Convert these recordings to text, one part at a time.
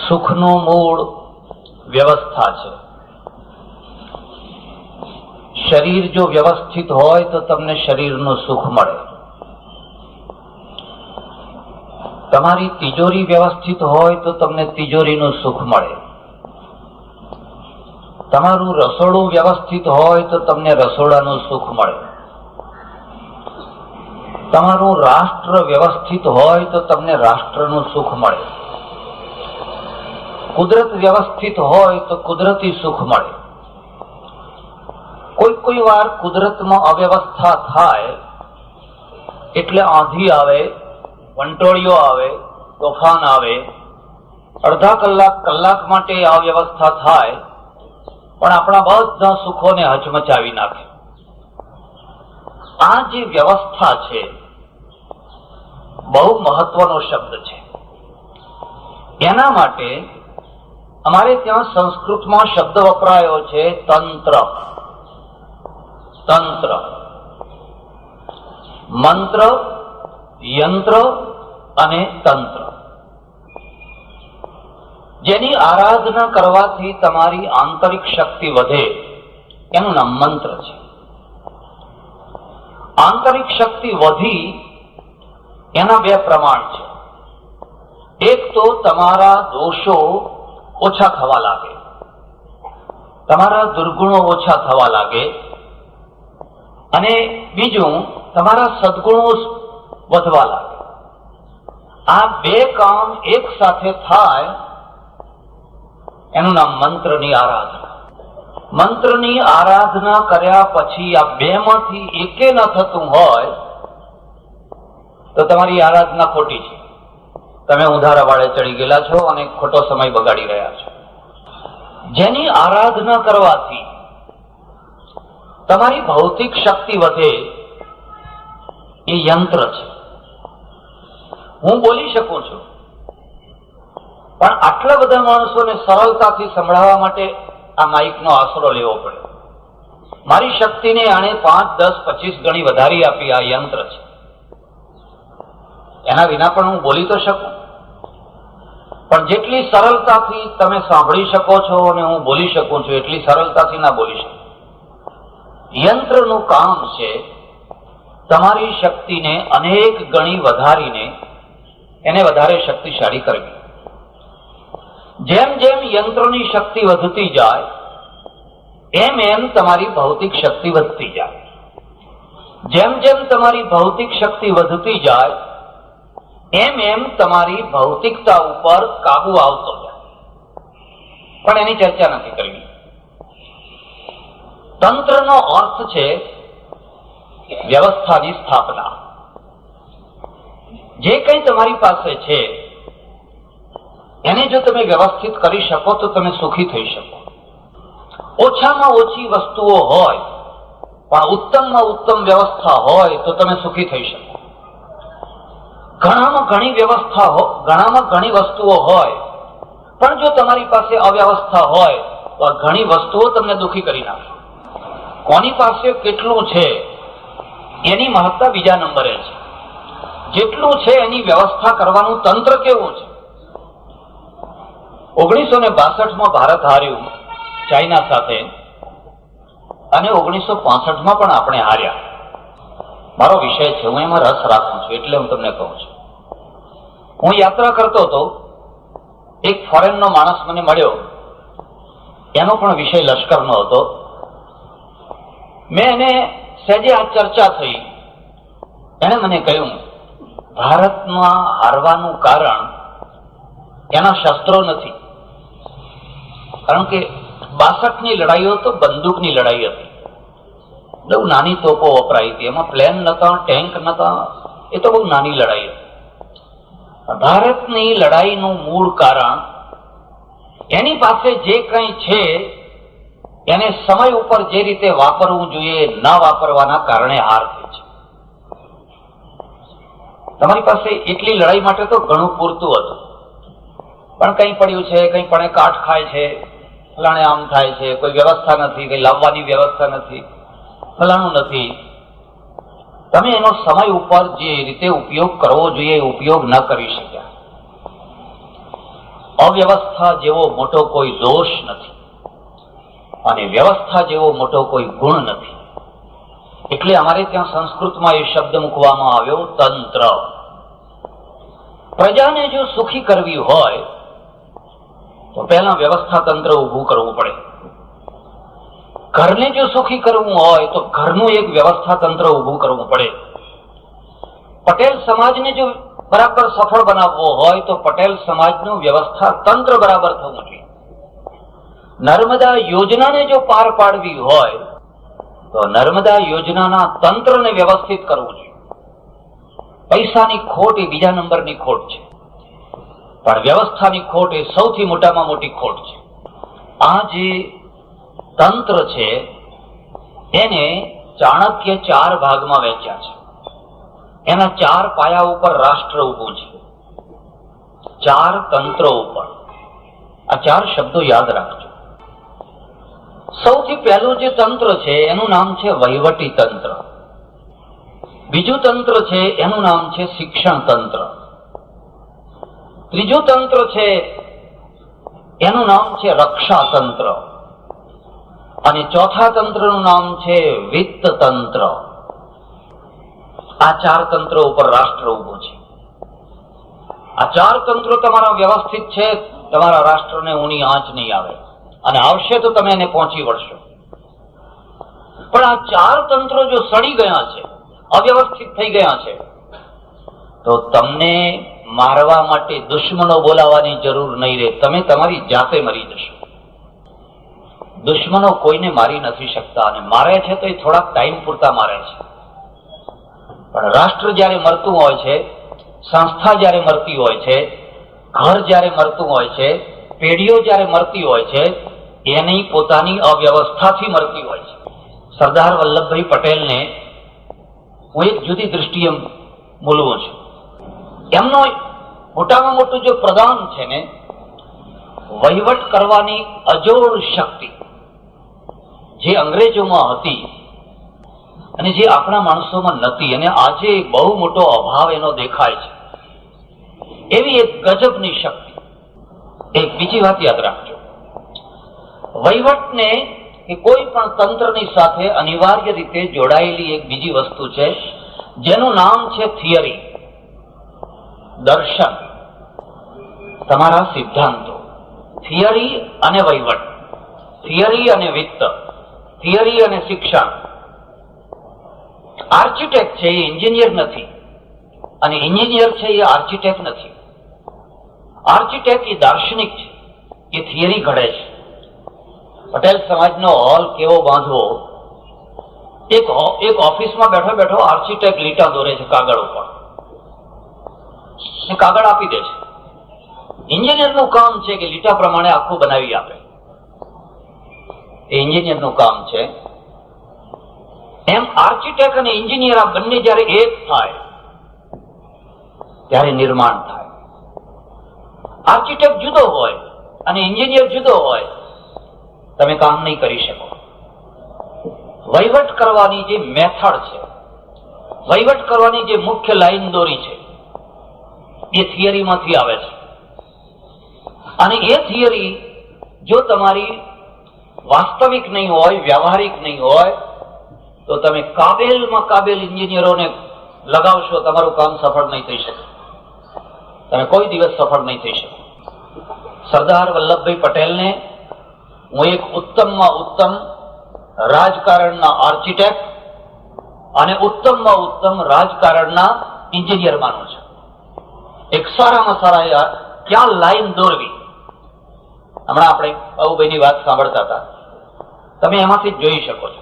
સુખનું મૂળ વ્યવસ્થા છે. શરીર જો વ્યવસ્થિત હોય તો તમને શરીરનું સુખ મળે. તમારી તિજોરી વ્યવસ્થિત હોય તો તમને તિજોરીનું સુખ મળે. તમારું રસોડું વ્યવસ્થિત હોય તો તમને રસોડાનું સુખ મળે. તમારું રાષ્ટ્ર વ્યવસ્થિત હોય તો તમને રાષ્ટ્રનું સુખ મળે. કુદરત વ્યવસ્થિત હોય તો કુદરતી સુખ મળે. કોઈ વાર કુદરતમાં અવ્યવસ્થા થાય એટલે આંધી આવે, વંટોળિયો આવે, તોફાન આવે, અડધા કલાક માટે અવ્યવસ્થા થાય પણ આપણા બધા સુખોને હચમચાવી નાખે. આ જે વ્યવસ્થા છે બહુ મહત્વનો શબ્દ છે. એના માટે અમારે ત્યાં સંસ્કૃતમાં શબ્દ વપરાયો છે તંત્ર. તંત્ર, મંત્ર, યંત્ર અને તંત્ર. જેની આરાધના કરવાથી તમારી આંતરિક શક્તિ વધે એનું નામ મંત્ર છે. આંતરિક શક્તિ વધી એના બે પ્રમાણ છે. એક તો તમારા દોષો ઓછા થવા લાગે, તમારા દુર્ગુણો ઓછા થવા લાગે, અને બીજું તમારા સદગુણો વધવા લાગે. આ બે કામ એક સાથે થાય એનું નામ મંત્રની આરાધના. મંત્રની આરાધના કર્યા પછી આ બે માંથી એકે ન થતું હોય તો તમારી આરાધના ખોટી છે. તમે ઉધારા વાળે ચડી ગયેલા છો અને ખોટો સમય બગાડી રહ્યા છો. જેની આરાધના કરવાથી તમારી ભૌતિક શક્તિ વધે એ યંત્ર છે. હું બોલી શકું છું પણ આટલા બધા માણસોને સરળતાથી સંભળાવવા માટે આ માઇકનો આશરો લેવો પડે. મારી શક્તિને આણે 5, 10, 25 ગણી વધારી આપી આ યંત્ર છે. એના વિના પણ હું બોલી તો શકું, પણ જેટલી સરળતાથી તમે સાંભળી શકો છો અને હું બોલી શકું છું એટલી સરળતાથી ના બોલી શકું. યંત્રનું કામ છે તમારી શક્તિને અનેક ગણી વધારીને એને વધારે શક્તિશાળી કરવી. જેમ જેમ યંત્રની શક્તિ વધતી જાય એમ એમ તમારી ભૌતિક શક્તિ વધતી જાય. જેમ જેમ તમારી ભૌતિક શક્તિ વધતી જાય એમ એમ તમારી ભૌતિકતા ઉપર કાબુ આવતો જાય. પણ એની ચર્ચા નથી કરવી. તંત્રનો અર્થ છે વ્યવસ્થાની સ્થાપના. જે કંઈ તમારી પાસે છે એને જો તમે વ્યવસ્થિત કરી શકો તો તમે સુખી થઈ શકો. ઓછામાં ઓછી વસ્તુઓ હોય પણ ઉત્તમમાં ઉત્તમ વ્યવસ્થા હોય તો તમે સુખી થઈ શકો. ઘણામાં ઘણી વ્યવસ્થા ઘણામાં ઘણી વસ્તુઓ હોય પણ જો તમારી પાસે અવ્યવસ્થા હોય તો આ ઘણી વસ્તુઓ તમને દુઃખી કરી નાખે. કોની પાસે કેટલું છે એની મહત્તા બીજા નંબરે છે. જેટલું છે એની વ્યવસ્થા કરવાનું તંત્ર કેવું છે. 1962માં ભારત હાર્યું ચાઇના સાથે અને 1965માં પણ આપણે હાર્યા. મારો વિષય છે, હું એમાં રસ રાખું છું એટલે હું તમને કહું છું. હું યાત્રા કરતો હતો, એક ફોરેનનો માણસ મને મળ્યો, એનો પણ વિષય લશ્કરનો હતો. મેં એને સહેજે આ ચર્ચા થઈ. એને મને કહ્યું ભારતમાં હારવાનું કારણ એના શસ્ત્રો નથી, કારણ કે 62ની લડાઈઓ તો બંદૂકની લડાઈ હતી. બહુ નાની તોપો વપરાઈ હતી, એમાં પ્લેન નતા, ટેન્ક નતા, એ તો બહુ નાની લડાઈ હતી. ભારતની લડાઈનું મૂળ કારણ એની પાસે જે કંઈ છે એને સમય ઉપર જે રીતે વાપરવું જોઈએ ન વાપરવાના કારણે હાર થઈ છે. તમારી પાસે એટલી લડાઈ માટે તો ઘણું પૂરતું હતું, પણ કંઈ પડ્યું છે, કંઈ પણ કાઠ ખાય છે, ફલાણે આમ થાય છે, કોઈ વ્યવસ્થા નથી, કંઈ લાવવાની વ્યવસ્થા નથી, ફલાણું નથી. તમે એનો સમય ઉપર જે રીતે ઉપયોગ કરવો જોઈએ એ ઉપયોગ ન કરી શક્યા. અવ્યવસ્થા જેવો મોટો કોઈ દોષ નથી અને વ્યવસ્થા જેવો મોટો કોઈ ગુણ નથી. એટલે અમારે ત્યાં સંસ્કૃતમાં એ શબ્દ મૂકવામાં આવ્યો, તંત્ર. પ્રજાને જો સુખી કરવી હોય તો પહેલા વ્યવસ્થા તંત્ર ઊભું કરવું પડે. ઘરને જો સુખી કરવું હોય તો ઘરનું એક વ્યવસ્થા તંત્ર ઊભું કરવું પડે. પટેલ સમાજને જો બરાબર સફળ બનાવવો હોય તો પટેલ સમાજનું વ્યવસ્થા તંત્ર બરાબર થવું જોઈએ. નર્મદા યોજનાને જો પાર પાડવી હોય તો નર્મદા યોજનાના તંત્રને વ્યવસ્થિત કરવું જોઈએ. પૈસાની ખોટ એ બીજા નંબરની ખોટ છે, પણ વ્યવસ્થાની ખોટ એ સૌથી મોટામાં મોટી ખોટ છે. આ જે તંત્ર છે એને ચાણક્ય 4 ભાગમાં વહેંચ્યા છે. એના 4 પાયા ઉપર રાષ્ટ્ર ઊભું છે, 4 તંત્રો ઉપર. આ 4 શબ્દો યાદ રાખજો. સૌથી પહેલું જે તંત્ર છે એનું નામ છે વહીવટી તંત્ર. બીજું તંત્ર છે એનું નામ છે શિક્ષણ તંત્ર. ત્રીજું તંત્ર છે એનું નામ છે રક્ષા તંત્ર. અને ચોથા તંત્રનું નામ છે વિત્ત તંત્ર. આ 4 તંત્રો ઉપર રાષ્ટ્ર ઊભું છે. આ 4 તંત્રો તમારા વ્યવસ્થિત છે, તમારા રાષ્ટ્રને ઊની આંચ નહીં આવે, અને આવશે તો તમે એને પહોંચી વળશો. પણ આ 4 તંત્રો જો સડી ગયા છે, અવ્યવસ્થિત થઈ ગયા છે, તો તમને મારવા માટે દુશ્મનો બોલાવવાની જરૂર નહીં રહે. તમે તમારી જાતે મરી જશો. દુશ્મનો કોઈને મારી નથી શકતા, અને મારે છે તો એ થોડાક ટાઈમ પૂરતા મારે છે. પણ રાષ્ટ્ર જયારે મરતું હોય છે, સંસ્થા જયારે મરતી હોય છે, ઘર જયારે મરતું હોય છે, પેઢીઓ જયારે મરતી હોય છે, એની પોતાની અવ્યવસ્થાથી મરતી હોય છે. સરદાર વલ્લભભાઈ પટેલને હું એક જુદી દ્રષ્ટિએ બોલવું છું. એમનો મોટામાં મોટું જો પ્રદાન છે ને, વહીવટ કરવાની અજોડ શક્તિ જે અંગ્રેજોમાં હતી અને જે આપણા માણસોમાં નથી, અને આજે બહુ મોટો અભાવ એનો દેખાય છે, એવી એક ગજબની શક્તિ. એક બીજી વાત યાદ રાખજો, વહીવટને કે કોઈ પણ તંત્રની સાથે અનિવાર્ય રીતે જોડાયેલી એક બીજી વસ્તુ છે જેનું નામ છે થિયરી, દર્શન, તમારા સિદ્ધાંતો. થિયરી અને વહીવટ, થિયરી અને વિત્ત, થિયરી અને શિક્ષણ. આર્કિટેક્ટ છે એ એન્જિનિયર નથી, અને એન્જિનિયર છે એ આર્કિટેક્ટ નથી. આર્કિટેક્ટ એ દાર્શનિક છે, એ થિયરી ઘડે છે. પટેલ સમાજનો હોલ કેવો બાંધવો, એક ઓફિસમાં બેઠો બેઠો આર્કિટેક્ટ લીટા દોરે છે કાગળ ઉપર, કાગળ આપી દે છે. એન્જિનિયરનું કામ છે કે લીટા પ્રમાણે આખું બનાવી આપે, એ એન્જિનિયરનું કામ છે. એમ આર્કિટેક્ટ અને એન્જિનિયર આ બંને જયારે એક થાય ત્યારે નિર્માણ થાય. આર્કિટેક્ટ જુદો હોય અને એન્જિનિયર જુદો હોય, તમે કામ નહીં કરી શકો. વહીવટ કરવાની જે મેથડ છે, વહીવટ કરવાની જે મુખ્ય લાઈન દોરી છે, એ થિયરીમાંથી આવે છે. અને એ થિયરી જો તમારી વાસ્તવિક નહીં હોય, વ્યવહારિક નહીં હોય, તો તમે કાબેલમાં કાબેલ એન્જિનિયરોને લગાવશો, તમારું કામ સફળ નહીં થઈ શકે. તમે કોઈ દિવસ સફળ નહીં થઈ શકો. સરદાર વલ્લભભાઈ પટેલને હું એક ઉત્તમમાં ઉત્તમ રાજકારણના આર્કિટેક્ટ અને ઉત્તમમાં ઉત્તમ રાજકારણના એન્જિનિયર માનું છું. એક સારામાં સારા ક્યાં લાઈન દોરવી, હમણાં આપણે બાબુભાઈની વાત સાંભળતા હતા, તમે એમાંથી જ જોઈ શકો છો.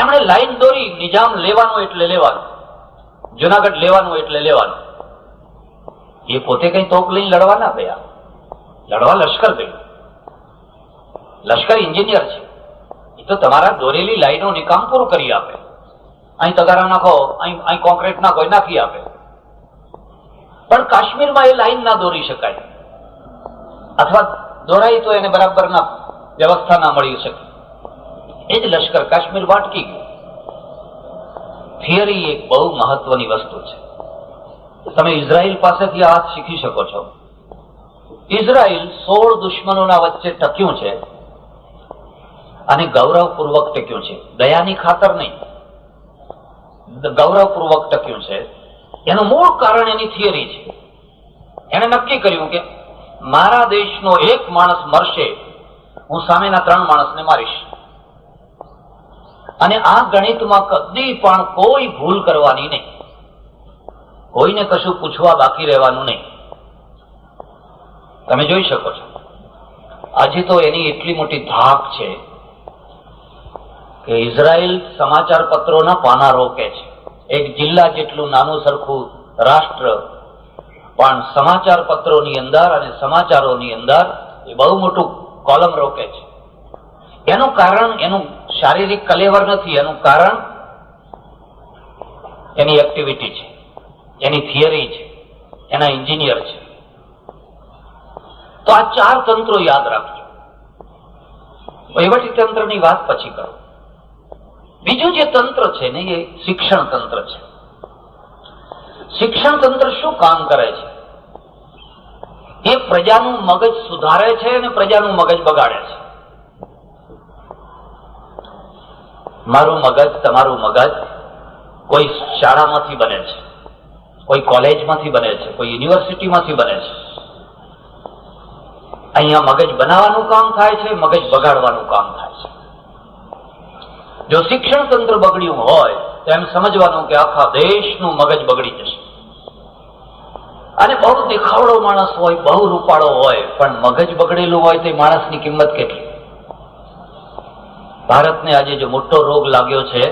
એમણે લાઈન દોરી, નિજામ લેવાનું એટલે લેવાનું, જુનાગઢ લેવાનું એટલે લેવાનું. એ પોતે કઈ તોપ લઈને લડવા ના ગયા, લડવા લશ્કર ગયું. લશ્કર એન્જિનિયર છે, એ તો તમારા દોરેલી લાઈનોને કામ પૂરું કરી આપે. અહીં તગારા નાખો, અહીં કોન્ક્રીટ નાખો, નાખી આપે. પણ કાશ્મીરમાં એ લાઈન ના દોરી શકાય, અથવા દોરાય તો એને બરાબર ના વ્યવસ્થા ના મળી શકે. એ જ લશ્કર કાશ્મીરમાં અટકી ગયું. થિયરી એક બહુ મહત્વની વસ્તુ છે. તમે ઇઝરાયલ પાસેથી આ શીખી શકો છો. ઇઝરાયલ 16 દુશ્મનોના વચ્ચે ટક્યું છે અને ગૌરવપૂર્વક ટક્યું છે, દયાની ખાતર નહીં, ગૌરવપૂર્વક ટક્યું છે. એનું મૂળ કારણ એની થિયરી છે. એને નક્કી કર્યું કે મારા દેશનો એક માણસ મરશે, હું સામેના 3 માણસને મારીશ. અને આ ગણિતમાં કદી પણ કોઈ ભૂલ કરવાની નહીં, કોઈને કશું પૂછવા બાકી રહેવાનું નહીં. તમે જોઈ શકો છો આજે તો એની એટલી મોટી ધાક છે કે ઇઝરાયલ સમાચાર પત્રોના પાના રોકે છે. એક જિલ્લા જેટલું નાનું સરખું રાષ્ટ્ર પણ સમાચાર પત્રોની અંદર અને સમાચારોની અંદર એ બહુ મોટું કોલમ રોકે છે. એનું કારણ એનું શારીરિક કલેવર નથી, એનું કારણ એની એક્ટિવિટી છે, એની થિયરી છે, એના એન્જિનિયર છે. તો આ 4 તંત્રો યાદ રાખજો. વહીવટી તંત્રની વાત પછી કરો. બીજું જે તંત્ર છે ને એ શિક્ષણ તંત્ર છે. શિક્ષણ તંત્ર શું કામ કરે છે? એ પ્રજાનું મગજ સુધારે છે અને પ્રજાનું મગજ બગાડે છે. મારું મગજ, તમારું મગજ કોઈ શાળામાંથી બને છે, કોઈ કોલેજમાંથી બને છે, કોઈ યુનિવર્સિટીમાંથી બને છે. અહીંયા મગજ બનાવવાનું કામ થાય છે, મગજ બગાડવાનું કામ થાય છે. જો શિક્ષણ તંત્ર બગડ્યું હોય તો એમ સમજવાનું કે આખા દેશનું મગજ બગડી જશે. અને બહુ દેખાવડો માણસ હોય, બહુ રૂપાળો હોય, પણ મગજ બગડેલું હોય તો માણસની કિંમત કેટલી? ભારતને આજે જો મોટો રોગ લાગ્યો છે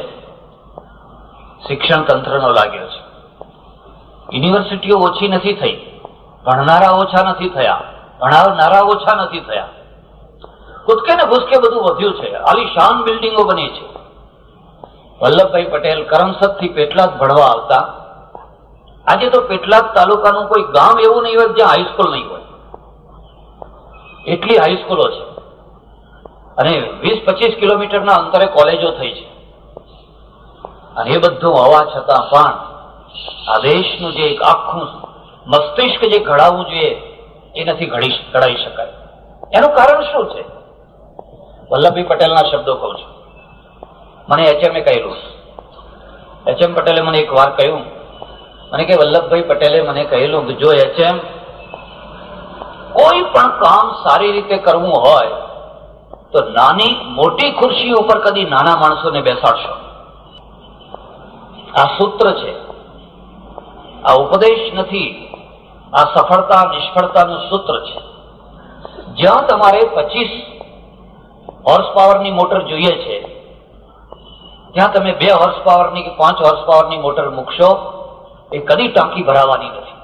શિક્ષણ તંત્રનો લાગ્યો છે. યુનિવર્સિટીઓ ઓછી નથી થઈ, ભણનારા ઓછા નથી થયા, ભણાવનારા ઓછા નથી થયા. કૂદકે ને ભૂસકે બધું વધ્યું છે. આલીશાન બિલ્ડિંગો બની છે. વલ્લભભાઈ પટેલ કરમસદ થી પેટલાદ ભણવા આવતા. આજે તો પેટલાદ તાલુકાનું કોઈ ગામ એવું નહીં હોય જ્યાં હાઈસ્કૂલ નહીં હોય, એટલી હાઈસ્કૂલો છે. અને 20-25 કિલોમીટરના અંતરે કોલેજો થઈ છે. અને એ બધું હોવા છતાં પણ આ દેશનું જે એક આખું મસ્તિષ્ક જે ઘડાવવું જોઈએ એ નથી ઘડાઈ શકાય. એનું કારણ શું છે? વલ્લભભાઈ પટેલના શબ્દો કહું છું. મને HM કહેલું, HM પટેલે મને એક વાર કહ્યું, મને કે વલ્લભભાઈ પટેલે મને કહેલું કે જો HM કોઈ પણ કામ સારી રીતે કરવું હોય તો નાની મોટી ખુરશી ઉપર કદી નાના માણસોને બેસાડશો. આ સૂત્ર છે, આ ઉપદેશ નથી, આ સફળતા નિષ્ફળતાનું સૂત્ર છે. જ્યાં તમારે 25 હોર્સ પાવરની મોટર જોઈએ છે ત્યાં તમે 2 હોર્સ પાવરની કે 5 હોર્સ પાવરની મોટર મૂકશો, એ કદી ટાંકી ભરાવાની નથી.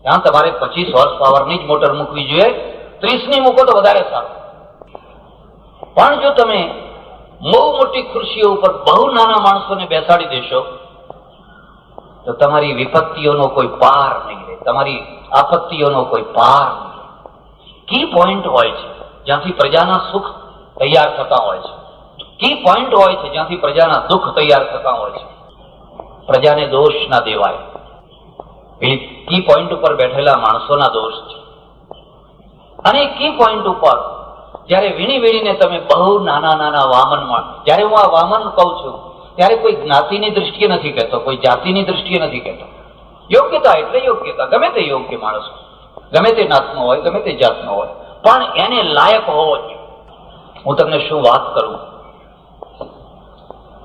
ત્યાં તમારે 25 હોર્સ પાવરની જ મોટર મૂકવી જોઈએ. 30ની મૂકો તો વધારે સારું. પણ જો તમે બહુ મોટી ખુરશીઓ ઉપર બહુ નાના માણસોને બેસાડી દેશો તો તમારી વિપત્તિઓનો કોઈ પાર નહીં રહે, તમારી આપત્તિઓનો કોઈ પાર નહીં રહે. કી પોઈન્ટ હોય છે જ્યાંથી પ્રજાના સુખ તૈયાર થતા હોય છે, કી પોઈન્ટ હોય છે જ્યાંથી પ્રજાના દુઃખ તૈયાર થતા હોય છે. પ્રજાને દોષ ના દેવાય. એ કી પોઈન્ટ ઉપર બેઠેલા માણસોના દોષ છે. અને કી પોઈન્ટ ઉપર જયારે વીણી વીણીને તમે બહુ નાના નાના વામનમાં, જયારે હું આ વામન કહું છું ત્યારે કોઈ જ્ઞાતિની દ્રષ્ટિએ નથી કહેતો, કોઈ જાતિની દ્રષ્ટિએ નથી કહેતો. યોગ્યતા એટલે યોગ્યતા, ગમે તે યોગ્ય માણસ, ગમે તે નાતનો હોય, ગમે તે જાતનો હોય, પણ એને લાયક હોવો જોઈએ. હું તમને શું વાત કરું,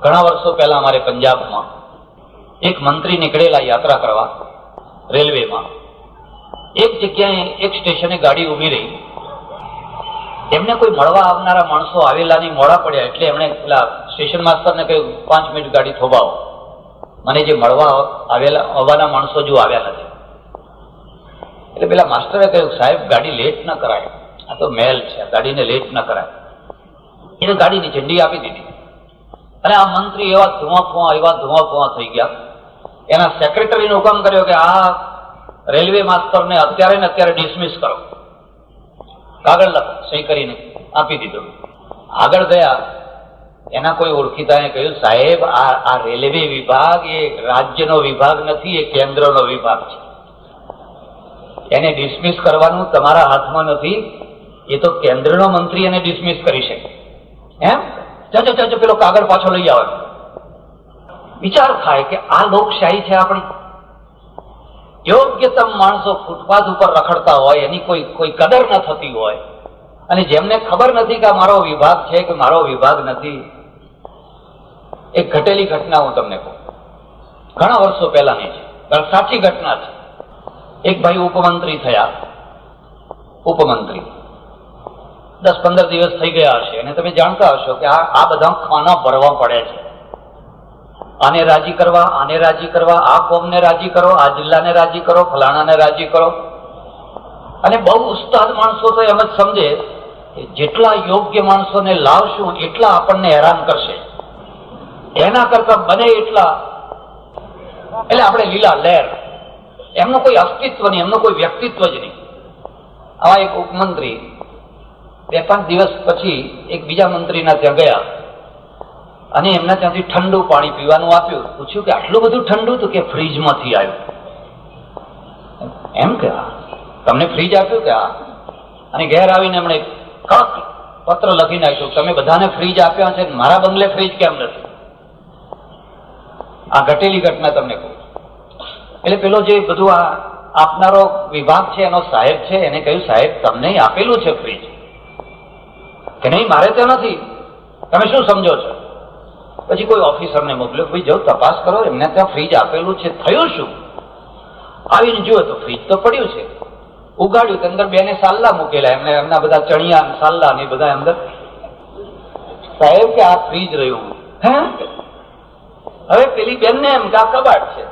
ઘણા વર્ષો પહેલા અમારે પંજાબમાં એક મંત્રી નીકળેલા યાત્રા કરવા રેલવેમાં. એક જગ્યાએ એક સ્ટેશને ગાડી ઉભી રહી. એમને કોઈ મળવા આવનારા માણસો આવેલા નહીં, મોડા પડ્યા, એટલે એમણે પેલા સ્ટેશન માસ્ટરને કહ્યું 5 મિનિટ ગાડી થોભાવો, મને જે મળવા આવવાના માણસો જો આવ્યા નથી. એટલે પેલા માસ્ટરે કહ્યું સાહેબ ગાડી લેટ ન કરાય, આ તો મેલ છે, ગાડીને લેટ ન કરાય. એને ગાડીની ઝંડી આપી દીધી. અને આ મંત્રી એવા ધુઆ થઈ ગયા. એના સેક્રેટરીને હુકમ કર્યો કે આ રેલવે માસ્ટરને અત્યારે ને અત્યારે ડિસમિસ કરો. કાગળ લખો, સહી કરીને આપી દીધો. આગળ ગયા, એના કોઈ ઓળખીતાએ કહ્યું સાહેબ આ રેલવે વિભાગ એ રાજ્યનો વિભાગ નથી, એ કેન્દ્રનો વિભાગ છે. એને ડિસમિસ કરવાનું તમારા હાથમાં નથી. એ તો કેન્દ્રનો મંત્રી એને ડિસમિસ કરી શકે. એમ ચાચો પેલો કાગળ પાછો લઈ આવે. વિચાર થાય કે આ લોકશાહી છે આપણી. યોગ્યતમ માણસો ફૂટપાથ ઉપર રખડતા હોય, એની કોઈ કદર ન થતી હોય, અને જેમને ખબર નથી કે આ મારો વિભાગ છે કે મારો વિભાગ નથી. એક ઘટેલી ઘટના હું તમને કહું, ઘણા વર્ષો પહેલાની છે, પણ સાચી ઘટના છે. એક ભાઈ ઉપમંત્રી થયા. ઉપમંત્રી 10-15 દિવસ થઈ ગયા હશે, અને તમે જાણતા હશો કે આ બધા ખાના ભરવા પડે છે. આને રાજી કરવા, આને રાજી કરવા, આ કોમને રાજી કરો, આ જિલ્લાને રાજી કરો, ફલાણાને રાજી કરો. અને બહુ ઉસ્તાદ માણસો તો એમ જ સમજે કે જેટલા યોગ્ય માણસોને લાવશું એટલા આપણને હેરાન કરશે, એના કરતા બને એટલા. એટલે આપણે લીલા લહેર, એમનું કોઈ અસ્તિત્વ નહીં, એમનું કોઈ વ્યક્તિત્વ જ નહીં. આવા એક ઉપમંત્રી 2-5 દિવસ પછી એક બીજા મંત્રીના ત્યાં ગયા, અને એમના ત્યાંથી ઠંડુ પાણી પીવાનું આપ્યું. પૂછ્યું કે આટલું બધું ઠંડુ? તો કે ફ્રીજમાંથી આવ્યું. એમ કે તમને ફ્રીજ આપ્યું કે? અને ઘેર આવીને એમણે કડક પત્ર લખી નાખ્યું, તમે બધાને ફ્રીજ આપ્યા છે, મારા બંગલે ફ્રીજ કેમ નથી? આ ઘટેલી ઘટના તમને કહું. એટલે પેલો જે બધું આ આપનારો વિભાગ છે એનો સાહેબ છે, એને કહ્યું, સાહેબ તમને આપેલું છે ફ્રીજ? કે નહીં, મારે તો નથી. તમે શું સમજો છો? પછી કોઈ ઓફિસરને મોકલ્યો, ભાઈ જાઓ તપાસ કરો, એમને ત્યાં ફ્રીજ આપેલું છે, થયું શું? આવીને જુઓ તો ફ્રીજ તો પડ્યું છે. ઉગાડ્યું તો અંદર બેને સાલ્લા મૂકેલા, એમને એમના બધા ચણિયા સાલ્લા ને બધા અંદર. સાહેબ કે આ ફ્રીજ રહ્યું. હે? હવે પેલી બેનને એમ કે આ કબાટ છે.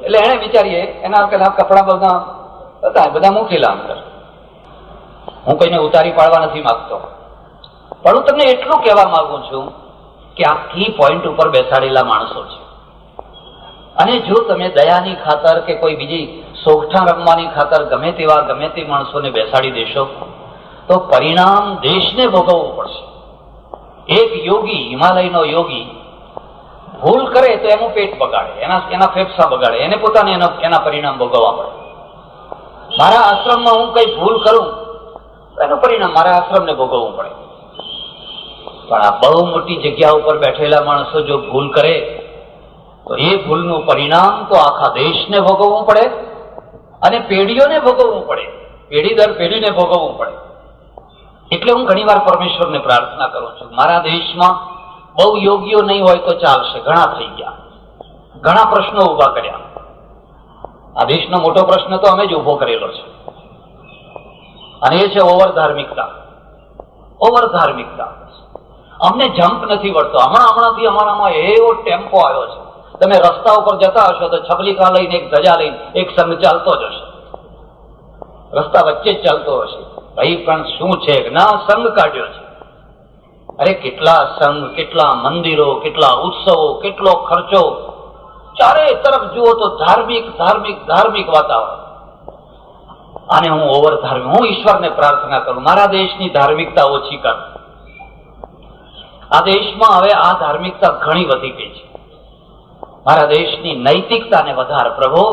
એટલે એને વિચારીએ એના પેલા કપડા બધા મૂકેલા અંદર. હું કોઈને ઉતારી પાડવા નથી માંગતો, પણ હું તમને એટલું કહેવા માંગુ છું કે આ કી પોઈન્ટ ઉપર બેસાડેલા માણસો છે. અને જો તમે દયાની ખાતર કે કોઈ બીજી સોગઠા રમવાની ખાતર ગમે તે માણસોને બેસાડી દેશો તો પરિણામ દેશને ભોગવવું પડશે. એક યોગી, હિમાલયનો યોગી ભૂલ કરે તો એનું પેટ બગાડે, એના ફેફસા બગાડે, એને પોતાને એના પરિણામ ભોગવવા પડે. મારા આશ્રમમાં હું કઈ ભૂલ કરું તો એનું પરિણામ મારા આશ્રમને ભોગવવું પડે. પણ આ બહુ મોટી જગ્યા ઉપર બેઠેલા માણસો જો ભૂલ કરે તો એ ભૂલનું પરિણામ તો આખા દેશને ભોગવવું પડે, અને પેઢીઓને ભોગવવું પડે, પેઢી દર પેઢીને ભોગવવું પડે. એટલે હું ઘણીવાર પરમેશ્વરને પ્રાર્થના કરું છું, મારા દેશમાં બહુ યોગીઓ નહીં હોય તો ચાલશે, ઘણા થઈ ગયા, ઘણા પ્રશ્નો ઉભા કર્યા. આ દેશનો મોટો પ્રશ્ન તો અમે જ ઉભો કરેલો છે, અને એ છે ઓવર ધાર્મિકતા. ઓવર ધાર્મિકતા અમને જમ્પ નથી વળતો. હમણાંથી અમારામાં એવો ટેમ્પો આવ્યો છે, તમે રસ્તા ઉપર જતા હશો તો છબલીકા લઈને, એક ધજા લઈને એક સંઘ ચાલતો જ હશે, રસ્તા વચ્ચે જ ચાલતો હશે. ભાઈ પણ શું છે ના સંઘ કાઢ્યો છે. અરે કેટલા સંઘ, કેટલા મંદિરો, કેટલા ઉત્સવો, કેટલો ખર્ચો, ચારે તરફ જુઓ તો ધાર્મિક ધાર્મિક ધાર્મિક વાતાવરણ. અને હું ઓવર ધાર્મિક, હું ઈશ્વરને પ્રાર્થના કરું મારા દેશની ધાર્મિકતા ઓછી કર. આ દેશમાં હવે આ ધાર્મિકતા ઘણી વધી ગઈ છે. મારા દેશની નૈતિકતાને વધાર પ્રભુ.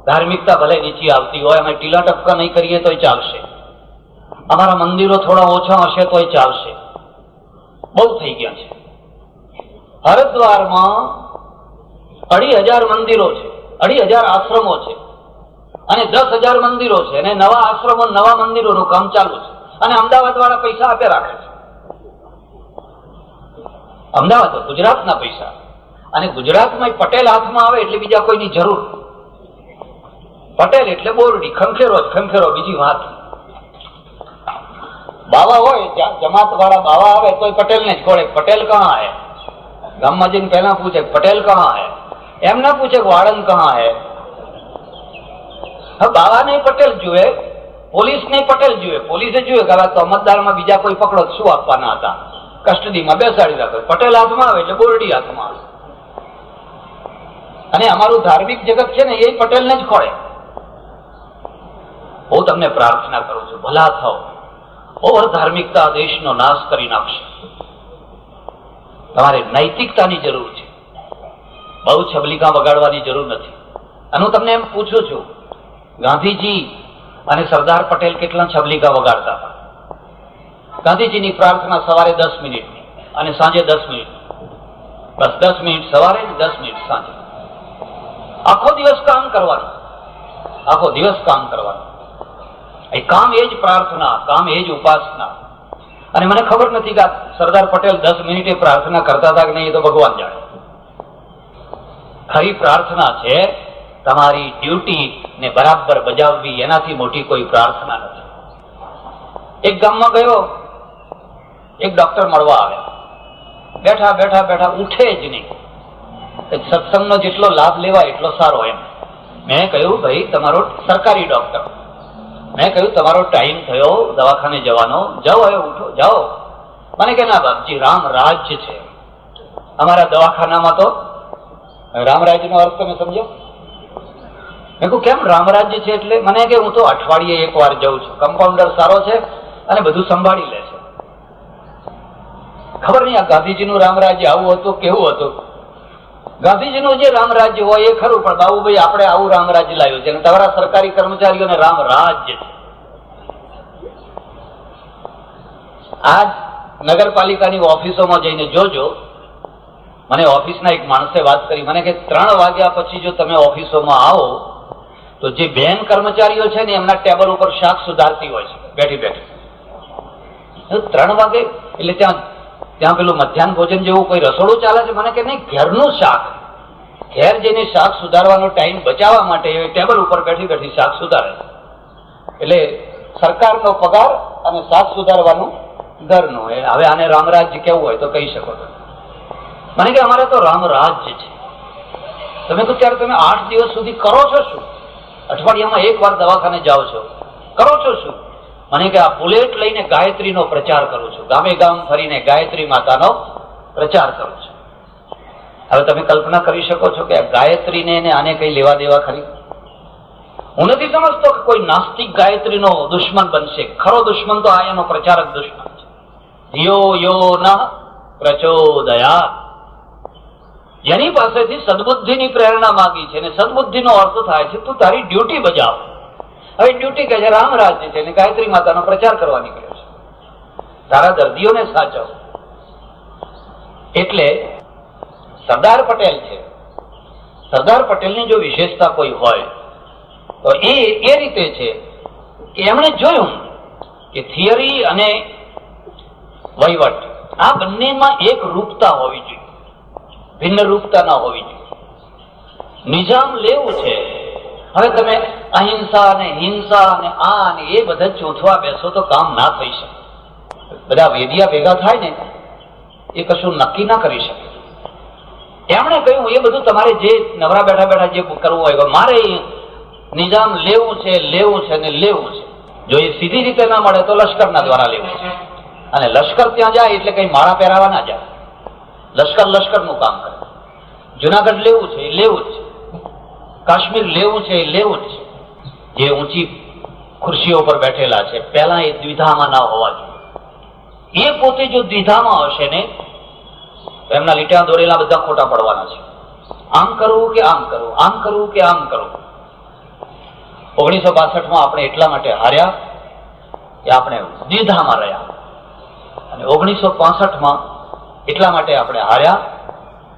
ધાર્મિકતા ભલે નીચી આવતી હોય, અમે ટીલા ટપકા નહીં કરીએ તોય ચાલશે, અમારા મંદિરો થોડા ઓછા હશે તોય ચાલશે. બહુ થઈ ગયા છે. હરિદ્વારમાં 2,500 મંદિરો છે, 2,500 આશ્રમો છે, અને 10,000 મંદિરો છે, અને નવા આશ્રમો, નવા મંદિરોનું કામ ચાલુ છે. અને અમદાવાદ વાળા પૈસા આપે રાખે છે. અમદાવાદ તો ગુજરાતના પૈસા, અને ગુજરાતમાં પટેલ હાથમાં આવે એટલે બીજા કોઈની જરૂર. પટેલ એટલે બોરડી, ખંખેરો, બીજી વાત. બાવા હોય, જ્યાં જમાત વાળા બાવા આવે તો પટેલ ને જ ખોળે, પટેલ કહા હે. ગામમાં જઈને પહેલા પૂછે પટેલ કહા હે, એમ ના પૂછે વાળંદ કહા હે. હવે બાવા નહીં પટેલ જુએ, પોલીસ નહીં પટેલ જુએ. પોલીસે જુએ કે હવે તો મતદારમાં બીજા કોઈ પકડો શું આપવાના હતા, કસ્ટડીમાં બેસાડી રાખો. પટેલ હાથમાં આવે એટલે બોરડી હાથમાં આવે. અને અમારું ધાર્મિક જગત છે ને એ પટેલને જ ખોળે. હું તમને પ્રાર્થના કરું છું, ભલા થાઓ. ઓવર ધાર્મિકતા દેશનો નાશ કરી નાખશે. તમારે નૈતિકતાની જરૂર છે, બહુ છબલિકા વગાડવાની જરૂર નથી. અને હું તમને એમ પૂછું છું ગાંધીજી અને સરદાર પટેલ કેટલા છબલિકા વગાડતા હતા. ગાંધીજીની પ્રાર્થના સવારે 10 મિનિટની અને સાંજે 10 મિનિટ, બસ 10 મિનિટ સવારે ને 10 મિનિટ સાંજે. આખો દિવસ કામ કરવાનું, આખો દિવસ કામ કરવાનું. એ કામ એ જ પ્રાર્થના, કામ એ જ ઉપાસના. અને મને ખબર નથી કે સરદાર પટેલ 10 મિનિટે પ્રાર્થના કરતા હતા કે નહીં, એ તો ભગવાન જાણે. ખરી પ્રાર્થના છે તમારી ડ્યુટી ને બરાબર બજાવવી, એનાથી મોટી કોઈ પ્રાર્થના નથી. એક ગામમાં ગયો, એક ડોક્ટર મળવા આવ્યા. બેઠા બેઠા બેઠા ઉઠે જ નહીં. સત્સંગનો જેટલો લાભ લેવાય એટલો સારો એમ. મેં કહ્યું, ભાઈ તમારો સરકારી ડોક્ટર, મેં કહ્યું તમારો ટાઈમ થયો દવાખાને જવાનો, જાઓ હવે ઉઠો જાઓ. મને કે ના બાપજી, રામ રાજ્ય છે અમારા દવાખાનામાં. તો રામરાજ્યનો અર્થ તમે સમજો? મેં કહું કેમ રામરાજ્ય છે એટલે? મને કે હું તો અઠવાડિયે એક વાર જઉં છું, કમ્પાઉન્ડર સારો છે અને બધું સંભાળી લે છે. ખબર નહીં આ ગાંધીજીનું રામરાજ્ય આવું હતું કેવું હતું. ગાંધીજીનું જે રામરાજ્ય હોય એ ખરું, પણ બાબુભાઈ આપણે આવું રામરાજ્ય લાવ્યું છે અને તમારા સરકારી કર્મચારીઓને રામરાજ્ય છે. આજ નગરપાલિકાની ઓફિસોમાં જઈને જોજો. મને ઓફિસના એક માણસે વાત કરી, મને કે 3 વાગ્યા પછી જો તમે ઓફિસોમાં આવો તો જે બેન કર્મચારીઓ છે ને એમના ટેબલ ઉપર શાક સુધારતી હોય છે બેઠી બેઠી. 3 વાગે એટલે ત્યાં પેલું મધ્યાહન ભોજન જેવું કોઈ રસોડું ચાલે છે? મને કે નહીં, ઘરનું શાક. ઘેર જઈને શાક સુધારવાનો ટાઈમ બચાવવા માટે ટેબલ ઉપર બેઠી બેઠી શાક સુધારે. એટલે સરકારનો પગાર અને શાક સુધારવાનું ઘરનું. હવે આને રામરાજ્ય કેવું હોય તો કહી શકો. મને કે અમારે તો રામરાજ્ય છે. તમે તો ત્યારે તમે 8 દિવસ સુધી કરો છો શું? અઠવાડિયામાં એક વાર દવાખાને જાઓ છો, કરો છો શું? મને કે આ બુલેટ લઈને ગાયત્રીનો પ્રચાર કરું છું, ગામે ગામ ફરીને ગાયત્રી માતાનો પ્રચાર કરું છું. હવે તમે કલ્પના કરી શકો છો કે આ ગાયત્રીને આને કઈ લેવા દેવા ખરી? હું નથી સમજતો કે કોઈ નાસ્તિક ગાયત્રીનો દુશ્મન બનશે. ખરો દુશ્મન તો આ એનો પ્રચારક દુશ્મન છે. ધિયો યો ન પ્રચોદયાત. જેની પાસેથી સદબુદ્ધિની પ્રેરણા માંગી છે, અને સદબુદ્ધિનો અર્થ થાય છે તું તારી ડ્યુટી બજાવ. હવે ડ્યુટી કહે છે રામરાજ્ય છે અને ગાયત્રી માતાનો પ્રચાર કરવા નીકળ્યો છે. તારા દર્દીઓને સાચવ. એટલે સરદાર પટેલ છે. સરદાર પટેલની જો વિશેષતા કોઈ હોય તો એ રીતે છે કે એમણે જોયું કે થિયરી અને વહીવટ આ બંનેમાં એક રૂપતા હોવી જોઈએ, ભિન્ન રૂપતા ના હોવી જોઈએ. નિજામ લેવું છે. હવે તમે અહિંસા ને હિંસા ને આ ને એ બધા ચૂંથવા બેસો તો કામ ના થઈ શકે. બધા વેદિયા ભેગા થાય ને એ કશું નક્કી ના કરી શકે. એમણે કહ્યું એ બધું તમારે જે નવરા બેઠા બેઠા જે કરવું હોય, મારે નિજામ લેવું છે ને લેવું છે. જો એ સીધી રીતે ના મળે તો લશ્કરના દ્વારા લેવું છે. અને લશ્કર ત્યાં જાય એટલે કઈ માળા પહેરાવા ના જાય. લશ્કરનું કામ કરે. જુનાગઢ લેવું છે એ લેવું જ છે. કાશ્મીર લેવું છે એ લેવું જ છે. જે ઊંચી ખુરશીઓ પર બેઠેલા છે પહેલા એ દ્વિધામાં ના હોવા જોઈએ. એ પોતે જો દ્વિધામાં હશે ને એમના લીટા દોરેલા બધા ખોટા પડવાના છે. આમ કરવું કે આમ કરવું, આમ કરવું કે આમ કરવું. 1962માં આપણે એટલા માટે હાર્યા કે આપણે દ્વિધામાં રહ્યા, અને 1965માં એટલા માટે આપણે હાર્યા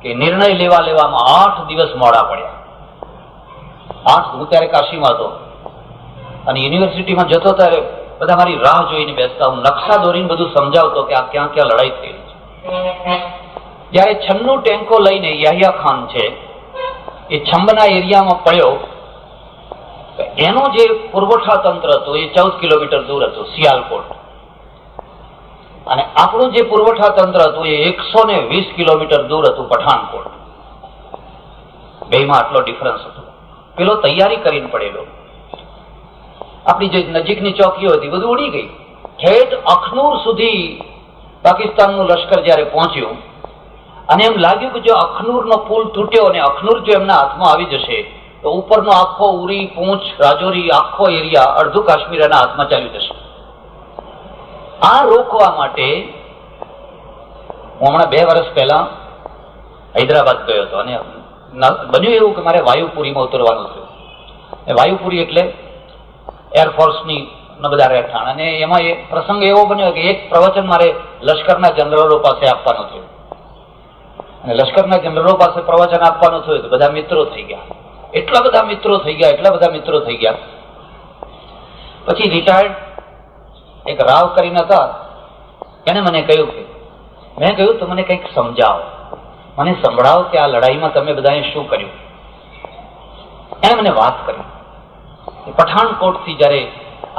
કે નિર્ણય લેવામાં 8 દિવસ મોડા પડ્યા. હું ત્યારે કાશીમાં હતો અને યુનિવર્સિટીમાં જતો ત્યારે બધા મારી રાહ જોઈને બેસતા. હું નકશા દોરીને બધું સમજાવતો કે આ ક્યાં ક્યાં લડાઈ થઈ છે. જયારે 96 ટેન્કો લઈને યાહિયા ખાન છે એ છંબના એરિયામાં પડ્યો, એનું જે પુરવઠા તંત્ર હતું એ 14 કિલોમીટર દૂર હતું, સિયાલકોટ. અને આપણું જે પુરવઠા તંત્ર હતું એ 120 કિલોમીટર દૂર હતું, પઠાણકોટ. બેમાં આટલો ડિફરન્સ હતો. પેલો તૈયારી કરીને પડેલો, આપણી જે નજીકની ચોકીઓ હતી બધું ઉડી ગઈ. ઠેઠ અખનૂર સુધી પાકિસ્તાનનું લશ્કર જયારે પહોંચ્યું અને એમ લાગ્યું કે જો અખનૂરનો પુલ તૂટ્યો અને અખનૂર જો એમના હાથમાં આવી જશે તો ઉપરનો આખો ઉરી, પૂંછ, રાજૌરી આખો એરિયા, અડધું કાશ્મીર એના હાથમાં ચાલી જશે. આ રોકવા માટે હું હમણાં 2 વર્ષ પહેલા હૈદરાબાદ ગયો હતો અને બન્યું એવું કે મારે વાયુપુરીમાં ઉતરવાનું થયું. વાયુપુરી એટલે એરફોર્સની બધા રહેઠાણ, અને એમાં એ પ્રસંગ એવો બન્યો કે એક પ્રવચન મારે લશ્કરના જનરલો પાસે આપવાનું થયું, અને લશ્કરના જનરલો પાસે પ્રવચન આપવાનું થયું તો બધા મિત્રો થઈ ગયા, એટલા બધા મિત્રો થઈ ગયા. પછી રિટાયર્ડ એક રાવ કરીને હતા, એને મને કહ્યું કે મેં કહ્યું તો મને કંઈક સમજાવો, મને સંભળાવો કે આ લડાઈમાં તમે બધાએ શું કર્યું. એને મને વાત કરી. પઠાણકોટથી જયારે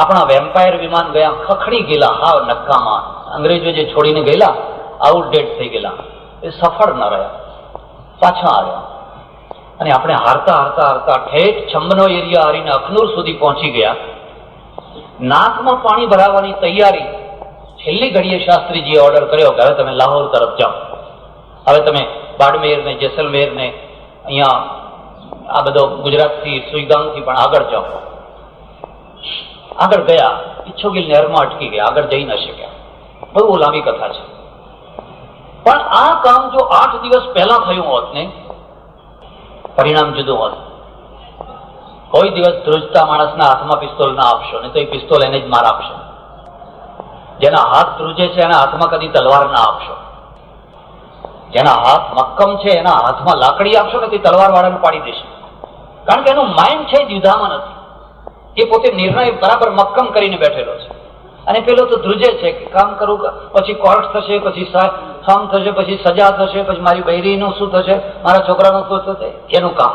આપણા વેમ્પાયર વિમાન ગયા, ખખડી ગયેલા, હાવ નક્કામાં, અંગ્રેજો જે છોડીને ગયેલા આઉટડેટ થઈ ગયેલા, એ સફળ ન રહ્યા, પાછા આવ્યા, અને આપણે હારતા હારતા હારતા ઠેઠ છંબનો એરિયા હારીને અખનૂર સુધી પહોંચી ગયા. નાકમાં પાણી ભરાવાની તૈયારી, છેલ્લી ઘડીએ શાસ્ત્રીજીએ ઓર્ડર કર્યો કે હવે તમે લાહોર તરફ જાઓ, હવે તમે બાડમેર ને જેસલમેર ને અહીંયા આ બધો ગુજરાતથી સુઈગામથી પણ આગળ જાઓ. આગળ ગયા, ઈચ્છોગીલ નહેરમાં અટકી ગયા, આગળ જઈ ન શક્યા. બહુ લાંબી કથા છે, પણ આ કામ જો 8 દિવસ પહેલા થયું હોત ને, પરિણામ જુદું હોત. કોઈ દિવસ ધ્રુજતા માણસના હાથમાં પિસ્તોલ ના આપશો, ને તો એ પિસ્તોલ એને જ માર આપશે. જેના હાથ ધ્રુજે છે એના હાથમાં કદી તલવાર ના આપશો. જેના હાથ મક્કમ છે એના હાથમાં લાકડી આપશો ને તે તલવાર વાળાને પાડી દેશે, કારણ કે એનું માઇન્ડ છે દ્વિધામાં નથી. એ પોતે નિર્ણય બરાબર મક્કમ કરીને બેઠેલો છે. અને પેલો તો ધ્રુજે છે કે કામ કરું, પછી કોર્ટ થશે, પછી ફાર્મ થશે, પછી સજા થશે, પછી મારી બૈરીનું શું થશે, મારા છોકરાનું શું થશે, એનું કામ.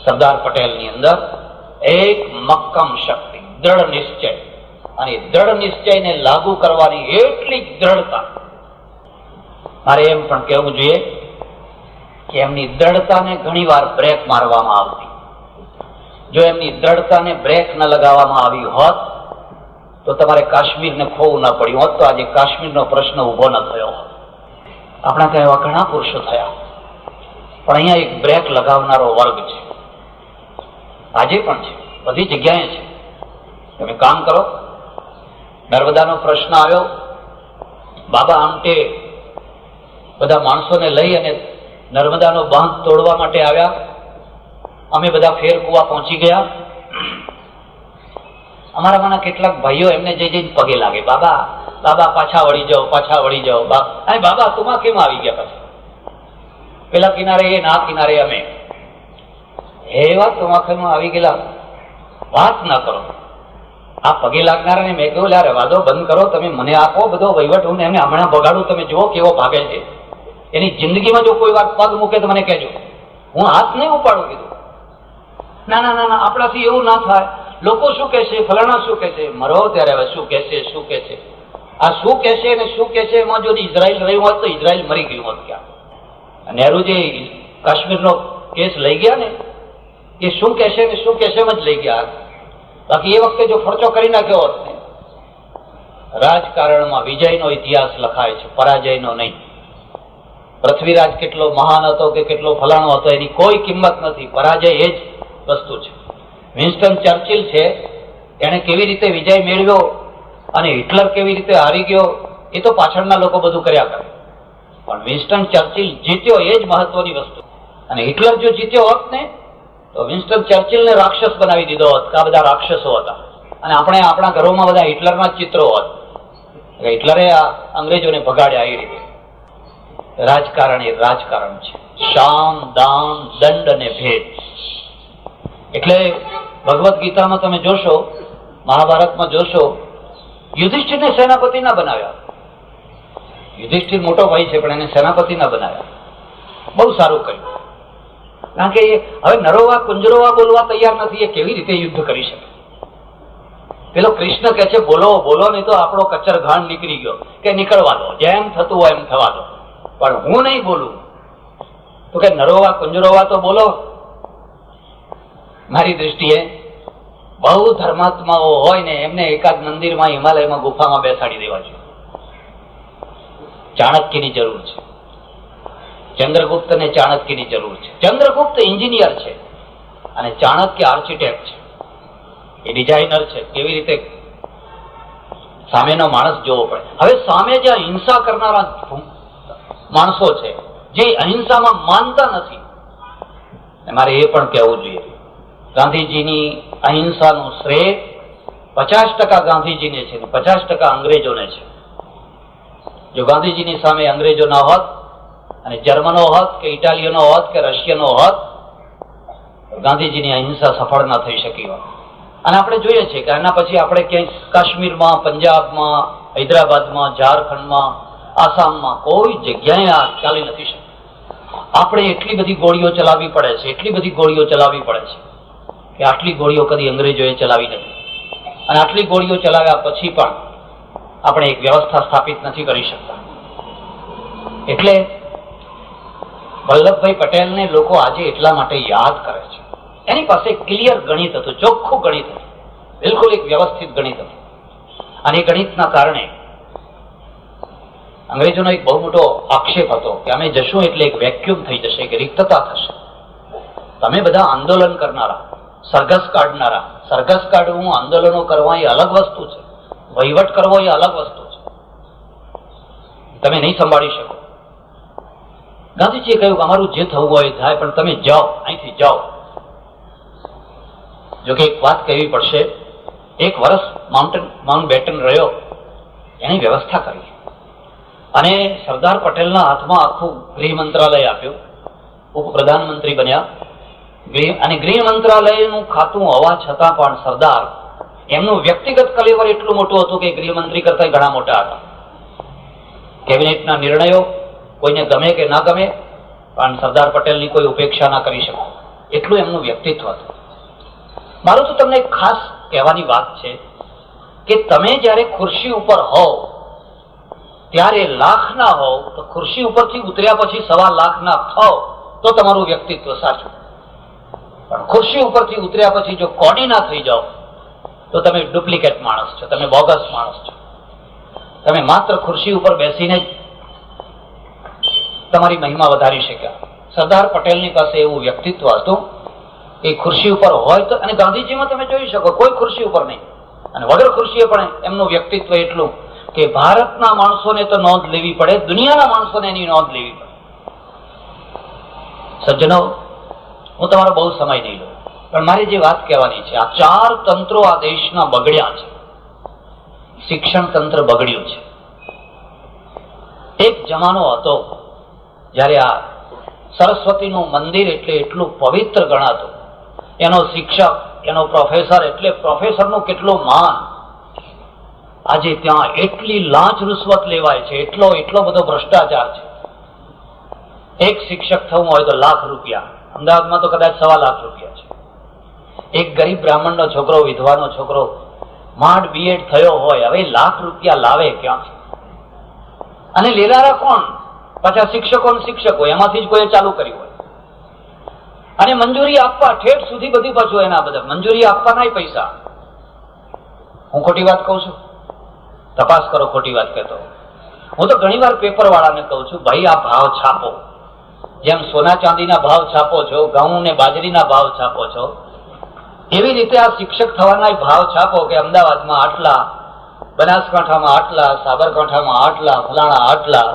સરદાર પટેલની અંદર એક મક્કમ શક્તિ, દ્રઢ નિશ્ચય, અને દ્રઢ નિશ્ચયને લાગુ કરવાની એટલી દ્રઢતા. મારે એમ પણ કહેવું જોઈએ કે એમની દ્રઢતાને ઘણી વાર બ્રેક મારવામાં આવતી. જો એમની દ્રઢતાને બ્રેક ન લગાવવામાં આવી હોત તો તમારે કાશ્મીરને ખોવું ન પડ્યું હોત, તો આજે કાશ્મીરનો પ્રશ્ન ઉભો ન થયો હોત. આપણા ત્યાં એવા ઘણા પુરુષો થયા, પણ અહીંયા એક બ્રેક લગાવનારો વર્ગ છે, આજે પણ છે, બધી જગ્યાએ છે. તમે કામ કરો. નર્મદાનો પ્રશ્ન આવ્યો, બાબા આમટે બધા માણસોને લઈ અને નર્મદાનો બાંધ તોડવા માટે આવ્યા. અમે બધા ફેરકુવા પહોંચી ગયા. અમારામાંના કેટલાક ભાઈઓ એમને જઈને પગે લાગે, બાબા બાબા પાછા વળી જાઓ, પાછા વળી જાઓ. અરે બાબા તુમાં કેમ આવી ગયા પાછા? પેલા કિનારે એ, ના કિનારે અમે. એવા તમાખામાં આવી ગયેલા, વાત ના કરો. આ પગે લાગનારાને મેં કહ્યું, લ્યા રહેવા દો, બંધ કરો, તમે મને આપો બધો વહીવટ, હું એમને હમણાં બગાડું. તમે જુઓ કેવો ભાગે છે. એની જિંદગીમાં જો કોઈ વાર પગ મૂકે તો મને કહેજો, હું હાથ નહીં ઉપાડું. કીધું ના ના ના ના, આપણાથી એવું ના થાય. લોકો શું કહેશે, ફલાણા શું કહેશે, મરો ત્યારે હવે શું કહેશે, શું કહેશે. આ શું કહેશે ને શું કહેશે, એમાં જો ઇઝરાયલ રહ્યું હોત તો ઇઝરાયલ મરી ગયું હોત. ક્યાં નહેરુ જે કાશ્મીરનો કેસ લઈ ગયા ને, એ શું કહેશે ને શું કહેશે એમ જ લઈ ગયા. બાકી એ વખતે જો ફરચો કરી નાખ્યો હોત ને, રાજકારણમાં વિજયનો ઇતિહાસ લખાય છે, પરાજયનો નહીં. પૃથ્વીરાજ કેટલો મહાન હતો કે કેટલો ફલાણો હતો એની કોઈ કિંમત નથી, પરાજય એ જ વસ્તુ છે. વિન્સ્ટન ચર્ચિલ છે, એને કેવી રીતે વિજય મેળવ્યો અને હિટલર કેવી રીતે હારી ગયો એ તો પાછળના લોકો બધું કર્યા કરે, પણ વિન્સ્ટન ચર્ચિલ જીત્યો એ જ મહત્વની વસ્તુ. અને હિટલર જો જીત્યો હોત ને તો વિન્સ્ટન ચર્ચિલને રાક્ષસ બનાવી દીધો હોત, આ બધા રાક્ષસો હતા. અને આપણે આપણા ઘરોમાં બધા હિટલરના ચિત્રો હોત. હિટલરે આ અંગ્રેજોને ભગાડ્યા એ રીતે. રાજકારણ એ રાજકારણ છે, શામ દામ દંડ અને ભેદ. એટલે ભગવદ્ ગીતામાં તમે જોશો, મહાભારતમાં જોશો, યુધિષ્ઠિરને સેનાપતિ ના બનાવ્યા. યુધિષ્ઠિર મોટો ભાઈ છે પણ એને સેનાપતિ ના બનાવ્યા. બહુ સારું કર્યું, કારણ કે હવે નરોવા કુંજરોવા બોલવા તૈયાર નથી. એ કેવી રીતે યુદ્ધ કરી શકે? પેલો કૃષ્ણ કહે છે બોલો બોલો, નહીં તો આપણો કચ્ચર ઘાણ નીકળી ગયો, કે નીકળવા દો, જેમ થતું હોય એમ થવા દો, પણ હું નહીં બોલું. તો કે નરોવા કુંજરોવા તો બોલો. મારી દ્રષ્ટિએ બહુ ધર્માત્માઓ હોય ને એમને એકાદ મંદિરમાં હિમાલયમાં ગુફામાં બેસાડી દેવા જોઈએ. ચાણક્યની જરૂર છે, ચંદ્રગુપ્ત ને ચાણક્યની જરૂર છે. ચંદ્રગુપ્ત એન્જિનિયર છે અને ચાણક્ય આર્કિટેક્ટ છે, એ ડિઝાઇનર છે. કેવી રીતે સામેનો માણસ જોવો પડે. હવે સામે જે હિંસા કરનારા માણસો છે, જે અહિંસામાં માનતા નથી, મારે એ પણ કહેવું જોઈએ. ગાંધીજીની અહિંસાનું શ્રેય 50% ગાંધીજીને છે, 50% અંગ્રેજોને છે. જો ગાંધીજીની સામે અંગ્રેજો ન હોત અને જર્મનો હોત કે ઇટાલિયનો હોત કે રશિયનો હોત, ગાંધીજીની અહિંસા સફળ ન થઈ શકી હોત. અને આપણે જોઈએ છીએ કે આના પછી આપણે ક્યાંય કાશ્મીરમાં, પંજાબમાં, હૈદરાબાદમાં, ઝારખંડમાં, આસામમાં કોઈ જગ્યાએ આ ચાલી નથી શકતી. આપણે એટલી બધી ગોળીઓ ચલાવવી પડે છે, એટલી બધી ગોળીઓ ચલાવવી પડે છે કે આટલી ગોળીઓ કદી અંગ્રેજોએ ચલાવી નથી. અને આટલી ગોળીઓ ચલાવ્યા પછી પણ આપણે એક વ્યવસ્થા સ્થાપિત નથી કરી શકતા. એટલે વલ્લભભાઈ પટેલને લોકો આજે એટલા માટે યાદ કરે છે. એની પાસે ક્લિયર ગણિત હતું, ચોખ્ખું ગણિત હતું, બિલકુલ એક વ્યવસ્થિત ગણિત હતું. અને એ ગણિતના કારણે અંગ્રેજોનો એક બહુ મોટો આક્ષેપ હતો કે અમે જશું એટલે એક વેક્યુમ થઈ જશે, કે રિક્તતા થશે. તમે બધા આંદોલન કરનારા, સરઘસ કાઢનારા, સરઘસ કાઢવું, આંદોલનો કરવા એ અલગ વસ્તુ છે, વહીવટ કરવો એ અલગ વસ્તુ છે, તમે નહીં સંભાળી શકો. ગાંધીજીએ કહ્યું કે અમારું જે થવું હોય થાય, પણ તમે જાઓ, અહીંથી જાઓ. જોકે એક વાત કહેવી પડશે, 1 વર્ષ માઉન્ટ બેટન રહ્યો, એની વ્યવસ્થા કરી અને સરદાર પટેલના હાથમાં આખું ગૃહ મંત્રાલય આપ્યું, ઉપપ્રધાનમંત્રી બન્યા. અને ગૃહ મંત્રાલયનું ખાતું હોવા છતાં પણ સરદાર, એમનું વ્યક્તિગત કલેવર એટલું મોટું હતું કે ગૃહમંત્રી કરતા ઘણા મોટા હતા. કેબિનેટના નિર્ણયો કોઈને ગમે કે ના ગમે, પણ સરદાર પટેલની કોઈ ઉપેક્ષા ના કરી શકે, એટલું એમનું વ્યક્તિત્વ હતું. મારું તો તમને ખાસ કહેવાની વાત છે કે તમે જ્યારે ખુરશી ઉપર હોવ ત્યારે લાખ ના હોવ, તો ખુરશી ઉપરથી ઉતર્યા પછી 1.25 લાખ ના થાવ તો તમારું વ્યક્તિત્વ સાચું. પણ ખુરશી ઉપરથી ઉતર્યા પછી જો કોડી ના થઈ જાઓ તો તમે ડુપ્લિકેટ માણસ છો, તમે બોગસ માણસ છો. તમે માત્ર ખુરશી ઉપર બેસીને જ તમારી મહિમા વધારી શક્યા. સરદાર પટેલની પાસે એવું વ્યક્તિત્વ હતું કે ખુરશી ઉપર હોય તો, અને ગાંધીજીમાં તમે જોઈ શકો કોઈ ખુરશી ઉપર નહીં, અને વગર ખુરશીએ પણ એમનું વ્યક્તિત્વ એટલું કે ભારતના માણસોને તો નોંધ લેવી પડે, દુનિયાના માણસોને એની નોંધ લેવી પડે. સજ્જનો, હું તમારો બહુ સમય નહીં લઉં, પણ મારી જે વાત કહેવાની છે, આ 4 તંત્રો આ દેશના બગડ્યા છે. શિક્ષણ તંત્ર બગડ્યું છે. એક જમાનો હતો જ્યારે આ સરસ્વતીનું મંદિર એટલે એટલું પવિત્ર ગણાતું, એનો શિક્ષક, એનો પ્રોફેસર એટલે પ્રોફેસરનું કેટલું માન. આજે ત્યાં એટલી લાંચ રૂશ્વત લેવાય છે, એટલો બધો ભ્રષ્ટાચાર છે. એક શિક્ષક થવું હોય તો લાખ રૂપિયા, અમદાવાદમાં તો કદાચ 1.25 લાખ રૂપિયા છે. એક ગરીબ બ્રાહ્મણનો છોકરો, વિધવાનો છોકરો માંડ બીએડ થયો હોય, હવે લાખ રૂપિયા લાવે ક્યાંથી? અને લેનારા કોણ? પાછા શિક્ષકો એમાંથી જ કોઈ ચાલુ કર્યું હોય. અને મંજૂરી આપવા ઠેઠ સુધી બધી પાછું એના બધા મંજૂરી આપવાના પૈસા. હું ખોટી વાત કહું છું? તપાસ કરો ખોટી વાત કહેતો. હું તો ઘણી વાર પેપર વાળાને કહું છું, ભાઈ આ ભાવ છાપો, જેમ સોના ચાંદીના ભાવ છાપો છો, ઘઉં ને બાજરીના ભાવ છાપો છો, એવી રીતે આ શિક્ષક થવાના ભાવ છાપો કે અમદાવાદમાં આટલા, બનાસકાંઠામાં આટલા, સાબરકાંઠામાં આટલા, ફલાણા આટલા.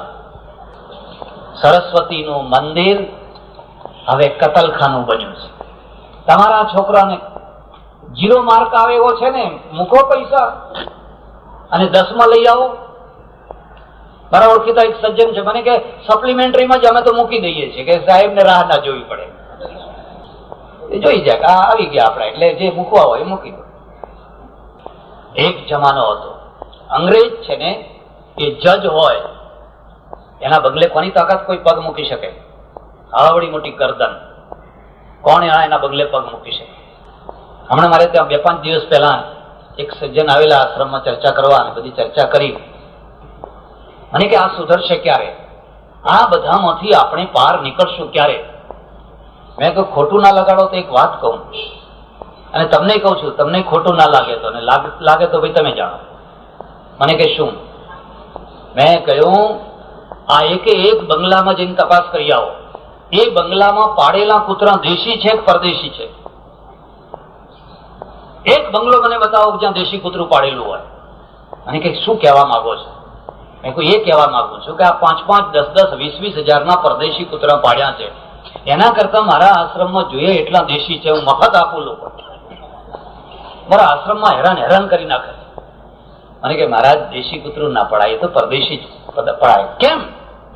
સરસ્વતીનું મંદિર હવે કતલખાનું બન્યું છે. તમારા છોકરાને 0 માર્ક આવે એવો છે ને, મૂકો પૈસા અને 10માં લઈ આવો. મારા ઓળખીતા એક સજ્જન છે, મને કે સપ્લિમેન્ટરીમાં જ અમે તો મૂકી દઈએ છીએ કે સાહેબને રાહ ના જોવી પડે, એ જોઈ જાય કે આવી ગયા આપણા, એટલે જે મૂકવા હોય એ મૂકી દો. એક જમાનો હતો, અંગ્રેજ છે ને એ જજ હોય, એના બગલે કોની તાકાત કોઈ પગ મૂકી શકે? આવડી મોટી ગરદન, કોણ એના બગલે પગ મૂકી શકે? હમણાં મારે ત્યાં 2-5 દિવસ પહેલા એક સજ્જન આવેલા આશ્રમમાં ચર્ચા કરવા, અને બધી ચર્ચા કરી. મને કે આ સુધરશે ક્યારે? આ બધામાંથી આપણે પાર નીકળશું ક્યારે? મેં કહ્યું ખોટું ના લગાડો તો એક વાત કહું, અને તમને કહું છું, તમને ખોટું ના લાગે તો, ને લાગે તો ભાઈ તમે જાણો. મને કે શું? મેં કહ્યું આ એક બંગલામાં જઈને તપાસ કરી આવો, એ બંગલામાં પાડેલા કૂતરા દેશી છે કે પરદેશી છે? એક બંગલો મને બતાવો જ્યાં દેશી કૂતરું પાડેલું હોય. અને કે શું કહેવા માંગો છો? મેં કોઈ એ કહેવા માંગુ છું કે આ 5-5, 10-10, 20-20 હજારના પરદેશી કૂતરા પાડ્યા છે, એના કરતા મારા આશ્રમમાં જોઈએ એટલા દેશી છે, હું મફત આપું લોકો. મારા આશ્રમમાં હેરાન કરી નાખે. મને કે મહારાજ દેશી કૂતરું ના પડાય, એ તો પરદેશી પડાય. કેમ?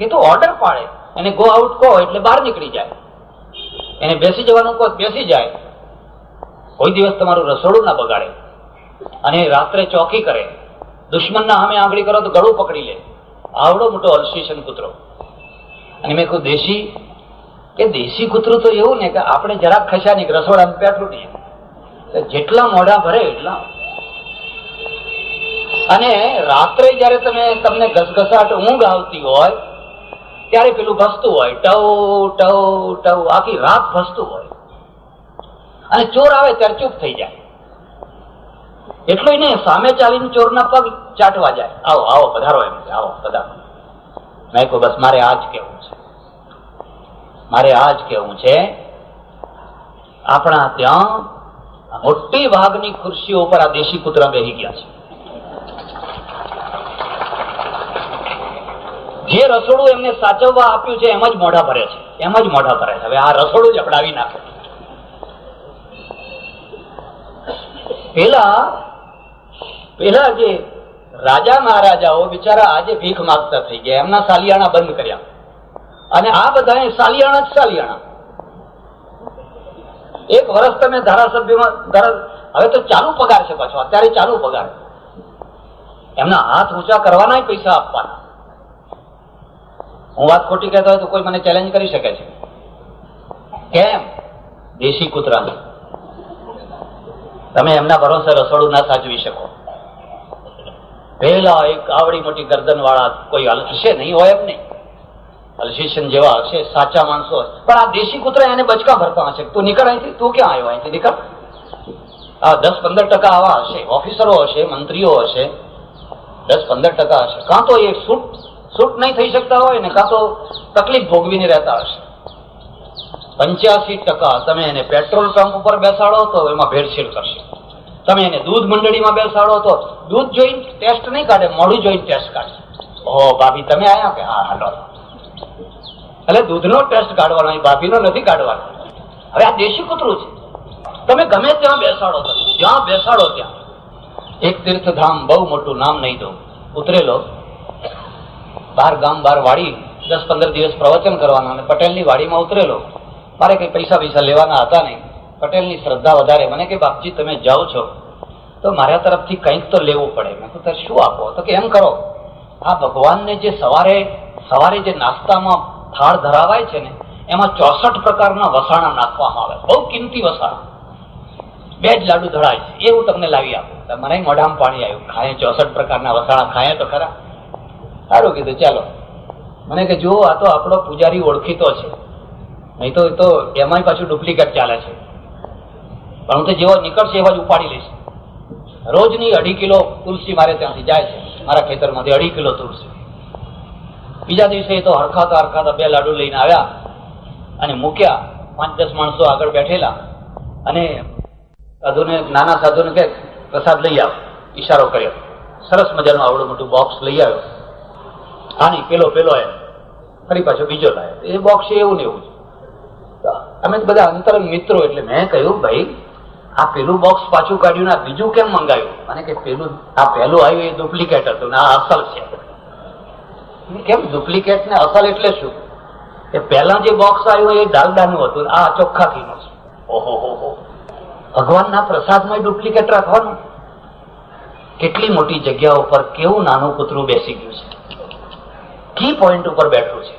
એ તો ઓર્ડર પાડે, એને ગો આઉટ કહો એટલે બહાર નીકળી જાય, એને બેસી જવાનું કહો બેસી જાય. કોઈ દિવસ તમારું રસોડું ના બગાડે, અને રાત્રે ચોકી કરે, દુશ્મનના સામે આંગળી કરો તો ગળું પકડી લે. આવડો મોટો અલ્સેશન કૂતરો. અને મેં કહ્યું દેશી કૂતરું તો એવું ને કે આપણે જરાક ખસ્યા નહીં, રસોડામાં પેટલું નહીં, જેટલા મોઢા ભરે એટલા. અને રાત્રે જયારે તમને ઘસઘસાટ ઊંઘ આવતી હોય ત્યારે પેલું ભસતું હોય, ટવ ટવ ટવ, આખી રાત ભસતું હોય. અને ચોર આવે ત્યારે ચૂપ થઈ જાય. એટલું નહીં, સામે ચાલીને ચોરના પગ ચાટવા જાય, આવો આવો પધારો, એમ આવો પધારો. મેં કહું બસ મારે આ જ કેવું છે. આપણા ત્યાં મોટી ભાગની ખુરશીઓ ઉપર આ દેશી કૂતરા બેસી ગયા છે. જે રસોડું એમને સાચવવા આપ્યું છે એમ જ મોઢા ભરે છે. હવે આ રસોડું જ અપડાવી નાખે. પેલા જે રાજા મહારાજાઓ બિચારા આજે ભીખ માંગતા થઈ ગયા, એમના સાલિયાણા બંધ કર્યા, અને આ બધા સાલિયાણા. એક વર્ષ તમે ધારાસભ્યમાં હવે તો ચાલુ પગાર છે, પાછો અત્યારે ચાલુ પગાર. એમના હાથ ઊંચા કરવાના પૈસા આપવાના. હું વાત ખોટી કહેતો હોય તો કોઈ મને ચેલેન્જ કરી શકે છે. કેમ? દેશી કૂતરાની. તમે એમના ભરોસે રસોડું ના સાચવી શકો. પહેલા એક આવડી મોટી ગરદન વાળા કોઈ હશે નહીં, હોય એમ નહીં, અલ્સેશન જેવા હશે, સાચા માણસો હશે. પણ આ દેશી કૂતરા એને બચકા ભરતા હશે. તું નીકળ અહીંથી, તું ક્યાં આવ્યો અહીંથી, નીકળ. આ 10-15% આવા હશે, ઓફિસરો હશે, મંત્રીઓ હશે, 10-15% હશે. કાં તો એ સૂટ નહીં થઈ શકતા હોય ને, કાં તો તકલીફ ભોગવીને રહેતા હશે. 85% તમે એને પેટ્રોલ પંપ ઉપર બેસાડો તો એમાં ભેળસેળ કરશે. તમે એને દૂધ મંડળીમાં બેસાડો તો દૂધ જોઈને ટેસ્ટ નહીં કાઢે, મોઢું જોઈને ટેસ્ટ કાઢે. ઓહો ભાભી તમે આયા કે હા હાલો. એટલે દૂધનો ટેસ્ટ કાઢવાનો, ભાભીનો નથી કાઢવાનો. હવે આ દેશી કૂતરું છે. તમે ગમે ત્યાં બેસાડો, ત્યાં એક તીર્થધામ, બહુ મોટું નામ નહીં દઉં, ઉતરેલો, બહાર ગામ બહાર વાડી, 10-15 દિવસ પ્રવચન કરવાના, અને પટેલની વાડીમાં ઉતરેલો. મારે કઈ પૈસા લેવાના હતા નહીં. પટેલની શ્રદ્ધા વધારે. મને કે બાપજી તમે જાઓ છો તો મારા તરફથી કંઈક તો લેવું પડે. મેં કહ્યું તારે શું આપો? તો કે એમ કરો, આ ભગવાનને જે સવારે જે નાસ્તામાં થાળ ધરાવાય છે ને, એમાં 64 પ્રકારના વસાણા નાખવામાં આવે, બહુ કિંમતી વસાણા. 2 જ લાડુ ધરાય છે, એ હું તમને લાવી આપું. મને મોઢામાં પાણી આવ્યું. ખાય 64 પ્રકારના વસાણા, ખાય તો ખરા. સારું કીધું, ચાલો. મને કે જુઓ, આ તો આપણો પૂજારી ઓળખીતો છે, નહીં તો એમાંય પાછું ડુપ્લિકેટ ચાલે છે. પણ હું તો જેવો નીકળશે એવા જ ઉપાડી લઈશ. રોજની 2.5 કિલો તુલસી મારે ત્યાંથી જાય છે, મારા ખેતરમાંથી 2.5 કિલો તુલસી. બીજા દિવસે તો હરખાતા 2 લાડુ લઈને આવ્યા અને મૂક્યા. 5-10 માણસો આગળ બેઠેલા, અને નાના સાધુને કે પ્રસાદ લઈ આવ, ઈશારો કર્યો. સરસ મજાનું આવડું મોટું બોક્સ લઈ આવ્યો. આની પેલો એમ ફરી પાછો બીજો લાવ્યો. એ બોક્સ એવું ને એવું છે. અમે બધા અંતરંગ મિત્રો. એટલે મેં કહ્યું ભાઈ આ પેલું બોક્સ પાછું કાઢ્યું ને બીજું કેમ મંગાવ્યું? મને કે પહેલું આવ્યું એ ડુપ્લિકેટ હતું ને આ અસલ છે. કેમ ડુપ્લિકેટ ને અસલ એટલે શું? એ પહેલા જે બોક્સ આવ્યું એ ડાલડાનું હતું, આ ચોખ્ખા ઘીનું છે. ઓહો, ભગવાનના પ્રસાદમાં ડુપ્લિકેટ રાખવાનું? કેટલી મોટી જગ્યા ઉપર કેવું નાનું કૂતરું બેસી ગયું છે, કી પોઈન્ટ ઉપર બેઠું છે.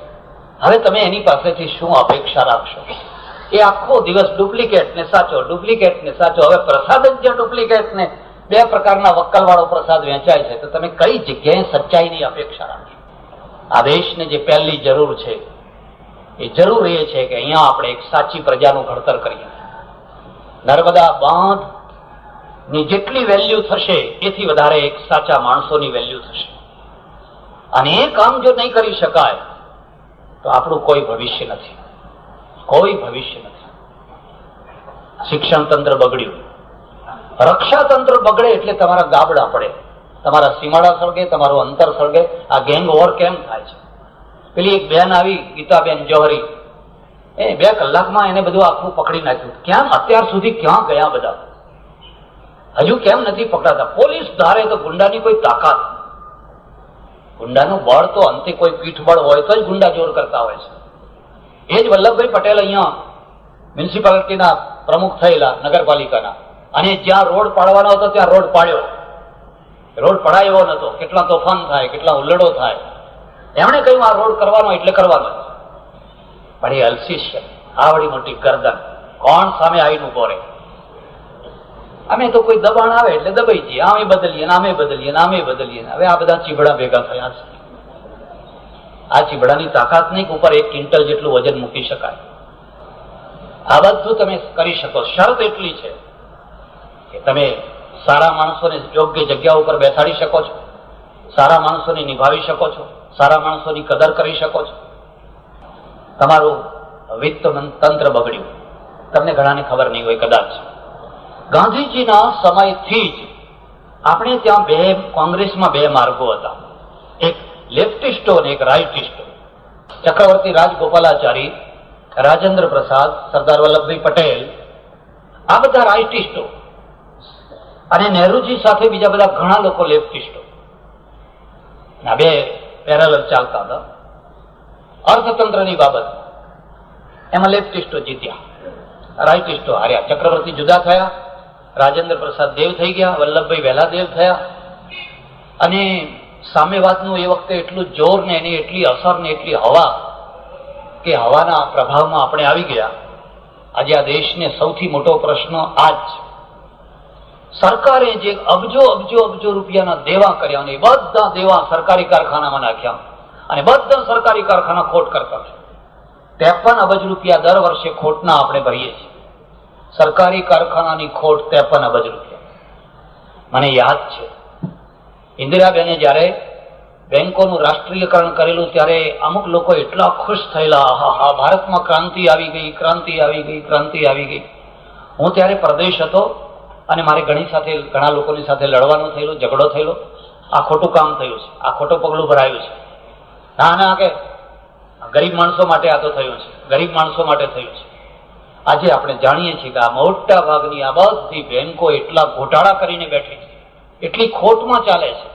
હવે તમે એની પાસેથી શું અપેક્ષા રાખશો? એ આખો દિવસ ડુપ્લિકેટ ને સાચો. હવે પ્રસાદ જ જ્યાં ડુપ્લિકેટ ને 2 પ્રકારના વક્કલવાળો પ્રસાદ વેચાય છે, તો તમે કઈ જગ્યાએ સચ્ચાઈની અપેક્ષા રાખશો? આ દેશને જે પહેલી જરૂર છે એ જરૂર એ છે કે અહીંયા આપણે એક સાચી પ્રજાનું ઘડતર કરીએ. નર્મદા બાંધ ની જેટલી વેલ્યુ થશે એથી વધારે એક સાચા માણસોની વેલ્યુ થશે. અને એ કામ જો નહીં કરી શકાય તો આપણું કોઈ ભવિષ્ય નથી. શિક્ષણ તંત્ર બગડ્યું, રક્ષા તંત્ર બગડે એટલે તમારા ગાબડા પડે, તમારા સીમાડા સળગે, તમારું અંતર સળગે. આ ગેંગ વોર કેમ થાય છે? પેલી એક બેન આવી, ગીતાબેન જોહરી, એ 2 કલાકમાં એને બધું આખું પકડી નાખ્યું. અત્યાર સુધી ક્યાં ગયા બધા? હજુ કેમ નથી પકડાતા? પોલીસ ધારે તો ગુંડાની કોઈ તાકાત, ગુંડાનું બળ તો અંતે કોઈ પીઠબળ હોય તો જ ગુંડા જોર કરતા હોય છે. એ જ વલ્લભભાઈ પટેલ અહીંયા મ્યુનિસિપાલિટીના પ્રમુખ થયેલા નગરપાલિકાના, અને જ્યાં રોડ પાડવાનો હતો ત્યાં રોડ પાડ્યો. રોડ પડાય એવો નતો. કેટલા તોફાન થાય, કેટલા ઉલ્લડો થાય. એમણે કહ્યું આ રોડ કરવાનો એટલે કરવાનો. પણ એ અલસી છે, આવડી મોટી ગરદન, કોણ સામે આવીને ઉભો રહે? અમે તો કોઈ દબાણ આવે એટલે દબાઈ જઈએ, આમે બદલીએ ને આમે બદલીએ ને આમે બદલીએ. હવે આ બધા ચીબડા ભેગા થયા છે. આ ચીબડાની તાકાત નહીં કે ઉપર 1 ક્વિન્ટલ જેટલું વજન મૂકી શકાય. આ બધું તમે કરી શકો. શરત એટલી છે કે તમે સારા માણસોને યોગ્ય જગ્યા ઉપર બેસાડી શકો છો, સારા માણસોને નિભાવી શકો છો, સારા માણસોની કદર કરી શકો છો. તમારું વિત્ત તંત્ર બગડ્યું, તમને ઘણાને ખબર નહીં હોય કદાચ. ગાંધીજીના સમયથી જ આપણે ત્યાં કોંગ્રેસમાં 2 માર્ગો હતા, એક લેફ્ટિસ્ટો અને એક રાઇટિસ્ટો. ચક્રવર્તી રાજગોપાલાચારી, રાજેન્દ્ર પ્રસાદ, સરદાર વલ્લભભાઈ પટેલ, આ બધા રાઇટિસ્ટો, અને નહેરુજી સાથે બીજા બધા ઘણા લોકો લેફ્ટિસ્ટો. આ 2 પેરેલલ ચાલતા હતા. અર્થતંત્રની બાબત એમાં લેફ્ટિસ્ટો જીત્યા, રાઇટિસ્ટો હાર્યા. ચક્રવર્તી જુદા થયા, રાજેન્દ્ર પ્રસાદ દેવ થઈ ગયા, વલ્લભભાઈ વહેલા દેવ થયા. અને સામ્યવાદનું એ વખતે એટલું જોર ને એની એટલી અસર ને એટલી હવા કે હવાના પ્રભાવમાં આપણે આવી ગયા. આજે આ દેશને સૌથી મોટો પ્રશ્ન આ જ છે. સરકારે જે અબજો અબજો અબજો રૂપિયાના દેવા કર્યા, અને બધા દેવા સરકારી કારખાનામાં નાખ્યા, અને બધા સરકારી કારખાના ખોટ કરતા છે. 53 અબજ રૂપિયા દર વર્ષે ખોટના આપણે ભરીએ છીએ. સરકારી કારખાનાની ખોટ 53 અબજ રૂપિયા. મને યાદ છે ઇન્દિરાબેને જયારે બેંકોનું રાષ્ટ્રીયકરણ કરેલું ત્યારે અમુક લોકો એટલા ખુશ થયેલા, હા ભારતમાં ક્રાંતિ આવી ગઈ, ક્રાંતિ આવી ગઈ, ક્રાંતિ આવી ગઈ. હું ત્યારે પ્રદેશ હતો અને મારે ઘણા લોકોની સાથે લડવાનું થયેલું, ઝઘડો થયેલો. આ ખોટું કામ થયું છે, આ ખોટું પગલું ભરાયું છે. ના કે ગરીબ માણસો માટે આ તો થયું છે, ગરીબ માણસો માટે થયું છે. આજે આપણે જાણીએ છીએ કે આ મોટા ભાગની આ બધી બેંકો એટલા ઘોટાળા કરીને બેઠી છે, એટલી ખોટમાં ચાલે છે.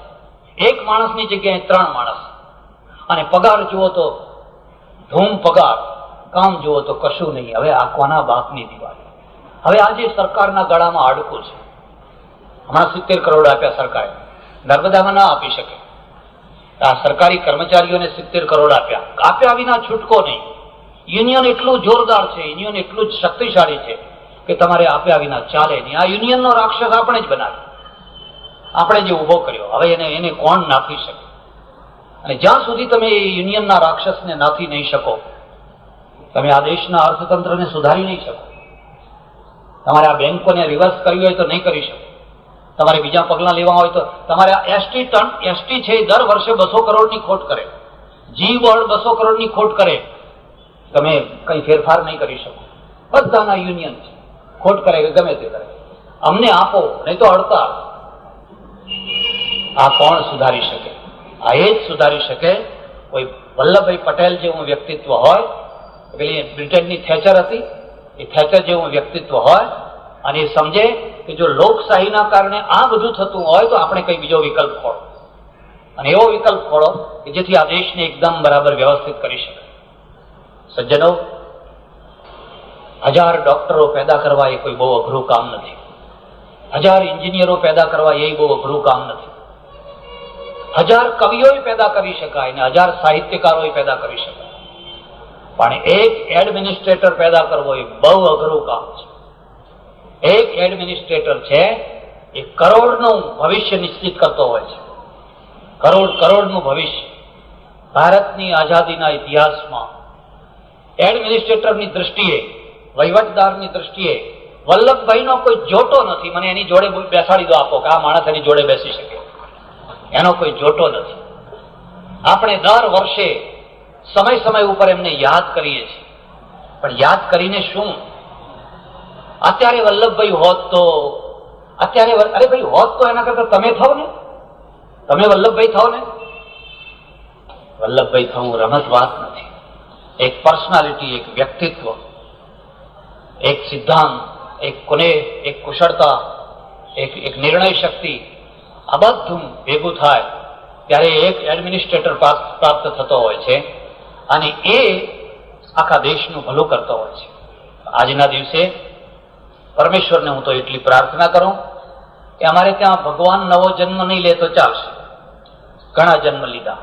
એક માણસની જગ્યાએ 3 માણસ, અને પગાર જુઓ તો ધૂમ પગાર, કામ જુઓ તો કશું નહીં. હવે આ કોના બાપની દિવાળી? હવે આજે સરકારના ગળામાં હાડકું છે. હમણાં 70 કરોડ આપ્યા સરકારે, નર્મદામાં ના આપી શકે. આ સરકારી કર્મચારીઓને 70 કરોડ આપ્યા વિના છૂટકો નહીં. યુનિયન એટલું જોરદાર છે, યુનિયન એટલું જ શક્તિશાળી છે કે તમારે આપ્યા વિના ચાલે નહીં. આ યુનિયનનો રાક્ષસ આપણે જ બનાવ્યો, આપણે જે ઉભો કર્યો. હવે એને કોણ નાખી શકે? અને જ્યાં સુધી તમે એ યુનિયનના રાક્ષસને નાખી નહીં શકો, તમે આ દેશના અર્થતંત્રને સુધારી નહીં શકો. તમારે આ બેંકોને રિવર્સ કરવી હોય તો નહીં કરી શકો. તમારે બીજા પગલાં લેવા હોય તો તમારે એસટી છે દર વર્ષે 200 કરોડની ખોટ કરે, જી બોર્ડ 200 કરોડની ખોટ કરે, તમે કઈ ફેરફાર નહીં કરી શકો. બધાના યુનિયન છે, ખોટ કરે કે ગમે તે કરે, અમને આપો નહીં તો હડતાલ. આ કોણ સુધારી શકે? આ એ જ સુધારી શકે કોઈ વલ્લભભાઈ પટેલ જેવું વ્યક્તિત્વ હોય, પેલી બ્રિટનની થેચર હતી, એ થેચર જેવું વ્યક્તિત્વ હોય, અને એ સમજે કે જો લોકશાહીના કારણે આ બધું થતું હોય તો આપણે કઈ બીજો વિકલ્પ ખોળો, અને એવો વિકલ્પ ખોળો કે જેથી આ દેશને એકદમ બરાબર વ્યવસ્થિત કરી શકે. સજ્જનો, 1000 ડોક્ટરો પેદા કરવા એ કોઈ બહુ અઘરું કામ નથી. 1000 એન્જિનિયરો પેદા કરવા એ બહુ અઘરું કામ નથી. 1000 કવિઓ પેદા કરી શકાય ને 1000 સાહિત્યકારો પેદા કરી શકાય, પણ એક એડમિનિસ્ટ્રેટર પેદા કરવો એ બહુ અઘરું કામ છે. એક એડમિનિસ્ટ્રેટર છે એ કરોડનું ભવિષ્ય નિશ્ચિત કરતો હોય છે, કરોડનું ભવિષ્ય. ભારતની આઝાદીના ઇતિહાસમાં એડમિનિસ્ટ્રેટરની દ્રષ્ટિએ, વહીવટદારની દ્રષ્ટિએ વલ્લભભાઈનો કોઈ જોટો નથી. મને એની જોડે બેસાડી દો આપો કે આ માણસ એની જોડે બેસી શકે, એનો કોઈ જોટો નથી. આપણે દર વર્ષે સમય ઉપર એમને યાદ કરીએ છીએ, પણ યાદ કરીને શું? અત્યારે વલ્લભભાઈ હોત તો, અત્યારે અરે ભાઈ હોત તો એના કરતા તમે થાવ ને, તમે વલ્લભભાઈ થાવ ને. વલ્લભભાઈ થવું રમત વાત નથી. એક પર્સનાલિટી, એક વ્યક્તિત્વ, એક સિદ્ધાંત, એક કુશળતા, એક નિર્ણય શક્તિ, આ બધું ભેગું થાય ત્યારે એક એડમિનિસ્ટ્રેટર પ્રાપ્ત થતો હોય છે અને એ આખા દેશનું ભલું કરતો હોય છે. આજના દિવસે પરમેશ્વરને હું તો એટલી પ્રાર્થના કરું કે અમારે ત્યાં ભગવાન નવો જન્મ નહીં લે તો ચાલશે. ઘણા જન્મ લીધા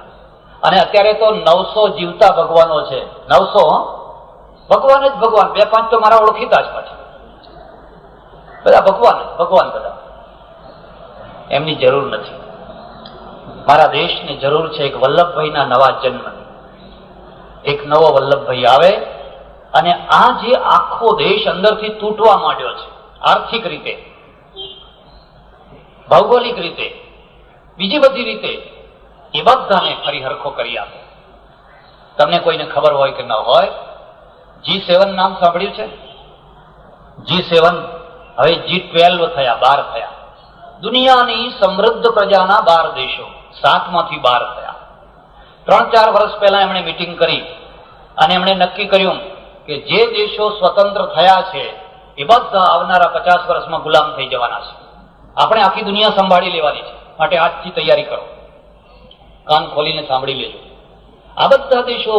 અને અત્યારે તો 900 જીવતા ભગવાનો છે. 900 ભગવાન જ ભગવાન, 2-5 તો મારા ઓળખીતા જ પાછા. બધા ભગવાન બધા. એમની જરૂર નથી. મારા દેશને જરૂર છે એક વલ્લભભાઈના નવા જન્મની. એક નવો વલ્લભભાઈ આવે અને આ જે આખો દેશ અંદરથી તૂટવા માંડ્યો છે, આર્થિક રીતે, ભૌગોલિક રીતે, બીજી બધી રીતે, એ બધાને ફરી હરખો કરી આપે. તમને કોઈને ખબર હોય કે ન હોય, G7 નામ સાંભળ્યું છે? G7 હવે G12 થયા, 12 થયા. દુનિયાની સમૃદ્ધ પ્રજાના 12 દેશો, 7 માંથી 12 થયા. 3-4 વર્ષ પહેલા એમણે મિટિંગ કરી અને એમણે નક્કી કર્યું કે જે દેશો સ્વતંત્ર થયા છે એ બધા આવનારા 50 વર્ષમાં ગુલામ થઈ જવાના છે. આપણે આખી દુનિયા સંભાળી લેવાની છે, માટે આજથી તૈયારી કરો. કાન ખોલીને સાંભળી લેજો. આ બધા દેશો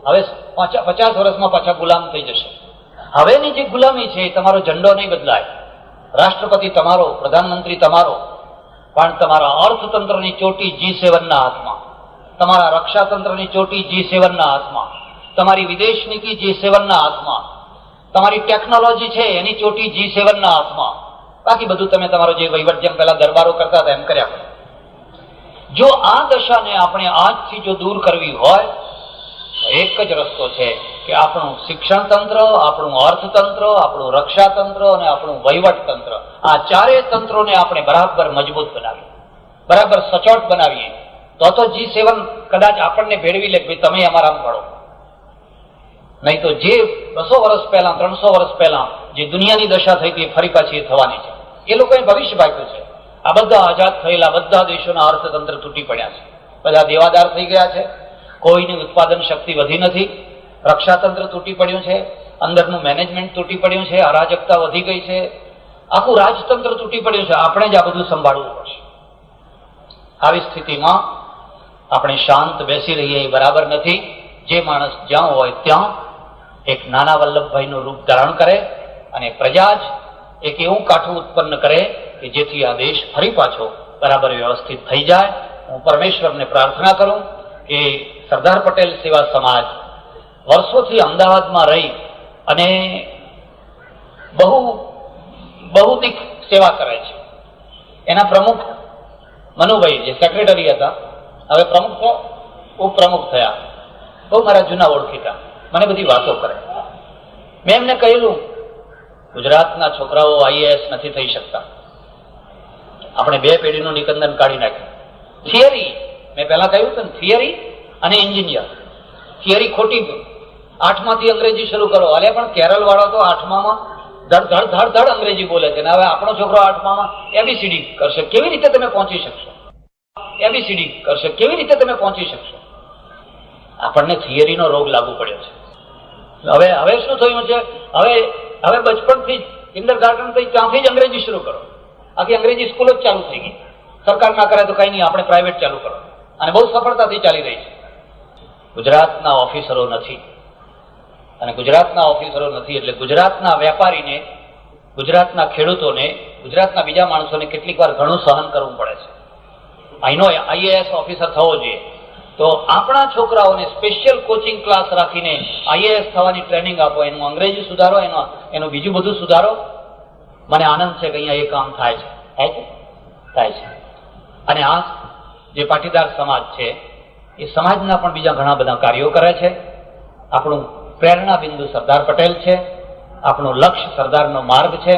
હવે 50 વર્ષમાં પાછા ગુલામ થઈ જશે. હવેની જે ગુલામી છે એ તમારો ઝંડો નહીં બદલાય, રાષ્ટ્રપતિ તમારો, પ્રધાનમંત્રી તમારો, પણ તમારા અર્થતંત્રની ચોટી G7 ના હાથમાં, તમારા રક્ષાતંત્રની ચોટી G7 ના હાથમાં, તમારી વિદેશ નીતિ G7 ના હાથમાં, તમારી ટેકનોલોજી છે એની ચોટી G7 ના હાથમાં. બાકી બધું તમે તમારો જે વહીવટ જેમ પહેલા દરબારો કરતા હતા એમ કર્યા કરો. જો આ દશાને આપણે આજથી જો દૂર કરવી હોય તો એક જ રસ્તો છે કે આપણું શિક્ષણ તંત્ર, આપણું અર્થતંત્ર, આપણું રક્ષાતંત્ર અને આપણું વહીવટ તંત્ર, આ ચારેય તંત્રોને આપણે બરાબર મજબૂત બનાવીએ, બરાબર સચોટ બનાવીએ. તો G7 કદાચ આપણને ભેળવી લે કે તમે અમારા ભળો. નહીં તો જે 200 વર્ષ પહેલા, 300 વર્ષ પહેલા જે દુનિયાની દશા થઈ હતી ફરી પાછી એ થવાની છે. એ લોકોએ ભવિષ્ય ભાગ્યું છે. આ બધા આઝાદ થયેલા બધા દેશોના અર્થતંત્ર તૂટી પડ્યા છે, બધા દેવાદાર થઈ ગયા છે, કોઈની ઉત્પાદન શક્તિ વધી નથી, રક્ષાતંત્ર તૂટી પડ્યું છે, અંદરનું મેનેજમેન્ટ તૂટી પડ્યું છે, અરાજકતા વધી ગઈ છે, આખું રાજતંત્ર તૂટી પડ્યું છે. આપણે જ આ બધું સંભાળવું પડશે. આવી સ્થિતિમાં આપણે શાંત બેસી રહીએ એ બરાબર નથી. જે માણસ જ્યાં હોય ત્યાં એક નાના વલ્લભભાઈનું રૂપ ધારણ કરે અને પ્રજા જ એક એવું કાઠું ઉત્પન્ન કરે કે જેથી આ દેશ ફરી પાછો બરાબર વ્યવસ્થિત થઈ જાય. હું પરમેશ્વરને પ્રાર્થના કરું કે સરદાર પટેલ સેવા સમાજ વર્ષોથી અમદાવાદમાં રહી અને બહુદિક સેવા કરે છે. એના પ્રમુખ મનુભાઈ જે સેક્રેટરી હતા, હવે પ્રમુખ થયા, ઉપપ્રમુખ થયા. બહુ મારા જૂના ઓળખીતા, મને બધી વાતો કરે. મેં એમને કહેલું, ગુજરાતના છોકરાઓ IAS નથી થઈ શકતા. આપણે 2 પેઢીનું નિકંદન કાઢી નાખ્યું. થિયરી, મેં પહેલા કહ્યું હતું ને, થિયરી અને એન્જિનિયર. થિયરી ખોટી, 8માંથી અંગ્રેજી શરૂ કરો. અલે પણ કેરળ વાળો તો 8માં ધડ અંગ્રેજી બોલે છે, ને હવે આપણો છોકરો 8માં ABCD કરશે, કેવી રીતે તમે પહોંચી શકશો? ABCD કરશે, કેવી રીતે તમે પહોંચી શકશો? આપણને થિયરીનો રોગ લાગુ પડ્યો છે. હવે શું થયું છે? હવે બચપણથી કિન્ડરગાર્ટનથી ત્યાંથી જ અંગ્રેજી શરૂ કરો. આખી અંગ્રેજી સ્કૂલો જ ચાલુ થઈ ગઈ. સરકાર ના કરે તો કઈ નહીં, આપણે પ્રાઇવેટ ચાલુ કરો, અને બહુ સફળતાથી ચાલી રહી છે. ગુજરાતના ઓફિસરો નથી, અને ગુજરાતના ઓફિસરો નથી એટલે ગુજરાતના વેપારીને, ગુજરાતના ખેડૂતોને, ગુજરાતના બીજા માણસોને કેટલીક વાર ઘણું સહન કરવું પડે છે. અહીંનો IAS ઓફિસર થવો જોઈએ તો આપણા છોકરાઓને સ્પેશિયલ કોચિંગ ક્લાસ રાખીને IAS થવાની ટ્રેનિંગ આપો, એનું અંગ્રેજી સુધારો, એનું બીજું બધું સુધારો. મને આનંદ છે કે અહીંયા એ કામ થાય છે. અને આ જે પાટીદાર સમાજ છે એ સમાજના પણ બીજા ઘણા બધા કાર્યો કરે છે. આપણું પ્રેરણા બિંદુ સરદાર પટેલ છે, આપણું લક્ષ્ય સરદારનો માર્ગ છે.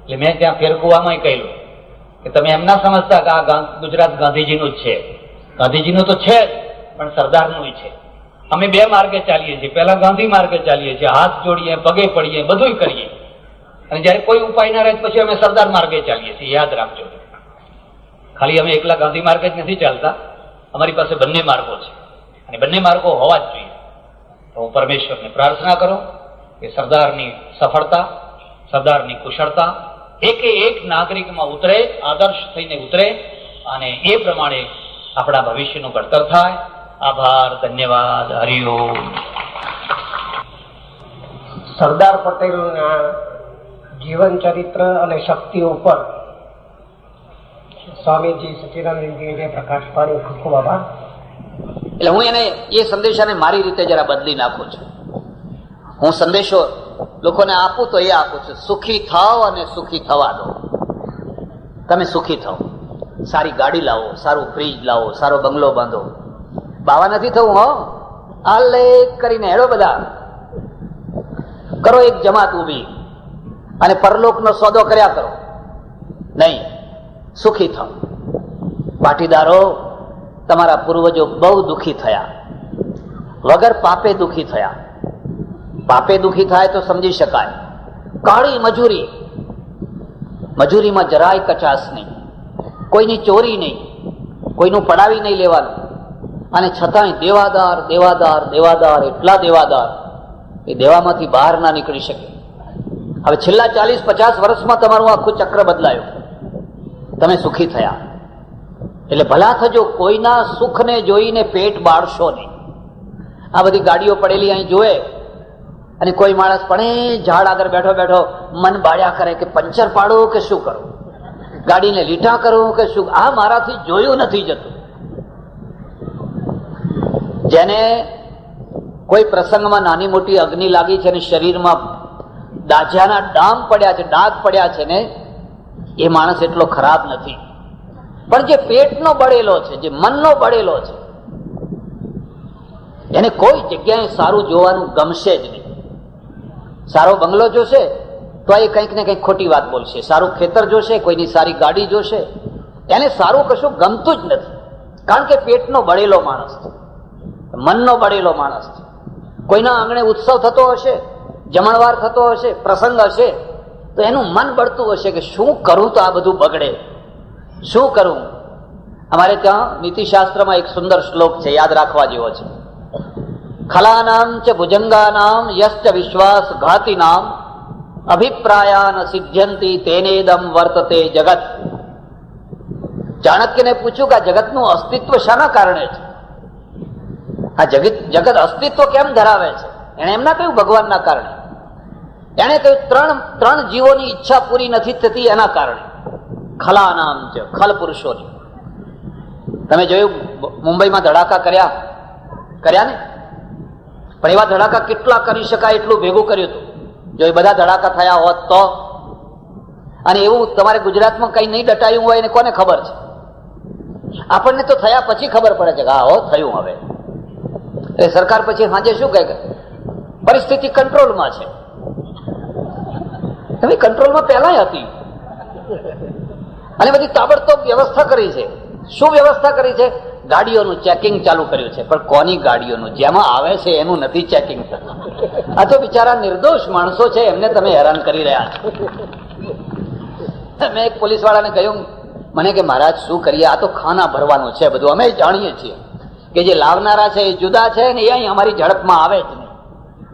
એટલે મેં ત્યાં ફેરકુવામાં કહ્યું કે તમે એમ ના સમજતા કે આ ગુજરાત ગાંધીજીનું જ છે. ગાંધીજીનું તો છે જ, પણ સરદારનું છે. અમે 2 માર્ગે ચાલીએ છીએ. પહેલા ગાંધી માર્ગે ચાલીએ છીએ, હાથ જોડીએ, પગે પડીએ, બધું કરીએ, અને જયારે કોઈ ઉપાય ના રહે પછી અમે સરદાર માર્ગે ચાલીએ છીએ. યાદ રાખજો, ખાલી અમે એકલા ગાંધી માર્ગે જ નથી ચાલતા, અમારી પાસે બંને માર્ગો છે, અને બંને માર્ગો હોવા જ જોઈએ. તો હું પરમેશ્વરને પ્રાર્થના કરું કે સરદારની સફળતા, સરદારની કુશળતા, એકે એક નાગરિકમાં ઉતરે, આદર્શ થઈને ઉતરે અને એ પ્રમાણે આપણા ભવિષ્યનું ઘડતર થાય. આભાર, ધન્યવાદ, હરિઓમ. સરદાર પટેલના જીવન ચરિત્ર અને શક્તિઓ પર સ્વામીજી સચ્ચિદાનંદજીએ પ્રકાશ પાડ્યો. ખૂબ ખૂબ આભાર. એટલે હું એને એ સંદેશાને મારી રીતે જરા બદલી નાખું છું. હું સંદેશો લોકોને આપું તો એ આપું છું, સુખી થાવ અને સુખી થવા દો. તમે સુખી થાવ, સારી ગાડી લાવો, સારું ફ્રીજ લાવો, સારો બંગલો બાંધો. બાવા નથી થવું હો. આલે કરીને હેડો બધા, કરો એક જમાત ઉભી અને પરલોકનો સોદો કર્યા કરો. નહીં, સુખી થાવ. પાટીદારો, તમારા પૂર્વજો બહુ દુઃખી થયા, વગર પાપે દુઃખી થયા. પાપે દુઃખી થાય તો સમજી શકાય. કાળી મજૂરી, મજૂરીમાં જરાય કચાશ નહીં, કોઈની ચોરી નહીં, કોઈનું પડાવી નહીં લેવાનું, અને છતાંય દેવાદાર દેવાદાર દેવાદાર, એટલા દેવાદાર એ દેવામાંથી બહાર ના નીકળી શકે. હવે છેલ્લા 40-50 વર્ષમાં તમારું આખું ચક્ર બદલાયું. તમે સુખી થયા એટલે ભલા થજો. કોઈના સુખને જોઈને પેટ બાળશો નહીં. આ બધી ગાડીઓ પડેલી અહીં જોવે અને કોઈ માણસ પણ ઝાડ આગળ બેઠો બેઠો મન બાળ્યા કરે કે પંચર પાડું કે શું કરું, ગાડીને લીટા કરું કે શું. આ મારાથી જોયું નથી જતું. જેને કોઈ પ્રસંગમાં નાની મોટી અગ્નિ લાગી છે અને શરીરમાં દાઝ્યાના ડામ પડ્યા છે, ડાઘ પડ્યા છે ને, એ માણસ એટલો ખરાબ નથી. પણ જે પેટનો બળેલો છે, જે મનનો બળેલો છે, એને કોઈ જગ્યાએ સારું જોવાનું ગમશે જ નહીં. સારો બંગલો જોશે તો એ કંઈક ને કંઈક ખોટી વાત બોલશે. સારું ખેતર જોશે, કોઈની સારી ગાડી જોશે, એને સારું કશું ગમતું જ નથી. કારણ કે પેટનો બળેલો માણસ છે, મનનો બળેલો માણસ છે. કોઈના આંગણે ઉત્સવ થતો હશે, જમણવાર થતો હશે, પ્રસંગ હશે, તો એનું મન બળતું હશે કે શું કરું તો આ બધું બગડે, શું કરું. અમારે ત્યાં નીતિશાસ્ત્રમાં એક સુંદર શ્લોક છે, યાદ રાખવા જેવો છે. ખલાનામ ચ ભુજંગાનામ યશ્ચ વિશ્વાસ ઘાતિનામ અભિપ્રાયાન સિદ્ધ્યંતિ તેનેદમ વર્તતે જગત. ચાણક્યને પૂછ્યું કે આ જગતનું અસ્તિત્વ શાના કારણે છે? આ જગત અસ્તિત્વ કેમ ધરાવે છે? એને એમ ના કહ્યું ભગવાનના કારણે. એને કહ્યું ત્રણ જીવોની ઈચ્છા પૂરી નથી થતી એના કારણે. ખલા નામ છે, ખલ પુરુષોની. તમે જોયું મુંબઈમાં ધડાકા કર્યા ને? પણ એવા ધડાકા કેટલા કરી શકાય એટલું ભેગું કર્યું હતું. જો એ બધા ધડાકા થયા હોત તો, અને એવું તમારે ગુજરાતમાં કઈ નહીં દટાયું હોય એને કોને ખબર છે? આપણને તો થયા પછી ખબર પડે છે કે હા હો થયું. હવે એટલે સરકાર પછી સાંજે શું કહે? પરિસ્થિતિ કંટ્રોલમાં છે. તમે કંટ્રોલમાં પહેલા હતી અને બધી તાબડતોબ વ્યવસ્થા કરી છે. શું વ્યવસ્થા કરી છે? ગાડીઓનું ચેકિંગ ચાલુ કર્યું છે. પણ કોની ગાડીઓનું? જેમાં આવે છે એનું નથી ચેકિંગ થતું. આ તો બિચારા નિર્દોષ માણસો છે, એમને તમે હેરાન કરી રહ્યા છો. મેં એક પોલીસ વાળાને કહ્યું, મને કે મહારાજ શું કરીએ, આ તો ખાના ભરવાનું છે બધું. અમે જાણીએ છીએ કે જે લાવનારા છે એ જુદા છે ને, એ અહીં અમારી ઝડપમાં આવે જ નહીં,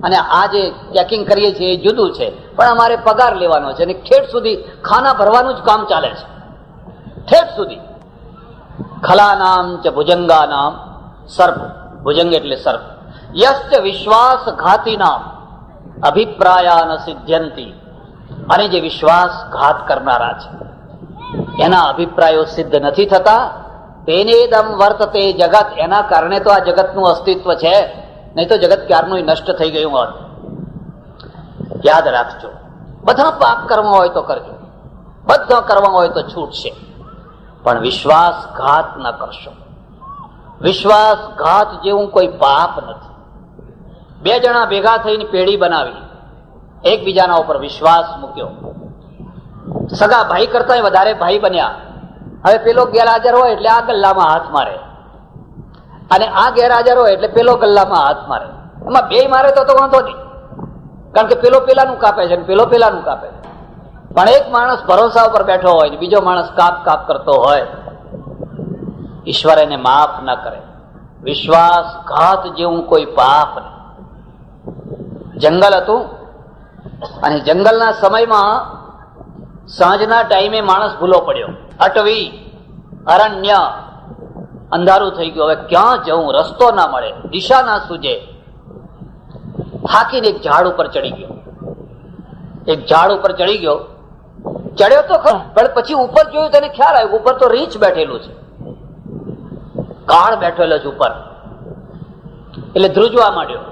અને આ જે ચેકિંગ કરીએ છીએ એ જુદું છે, પણ અમારે પગાર લેવાનો છે અને ઠેઠ સુધી ખાના ભરવાનું જ કામ ચાલે છે, ઠેઠ સુધી. ખલા નામ ચ ભુજંગા નામ, સર્પ, ભુજંગ એટલે સર્પ. યશ્ચ વિશ્વાસ ઘાતી નામ અભિપ્રાયાન સિદ્ધ્યંતિ. અને જે વિશ્વાસઘાત કરનારા છે એના અભિપ્રાયો સિદ્ધ નથી થતા. તેનેદમ વર્તતે જગત. એના કારણે તો આ જગતનું અસ્તિત્વ છે, નહીં તો જગત ક્યારનું નષ્ટ થઈ ગયું હોત. યાદ રાખજો, બધા પાપ કરવા હોય તો કરજો, બધા કરવા હોય તો છૂટશે, પણ વિશ્વાસઘાત ન કરશો. વિશ્વાસઘાત જેવું કોઈ પાપ નથી. બે જણા ભેગા થઈને પેઢી બનાવી, એકબીજાના ઉપર વિશ્વાસ મૂક્યો, સગા ભાઈ કરતા વધારે ભાઈ બન્યા. હવે પેલો ગેરહાજર હોય એટલે આ ગલ્લામાં હાથ મારે, અને આ ગેરહાજર હોય એટલે પેલો ગલ્લામાં હાથ મારે. એમાં બે મારે તો વાંધો નહીં, કારણ કે પેલો પેલાનું કાપે છે, પેલો પેલાનું કાપે છે. પણ એક માણસ ભરોસા ઉપર બેઠો હોય ને બીજો માણસ કાપ કાપ કરતો હોય, ઈશ્વર એને માફ ન કરે. વિશ્વાસઘાત જેવું કોઈ પાપ નહીં. જંગલ હતું અને જંગલના સમયમાં સાંજના ટાઈમે માણસ ભૂલો પડ્યો, અટવી, અરણ્ય, અંધારું થઈ ગયું. હવે ક્યાં જવું, રસ્તો ના મળે, દિશા ના સૂજે. થાકીને એક ઝાડ ઉપર ચડી ગયો. એક ઝાડ ઉપર ચડી ગયો, ચડ્યો તો ખરો, પણ પછી ઉપર જોયું તેને ખ્યાલ આવ્યો ઉપર તો રીંછ બેઠેલું છે, કાળ બેઠેલો છે ઉપર. એટલે ધ્રુજવા માંડ્યો.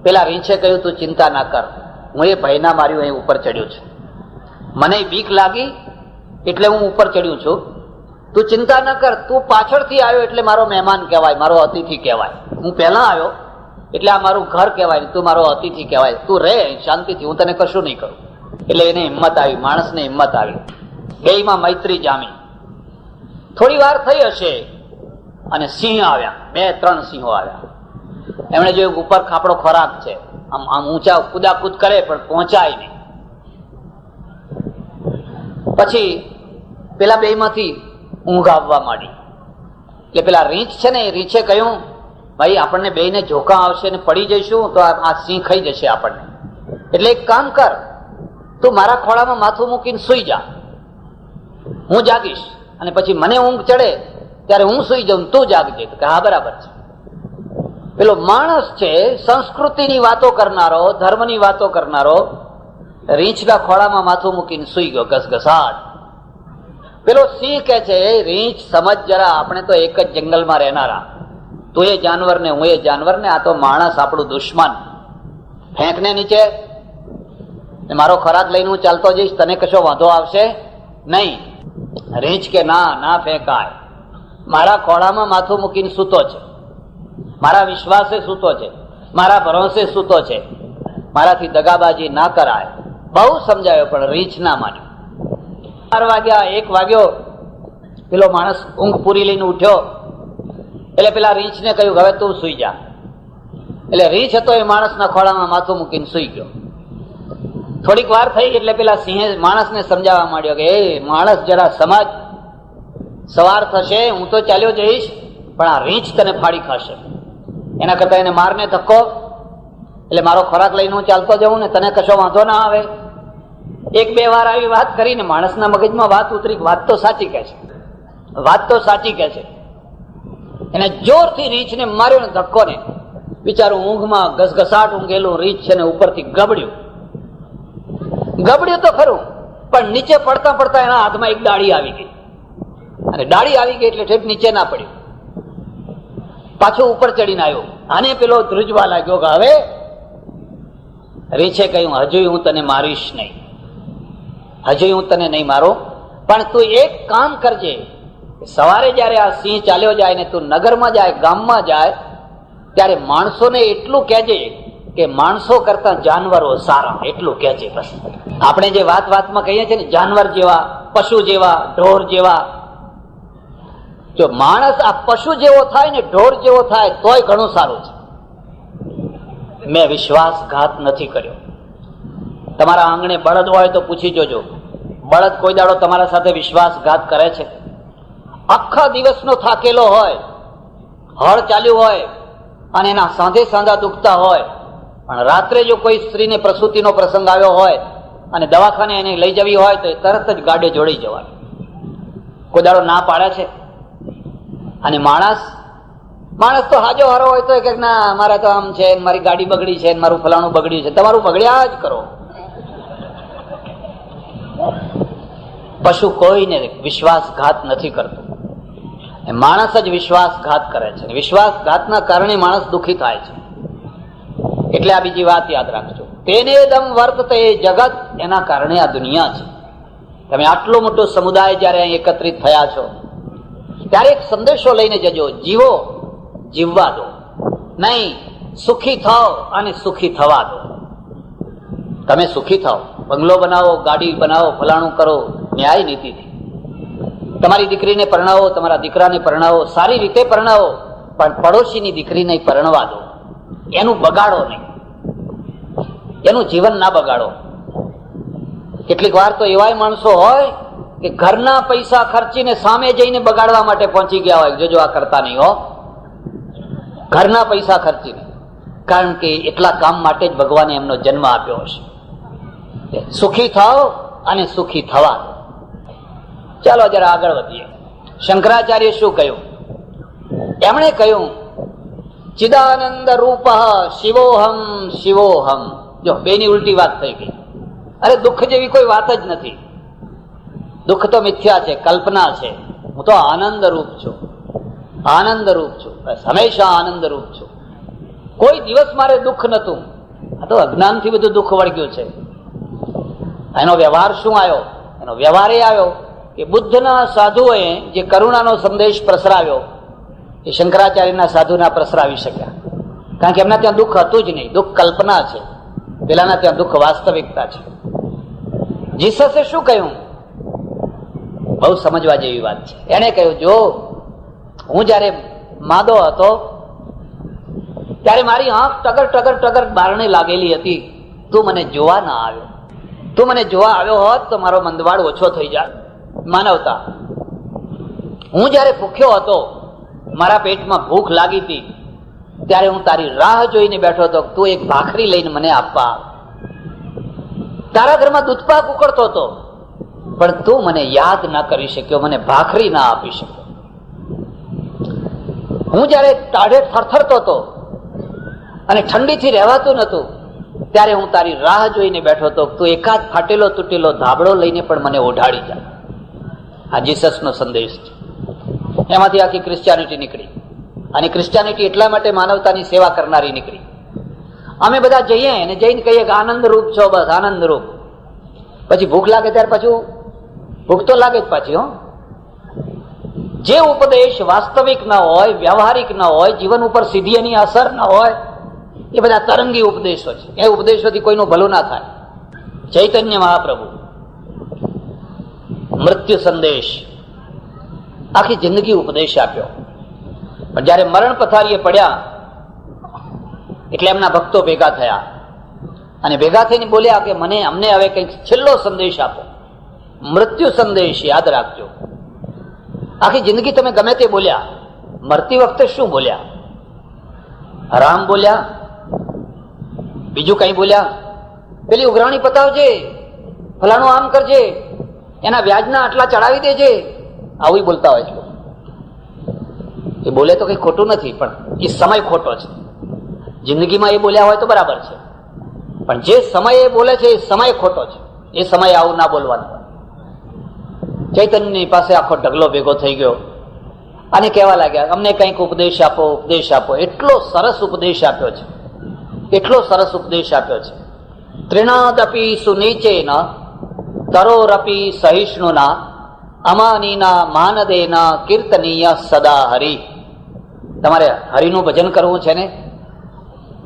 પેલા રીંછે કહ્યું, તું ચિંતા ના કર, હું એ ભયના માર્યું અહીં ઉપર ચડ્યો છું, મને બીક લાગી એટલે હું ઉપર ચડ્યું છું, તું ચિંતા ના કર, તું પાછળથી આવ્યો એટલે મારો મહેમાન કહેવાય, મારો અતિથિ કહેવાય. હું પહેલા આવ્યો એટલે આ મારું ઘર કહેવાય, તું મારો અતિથિ કહેવાય, તું રહે શાંતિથી, હું તને કશું નહીં કરું. એટલે એને હિંમત આવી, માણસને હિંમત આવી, બેયમાં મૈત્રી જામી. થોડી વાર થઈ હશે અને સિંહ આવ્યા, 2-3 સિંહો આવ્યા. એમણે જોયું ઉપર ખાપડો ખોરાક છે, આમ આમ ઊંચા કુદાકૂદ કરે પણ પહોંચાય નહીં. પછી પેલા બેયમાંથી ઊંઘ આવવા માંડી. એટલે પેલા રીંછ છે ને, એ રીંછે કહ્યું, ભાઈ આપણને બેયને જોખા આવશે ને પડી જઈશું તો આ સિંહ ખાઈ જશે આપણને, એટલે એક કામ કર, તું મારા ખોળામાં માથું મૂકીને સુઈ જા, હું જાગીશ, અને પછી મને ઊંઘ ચડે ત્યારે હું સુઈ જાઉં, તું જાગજે. કે હા બરાબર છે. પેલો માણસ છે, સંસ્કૃતિની વાતો કરનારો, ધર્મની વાતો કરનારો, રીંછના ખોળામાં માથું મૂકીને સુઈ ગયો ઘસઘસાટ. પેલો સિંહ કે છે, રીંછ સમજ જરા, આપણે તો એક જ જંગલમાં રહેનારા, તું એ જાનવર ને હું એ જાનવર ને, આ તો માણસ આપણું દુશ્મન, ફેંકને નીચે, મારો ખોરાક લઈને હું ચાલતો જઈશ, તને કશો વાંધો આવશે નહીં. રીંછ કે ના ના ફેંકાય, મારા ખોળામાં માથું મૂકીને સૂતો છે, મારા વિશ્વાસે સૂતો છે, મારા ભરોસે સૂતો છે, મારાથી દગાબાજી ના કરાય. બહુ સમજાયો પણ રીંછ ના માન્યો. 12 વાગ્યા, 1 વાગ્યો, પેલો માણસ ઊંઘ પૂરી લઈને ઉઠ્યો. એટલે પેલા રીંછને કહ્યું, હવે તું સુઈ જા. એટલે રીંછ હતો એ માણસના ખોળામાં માથું મૂકીને સુઈ ગયો. થોડીક વાર થઈ એટલે પેલા સિંહે માણસને સમજાવવા માંડ્યો કે એ માણસ જરા સમજ, સવાર થશે, હું તો ચાલ્યો જઈશ પણ આ રીંછ તને ફાડી ખાશે, એના કરતા એને મારને ધક્કો, એટલે મારો ખોરાક લઈને હું ચાલતો જઉં ને તને કશો વાંધો ના આવે. 1-2 વાર આવી વાત કરીને માણસના મગજમાં વાત ઉતરી, વાત તો સાચી કહે છે, વાત તો સાચી કહે છે. એને જોરથી રીંછને માર્યો ને ધક્કો ને, બિચારું ઊંઘમાં ઘસઘસાટ ઊંઘેલું રીંછ છે ને ઉપરથી ગબડ્યું તો ખરું, પણ નીચે પડતા પડતા એના હાથમાં એક ડાળી આવી ગઈ, અને ડાળી આવી ગઈ એટલે ઠેઠ નીચે ના પડ્યું, પાછો ઉપર ચડીને આવ્યો. આને પેલો ધ્રુજવા લાગ્યો કે હવે, રીંછે કહ્યું, હજુ હું તને મારીશ નહીં, હજુ હું તને નહીં મારું, પણ તું એક કામ કરજે, સવારે જયારે આ સિંહ ચાલ્યો જાય ને તું નગરમાં જાય, ગામમાં જાય, ત્યારે માણસોને એટલું કહેજે કે માણસો કરતા જાનવરો સારા, એટલું કહેજે બસ. આપણે જે વાતમાં કહીએ છીએ ને, જાનવર જેવા, પશુ જેવા, ઢોર જેવા, જો માણસ આ પશુ જેવો થાય ને ઢોર જેવો થાય તોય ઘણું સારું છે. મેં વિશ્વાસઘાત નથી કર્યો. તમારા આંગણે બળદ હોય તો પૂછી જોજો, બળદ કોઈ દાડો તમારા સાથે વિશ્વાસઘાત કરે છે? આખા દિવસનો થાકેલો હોય, હળ ચાલ્યું હોય અને એના સાંધે સાંધા દુખતા હોય, પણ રાત્રે જો કોઈ સ્ત્રીને પ્રસૂતિનો પ્રસંગ આવ્યો હોય અને દવાખાને એને લઈ જવી હોય તો તરત જ ગાડે જોડી જવાનું, કોઈ દાડો ના પાડે છે? અને માણસ તો હાજો હારો હોય તો કે ના મારે તો આમ છે, મારી ગાડી બગડી છે, મારું ફલાણું બગડ્યું છે. તમારું બગડ્યા જ કરો. પશુ કોઈને વિશ્વાસઘાત નથી કરતું, માણસ જ વિશ્વાસઘાત કરે છે. વિશ્વાસઘાતના કારણે માણસ દુઃખી થાય છે. એટલે આ બીજી વાત યાદ રાખજો, તેને દમ વર્તતે એ જગત, એના કારણે આ દુનિયા છે. તમે આટલો મોટો સમુદાય જયારે અહીં એકત્રિત થયા છો ત્યારે એક સંદેશો લઈને જજો, જીવો, જીવવા દો નહીં, સુખી થાઓ અને સુખી થવા દો. તમે સુખી થાઓ, બંગલો બનાવો, ગાડી બનાવો, ફલાણું કરો, ન્યાય નીતિથી. તમારી દીકરીને પરણાવો, તમારા દીકરાને પરણાવો, સારી રીતે પરણાવો, પણ પડોશીની દીકરીને પરણવા દો, એનું બગાડો નહીં, એનું જીવન ના બગાડો. કેટલીક વાર તો એવાય માણસો હોય કે ઘરના પૈસા ખર્ચીને સામે જઈને બગાડવા માટે પહોંચી ગયા હોય. જોજો આ કરતા નહીં હો, ઘરના પૈસા ખર્ચીને, કારણ કે એટલા કામ માટે જ ભગવાને એમનો જન્મ આપ્યો હશે. સુખી થાઓ અને સુખી થવા દો. ચાલો જરા આગળ વધીએ. શંકરાચાર્ય શું કહ્યું? એમણે કહ્યું ચિદાનંદ રૂપ શિવોહમ શિવોહમ. જો બેની ઉલટી વાત થઈ ગઈ. અરે દુઃખ જેવી કોઈ વાત જ નથી. દુઃખ તો મિથ્યા છે, કલ્પના છે. હું તો આનંદ રૂપ છું, આનંદ રૂપ છું, બસ હંમેશા આનંદ રૂપ છું. કોઈ દિવસ મારે દુઃખ નતું. આ તો અજ્ઞાનથી બધું દુઃખ વળગ્યું છે. એનો વ્યવહાર શું આવ્યો? એનો વ્યવહાર એ આવ્યો કે બુદ્ધના સાધુઓએ જે કરુણાનો સંદેશ પ્રસરાવ્યો એ શંકરાચાર્યના સાધુ ના પ્રસરાવી શક્યા. કારણ કે એમના ત્યાં દુઃખ હતું જ નહીં. દુઃખ કલ્પના છે, પેલાના ત્યાં દુઃખ વાસ્તવિકતા છે. જીસસે શું કહ્યું? બહુ સમજવા જેવી વાત છે. એને કહ્યું જો હું જયારે માદો હતો ત્યારે મારી આંખ ટગર ટગર ટગર બારણે લાગેલી હતી. તું મને જોવા ના આવ્યો. તું મને જોવા આવ્યો હોત તો મારો મંદવાડ ઓછો થઈ જાય. માનવતા. હું જયારે ભૂખ્યો હતો, મારા પેટમાં ભૂખ લાગી હતી, ત્યારે હું તારી રાહ જોઈને બેઠો હતો. તું એક ભાખરી લઈને મને આપવા. તારા ઘરમાં દૂધપાક ઉકળતો હતો, પણ તું મને યાદ ના કરી શક્યો, મને ભાખરી ના આપી શક્યો. હું જયારે ટાઢે થરથરતો હતો અને ઠંડીથી રહેવાતું નતું, ત્યારે હું તારી રાહ જોઈને બેઠો હતો. તું એકાદ ફાટેલો તૂટેલો ધાબળો લઈને પણ મને ઓઢાડી જાય. આ જીસસનો સંદેશ છે. એમાંથી આખી ક્રિશ્ચિયાનિટી નીકળી. અને ક્રિશ્ચિયાનિટી એટલા માટે માનવતાની સેવા કરનારી નીકળી. અમે બધા જઈએ અને જઈને કહીએ કે આનંદ રૂપ છો, બસ આનંદ રૂપ. પછી ભૂખ લાગે ત્યારે પાછું ભૂખ તો લાગે જ પાછી. જે ઉપદેશ વાસ્તવિક ના હોય, વ્યવહારિક ના હોય, જીવન ઉપર સીધી એની અસર ના હોય, એ બધા તરંગી ઉપદેશો છે. એ ઉપદેશોથી કોઈનું ભલું ના થાય. ચૈતન્ય મહાપ્રભુ મૃત્યુ સંદેશ આખી જિંદગી ઉપદેશ આપ્યો. પણ જયારે મરણ પથારીએ પડ્યા એટલે એમના ભક્તો ભેગા થયા અને ભેગા થઈને બોલ્યા કે અમને હવે કંઈક છેલ્લો સંદેશ આપો, મૃત્યુ સંદેશ યાદ રાખજો. આખી જિંદગી તમે ગમે તે બોલ્યા, મરતી વખતે શું બોલ્યા? રામ બોલ્યા, બીજું કઈ બોલ્યા? પેલી ઉઘરાણી પતાવજે, ફલાણું આમ કરજે, એના વ્યાજના આટલા ચડાવી દેજે, આવું બોલતા હોય છે. એ બોલે તો કઈ ખોટું નથી, પણ એ સમય ખોટો છે. જિંદગીમાં એ બોલ્યા હોય તો બરાબર છે, પણ જે સમય એ બોલે છે એ સમય ખોટો છે. એ સમયે આવું ના બોલવાનું. ચૈતન્યની પાસે આખો ઢગલો ભેગો થઈ ગયો અને કહેવા લાગ્યા અમને કંઈક ઉપદેશ આપો, ઉપદેશ આપો. એટલો સરસ ઉપદેશ આપ્યો છે, એટલો સરસ ઉપદેશ આપ્યો છે. ત્રિણાદપી સુનીચેન તરોરપી સહિષ્ણુના અમાનીના માનદેના કીર્તનીય સદા હરિ. તમારે હરિનું ભજન કરવું છે ને,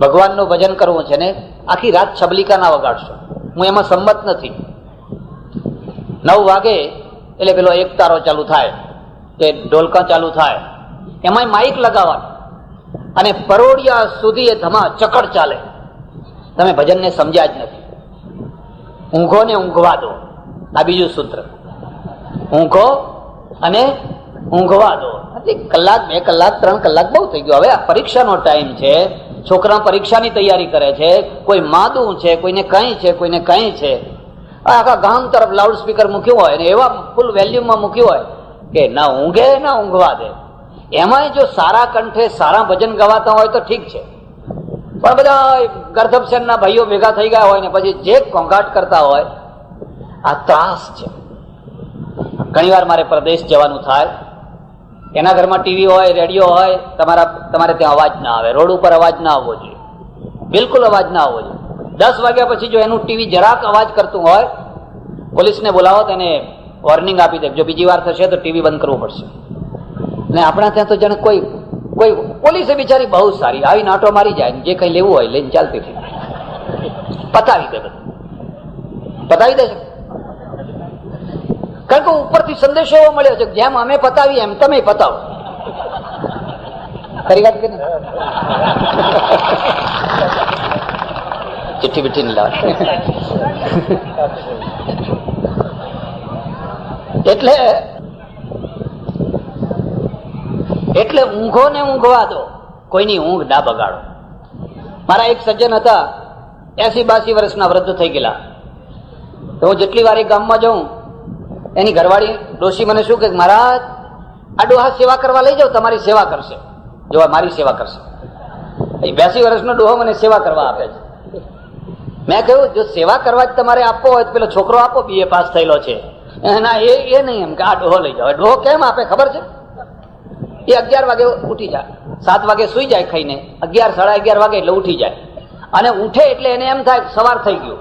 ભગવાનનું ભજન કરવું છે ને, આખી રાત છબલિકા ના વગાડશો. હું એમાં સંમત નથી. 9 વાગે એટલે પેલો એક તારો ચાલુ થાય કે ઢોલકા ચાલુ થાય, એમાંય માઇક લગાવવાનું અને પરોડિયા સુધી એ ધમા ચકડ ચાલે. તમે ભજનને સમજ્યા જ નથી. ઊંઘો ને ઊંઘવા દો, આ બીજું સૂત્ર. ઊંઘો અને ઊંઘવા દો. કલાક, 2 કલાક, 3 કલાક બહુ થઈ ગયો. હવે આ પરીક્ષાનો ટાઈમ છે, છોકરા પરીક્ષાની તૈયારી કરે છે, કોઈ માદું છે, કોઈને કઈ છે, કોઈને કઈ છે. આખા ગામ તરફ લાઉડ સ્પીકર મૂક્યું હોય ને એવા ફૂલ વેલ્યુમમાં મૂક્યું હોય કે ના ઊંઘે ના ઊંઘવા દે. એમાંય જો સારા કંઠે સારા ભજન ગવાતા હોય તો ઠીક છે, પણ બધા ગર્ધપસેનના ભાઈઓ ભેગા થઈ ગયા હોય ને પછી જે કોંઘાટ કરતા હોય, આ ત્રાસ છે. ઘણી વાર મારે પ્રદેશ જવાનું થાય, એના ઘરમાં ટીવી હોય, રેડિયો હોય, તમારે ત્યાં અવાજ ના આવે. રોડ ઉપર અવાજ ના આવવો જોઈએ, બિલકુલ અવાજ ના આવવો જોઈએ. 10 વાગ્યા પછી જો એનું ટીવી જરાક અવાજ કરતું હોય, પોલીસને બોલાવો, તેને વોર્નિંગ આપી દે, જો બીજી વાર થશે તો ટીવી બંધ કરવું પડશે. ને આપણા ત્યાં તો જાણે કોઈ પોલીસે બિચારી બહુ સારી આવી નાટો મારી જાય, જે કઈ લેવું હોય લઈને ચાલતી થઈ, પતાવી દે, બધું પતાવી દે છે. કારણ કે ઉપરથી સંદેશો એવો મળ્યો છે જેમ અમે પતાવી એમ તમે પતાવો. ખરી વાત કે ચિઠ્ઠી બીઠ્ઠી નહીં લાવે. એટલે ઊંઘો ને ઊંઘવા દો, કોઈની ઊંઘ ના બગાડો. મારા એક સજ્જન હતા, 80-82 વર્ષના વૃદ્ધ થઈ ગયેલા. તો હું જેટલી વાર એ ગામમાં જાઉં, એની ઘરવાળી ડોશી મને શું કહે, મહારાજ આ ડોહા સેવા કરવા લઈ જાઓ, તમારી સેવા કરશે. જો મારી સેવા કરશે. 82 વર્ષનો ડોહો મને સેવા કરવા આપે છે. મેં કહ્યું જો સેવા કરવા જ તમારે આપવો હોય તો પેલો છોકરો આપો, BA પાસ થયેલો છે. ના એ નહીં, એમ કે આ ડોહો લઈ જાઓ. ડોહો કેમ આપે ખબર છે? એ 11 વાગે ઉઠી જાય, 7 વાગે સુઈ જાય ખાઈને, 11, 11:30 વાગે એટલે ઉઠી જાય. અને ઉઠે એટલે એને એમ થાય સવાર થઈ ગયું.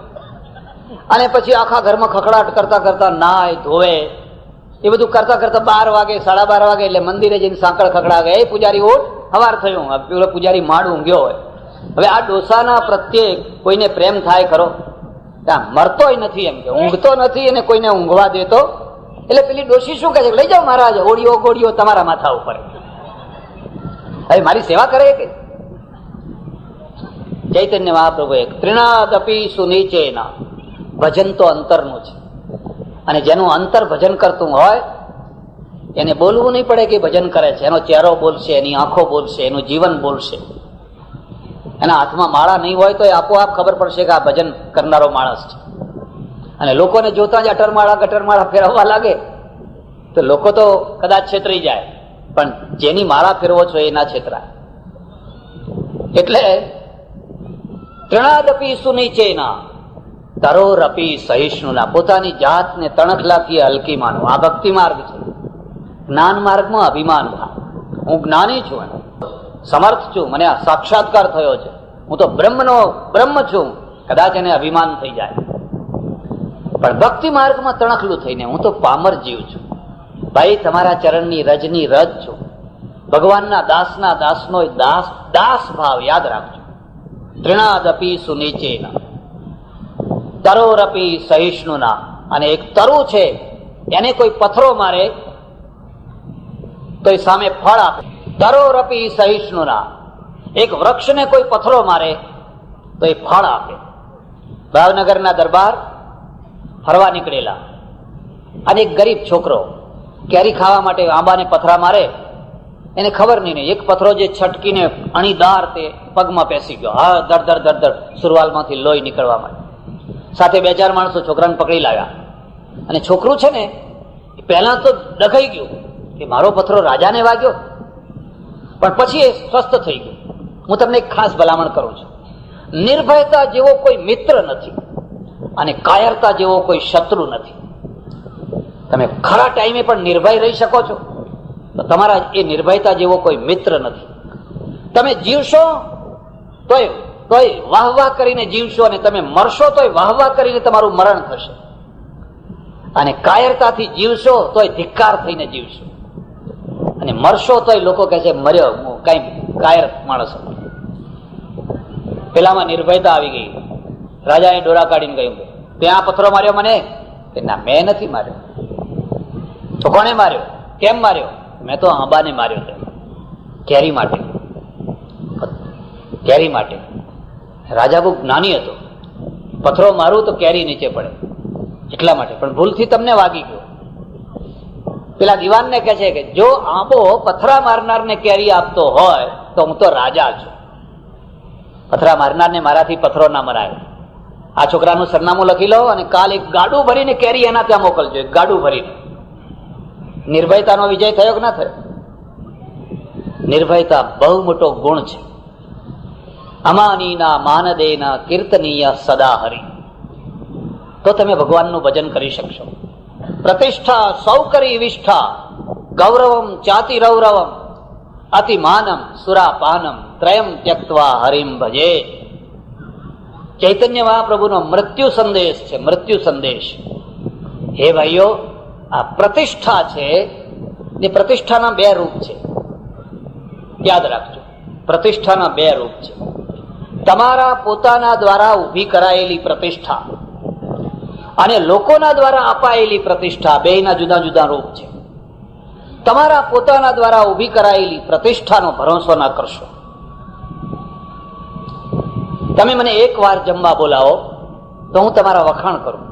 અને પછી આખા ઘરમાં ખખડાટ કરતા કરતા નાય ધોવે, એ બધું કરતા કરતા 12 વાગે 12:30 વાગે એટલે મંદિરે જઈને સાંકળ ખખડાવે, એ પૂજારી ઉઠ, સવાર થયું. પેલો પૂજારી માડ ઊંઘ્યો હોય. હવે આ ડોસાના પ્રત્યે કોઈને પ્રેમ થાય ખરો? મરતોય નથી, એમ કે ઊંઘતો નથી અને કોઈને ઊંઘવા દેતો. એટલે પેલી ડોશી શું કહે છે, લઈ જાઓ મહારાજ, ઓડિયો ગોડિયો તમારા માથા ઉપર. હવે મારી સેવા કરે કે? ચૈતન્ય મહાપ્રભુ એક ત્રિનાદપી સુનીચેના, ભજન તો અંતરનું છે. અને જેનું અંતર ભજન કરતું હોય એને બોલવું નહીં પડે કે ભજન કરે છે. એનો ચહેરો બોલશે, એની આંખો બોલશે, એનું જીવન બોલશે. એના હાથમાં માળા નહીં હોય તો આપોઆપ ખબર પડશે કે આ ભજન કરનારો માણસ છે. અને લોકોને જોતા જ ગટરમાળા ફેરવવા લાગે તો લોકો તો કદાચ છેતરી જાય, પણ જેની માળા ફેરવો છો એ ના છેતરાય. એટલે ત્રણાદપી સુનીચેના તરોરપી સહિષ્ણુના, પોતાની જાતને તણખલાથી હલકી માનવું. આ ભક્તિ માર્ગ છે. જ્ઞાન માર્ગમાં અભિમાન થાય, હું જ્ઞાની છું, સમર્થ છું, મને આ સાક્ષાત્કાર થયો છે, હું તો બ્રહ્મ છું, કદાચ એને અભિમાન થઈ જાય. પણ ભક્તિ માર્ગમાં તણખલું થઈને હું તો પામર જીવ છું. ભાઈ તમારા ચરણની રજની રજ છું, ભગવાનના દાસનો દાસ ભાવ યાદ રાખજો. ત્રિણાદપી સુનીચેના તરોરપી સહિષ્ણુના. અને એક તરુ છે, એને કોઈ પથ્થરો મારે તો એ સામે ફળ આપે. તરોરપી સહિષ્ણુના, એક વૃક્ષને કોઈ પથ્થરો મારે તો એ ફળ આપે. ભાવનગરના દરબાર ફરવા નીકળેલા અને એક ગરીબ છોકરો કેરી ખાવા માટે આંબાને પથરા મારે, એને ખબર નહીં, એક પથ્થરો જે છટકીને અણીદાર તે પગમાં પેસી ગયો. હા, દડ સુરવાલમાંથી લોહી નીકળવા માંડ્યું. સાથે 2-4 માણસો છોકરાને પકડી લાવ્યા. અને છોકરું છે ને પહેલા તો ડઘાઈ ગયું કે મારો પથ્થરો રાજાને વાગ્યો, પણ પછી એ સ્વસ્થ થઈ ગયું. હું તમને એક ખાસ ભલામણ કરું છું, નિર્ભયતા જેવો કોઈ મિત્ર નથી અને કાયરતા જેવો કોઈ શત્રુ નથી. તમે ખરા ટાઈમે પણ નિર્ભય રહી શકો છો તો તમારા એ નિર્ભયતા જેવો કોઈ મિત્ર નથી. તમે જીવશો તોય વાહ કરીને જીવશો, અને તમે મરશો તોય વાહ કરીને તમારું મરણ થશે. અને કાયરતાથી જીવશો તોય ધિક્કાર થઈને જીવશો, અને મરશો તોય લોકો કહે છે મર્યો, કઈ કાયર માણસ. પેલામાં નિર્ભયતા આવી ગઈ. રાજાએ ડોરા કાઢીને કહ્યું, ત્યાં પથ્થરો માર્યો મને? કે ના, મેં નથી માર્યો. તો કોને માર્યો? કેમ માર્યો? મેં તો આંબાને માર્યો હતો, કેરી માટે. રાજા બહુ જ્ઞાની હતો, પથ્થરો મારું તો કેરી નીચે પડે એટલા માટે, પણ ભૂલથી તમને વાગી ગયો. પેલા દિવાનને કહે છે કે જો આંબો પથરા મારનારને કેરી આપતો હોય તો હું તો રાજા છું. પથરા મારનારને મારાથી પથ્થરો ના મરાય. આ છોકરાનું સરનામું લખી લો અને કાલ એક ગાડું ભરીને કેરી એના ત્યાં મોકલજો, એક ગાડું ભરીને. નિર્ભયતાનો વિજય થયો કે ના થયો? નિર્ભયતા બહુ મોટો ગુણ છે. અમાનીના માનદેના કીર્તનીય સદા હરિ, તો તમે ભગવાનનું ભજન કરી શકશો. પ્રતિષ્ઠા સૌકરી વિષ્ઠા, ગૌરવમ ચાતિ રૌરવમ, અતિમાનમ સુરાપાનમ, ત્રયમ ત્યક્ત્વા હરિમ ભજે. ચૈતન્ય મહાપ્રભુનો મૃત્યુ સંદેશ છે, મૃત્યુ સંદેશ. હે ભાઈઓ, આ પ્રતિષ્ઠા છે, એ પ્રતિષ્ઠાના 2 રૂપ છે, યાદ રાખજો. પ્રતિષ્ઠાના 2 રૂપ છે. તમારા પોતાના દ્વારા ઊભી કરાયેલી પ્રતિષ્ઠા અને લોકોના દ્વારા અપાયેલી પ્રતિષ્ઠા, બેયના જુદા જુદા રૂપ છે. તમારા પોતાના દ્વારા ઊભી કરાયેલી પ્રતિષ્ઠાનો ભરોસો ના કરશો. તમે મને 1 વાર જમવા બોલાવો તો હું તમારા વખાણ કરું,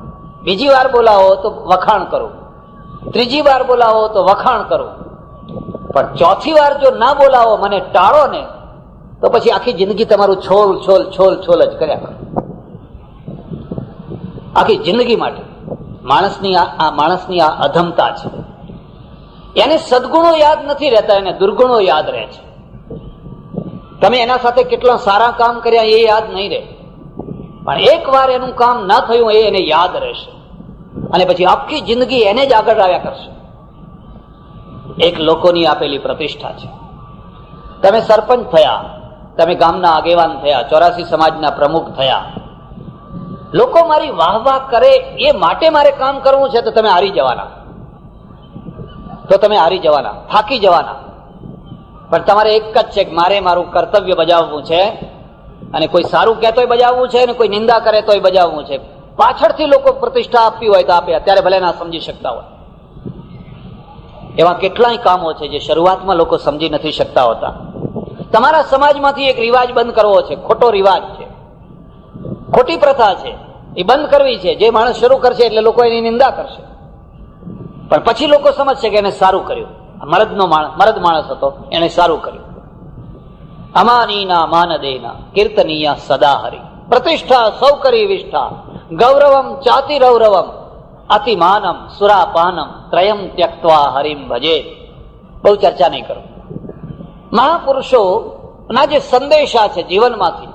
બીજી વાર બોલાવો તો વખાણ કરું, ત્રીજી વાર બોલાવો તો વખાણ કરું, પણ ચોથી વાર જો ના બોલાવો, મને ટાળો ને, તો પછી આખી જિંદગી તમારું છોલ છોલ છોલ છોલ જ કર્યા કરો. આખી જિંદગી માટે માણસની આ અધમતા છે. એને સદગુણો યાદ નથી રહેતા, એને દુર્ગુણો યાદ રહે છે. તમે એના સાથે કેટલા સારા કામ કર્યા એ યાદ નહીં રહે, પણ એક વાર એનું કામ ન થયું એ એને યાદ રહેશે, અને પછી આખી જિંદગી એને જ આગળ આવ્યા કરશે. એક લોકોની આપેલી પ્રતિષ્ઠા છે. તમે સરપંચ થયા, તમે ગામના આગેવાન થયા, 84 સમાજના પ્રમુખ થયા, લોકો મારી વાહ વાહ કરે એ માટે મારે કામ કરવું છે, તો તમે હારી જવાના, થાકી જવાના. પણ તમારે એક જ છે કે મારે મારું કર્તવ્ય બજાવવું છે, અને કોઈ સારું કહેતોય બજાવવું છે, અને કોઈ નિંદા કરે તોય બજાવવું છે. પાછળથી લોકો પ્રતિષ્ઠા આપવી હોય તો આપે, અત્યારે ભલે ના સમજી શકતા હોય. એવા કેટલાય કામો છે જે શરૂઆતમાં લોકો સમજી નથી શકતા હોતા. તમારા સમાજમાંથી એક રિવાજ બંધ કરવો છે, ખોટો રિવાજ છે, ખોટી પ્રથા છે, એ બંધ કરવી છે. જે માણસ શરૂ કરશે એટલે લોકો એની નિંદા કરશે, પણ પછી લોકો સમજશે કે એને સારું કર્યું, મરદ માણસ હતો, એને સારું કર્યું. અમાનીના માનદેના કીર્તનીય સદા હરિ, પ્રતિષ્ઠા સૌકરી વિષ્ઠા, ગૌરવમ ચાતિરૌરવમ, અતિમાનમ સુરાપાનમ, ત્રયમ ત્યક્ત્વા હરિમ ભજે. બહુ ચર્ચા નહીં કરું. મહાપુરુષો ના જે સંદેશા છે જીવનમાંથી.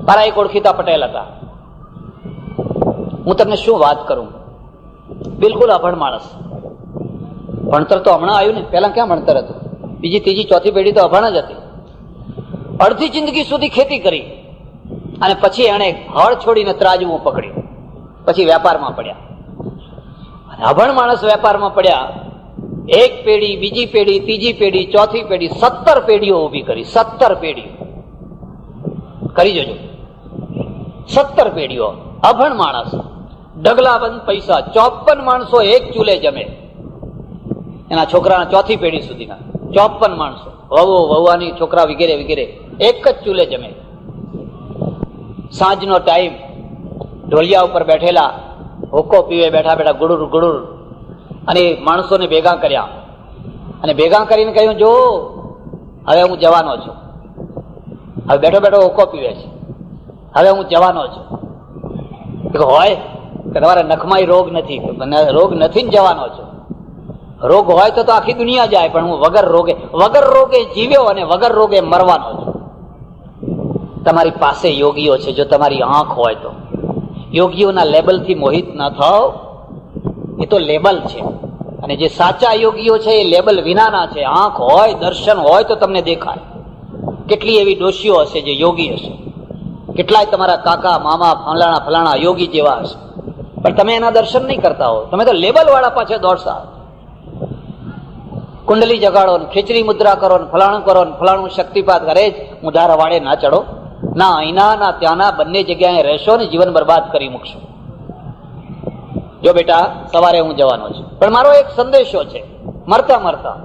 મારા એક ઓળખીતા પટેલ હતા. હું તમને શું વાત કરું, બિલકુલ અભણ માણસ. ભણતર તો હમણાં આવ્યું ને, પેલા ક્યાં ભણતર હતું? બીજી ત્રીજી ચોથી પેઢી તો અભણ જ હતી. અડધી જિંદગી સુધી ખેતી કરી, અને પછી એણે હળ છોડીને ત્રાજવું પકડ્યું, પછી વેપારમાં પડ્યા. અભણ માણસ વેપારમાં પડ્યા. એક પેઢી, બીજી પેઢી, ત્રીજી પેઢી, ચોથી પેઢી, 17 પેઢીઓ ઉભી કરી. 17 પેઢીઓ કરી જોજો. 17 પેઢીઓ અભણ માણસ, ઢગલાબંધ પૈસા, 54 માણસો એક ચૂલે જમે. એના છોકરાના ચોથી પેઢી સુધીના 54 માણસો, વહુવાની છોકરા વગેરે વગેરે એક જ ચૂલે જમે. સાંજનો ટાઈમ, ઢોલિયા ઉપર બેઠેલા, હોકો પીવે બેઠા બેઠા, ગુડુર ગુડુર, અને માણસોને ભેગા કર્યા, અને ભેગા કરીને કહ્યું, જો હવે હું જવાનો છું. હવે બેઠો બેઠો હોકો પીવે છે, હવે હું જવાનો છું. હોય કે તમારા નખમાં રોગ નથી? રોગ નથી ને જવાનો છો. રોગ હોય તો આખી દુનિયા જાય, પણ હું વગર રોગે જીવ્યો અને વગર રોગે મરવાનો છું. તમારી પાસે યોગીઓ છે, જો તમારી આંખ હોય તો. યોગીઓના લેબલથી મોહિત ન થાઓ, એ તો લેબલ છે. અને જે સાચા યોગીઓ છે એ લેબલ વિનાના છે. આંખ હોય, દર્શન હોય તો તમને દેખાય. કેટલી એવી ડોશીઓ હશે જે યોગી હશે, કેટલાય તમારા કાકા મામા ફલાણા ફલાણા યોગી જેવા હશે, પણ તમે એના દર્શન નહીં કરતા હો. તમે તો લેબલ વાળા પાછળ દોડતા. કુંડલી જગાડો, ખીચડી મુદ્રા કરો, ફલાણું કરો, ફલાણું શક્તિપાત કરે, હું ધારા વાળે ના ચડો. ના અહીંના ના ત્યાંના, બંને જગ્યાએ રહેશો ને જીવન બરબાદ કરી મૂકશો. જો બેટા, સવારે હું જવાનો છું, પણ મારો એક સંદેશો છે. મરતા મરતા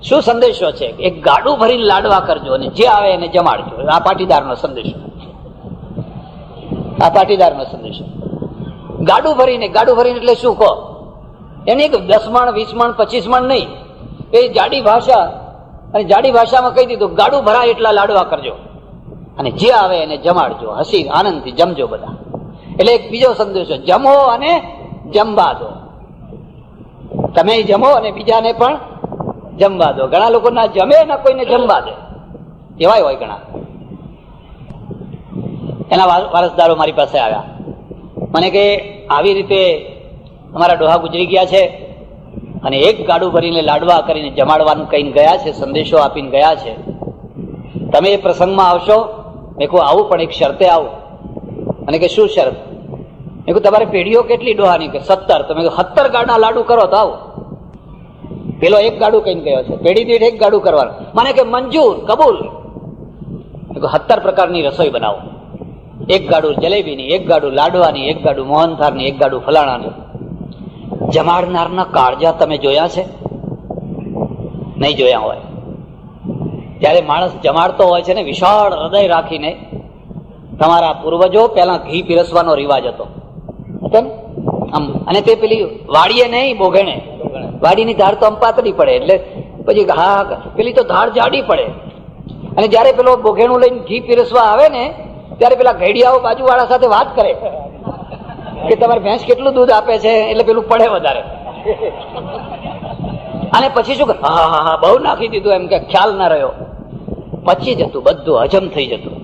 શું સંદેશો છે? એક ગાડું ભરીને લાડવા કરજો, અને જે આવે એને જમાડજો. આ પાટીદારનો સંદેશો. આ પાટીદારનો સંદેશો. ગાડું ભરીને એટલે શું કહો? એને 10 મણ 20 મણ 25 મણ નહીં, એ જાડી ભાષા, અને જાડી ભાષામાં કહી દીધું, ગાડું ભરાય એટલા લાડવા કરજો, અને જે આવે એને જમાડજો. હસી આનંદથી જમજો બધા. એટલે એક બીજો સંદેશો, જમો અને જમવા દો. તમે જમો અને બીજાને પણ જમવા દો. ઘણા લોકો ના જમે ના કોઈને જમવા દે, એવાય હોય ઘણા. એના વારસદારો મારી પાસે આવ્યા, મને કે આવી રીતે અમારા ડોહા ગુજરી ગયા છે, અને એક ગાડું ભરીને લાડવા કરીને જમાડવાનું કહીને ગયા છે, સંદેશો આપીને ગયા છે. તમે એ પ્રસંગમાં આવશો? મેં કહું આવું, પણ એક શરતે આવું. અને કે શું શરત? મેં કહું તમારે પેઢીઓ કેટલી ડોહાની? કે 17. તમે 17 ગાડા લાડુ કરો તો આવો. પેલો એક ગાડું કહીને ગયો છે, પેઢી દીઠ એક ગાડું કરવાનું. મને કે મંજૂર, કબૂલ. 17 પ્રકારની રસોઈ બનાવો. એક ગાડું જલેબીની, એક ગાડું લાડવાની, એક ગાડું મોહનથાળની, એક ગાડું ફલાણાની. જમાડનારના કાળજા તમે જોયા છે? નહીં જોયા હોય. જયારે માણસ જમાડતો હોય છે ને, વિશાળ હૃદય રાખીને. તમારા પૂર્વજો પહેલા ઘી પીરસવાનો રિવાજ હતો આમ, અને તે પેલી વાડીએ નહીં, બોઘેણે. વાડીની ધાર તો આમ પાતળી પડે, એટલે પછી હા, પેલી તો ધાર જાડી પડે. અને જયારે પેલો બોઘેણું લઈને ઘી પીરસવા આવે ને, ત્યારે પેલા ઘેડિયાઓ બાજુવાળા સાથે વાત કરે. કે તમારી ભેંસ કેટલું દૂધ આપે છે, એટલે પેલું પડે વધારે. અને પછી શું, હા હા હા બહુ નાખી દીધું, એમ કે ખ્યાલ ના રહ્યો, પચી જતું, બધું હજમ થઈ જતું.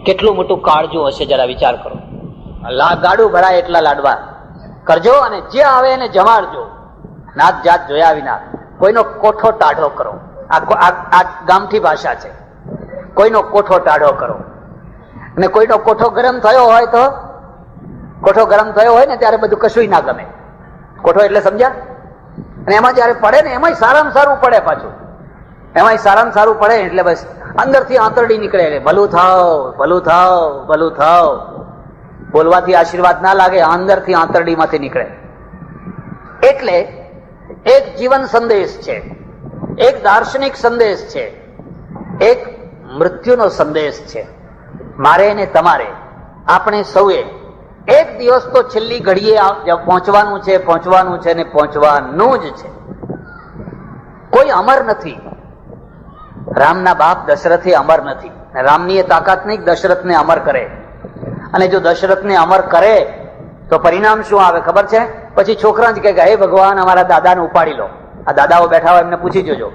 કેટલું મોટું કાળજું હશે જરા વિચાર કરો. ગાડું ભરાય એટલા લાડવા કરજો અને જે આવે એને જમાડજો, નાત જાત જોયા વિના. કોઈનો કોઠો ટાઢો કરો, આ ગામઠી ભાષા છે. કોઈનો કોઠો ટાઢો કરો, અને કોઈનો કોઠો ગરમ થયો હોય તો, કોઠો ગરમ થયો હોય ને ત્યારે બધું કશું ના ગમે. કોઠો એટલે સમજ્યા? અને એમાં જયારે પડે ને એમાંય સારામાં સારું પડે, પાછું એમાંય સારામાં સારું પડે એટલે બસ અંદરથી આંતરડી નીકળે, ભલું થાવ ભલું થાવ ભલું થાવ. બોલવાથી આશીર્વાદ ના લાગે, અંદરથી આંતરડીમાંથી નીકળે. એટલે એક જીવન સંદેશ છે, એક દાર્શનિક સંદેશ છે, એક મૃત્યુનો સંદેશ છે. મારે ને તમારે, આપણે સૌએ એક દિવસ તો છેલ્લી ઘડીએ પહોંચવાનું છે, પહોંચવાનું છે ને પહોંચવાનું જ છે. કોઈ અમર નથી. રામના બાપ દશરથે અમર નથી. રામની એ તાકાત નહીં દશરથને અમર કરે. અને જો દશરથને અમર કરે તો પરિણામ શું આવે ખબર છે? પછી છોકરા જ કહે, હે ભગવાન અમારા દાદાને ઉપાડી લો. આ દાદાઓ બેઠા હોય એમને પૂછી જોજો.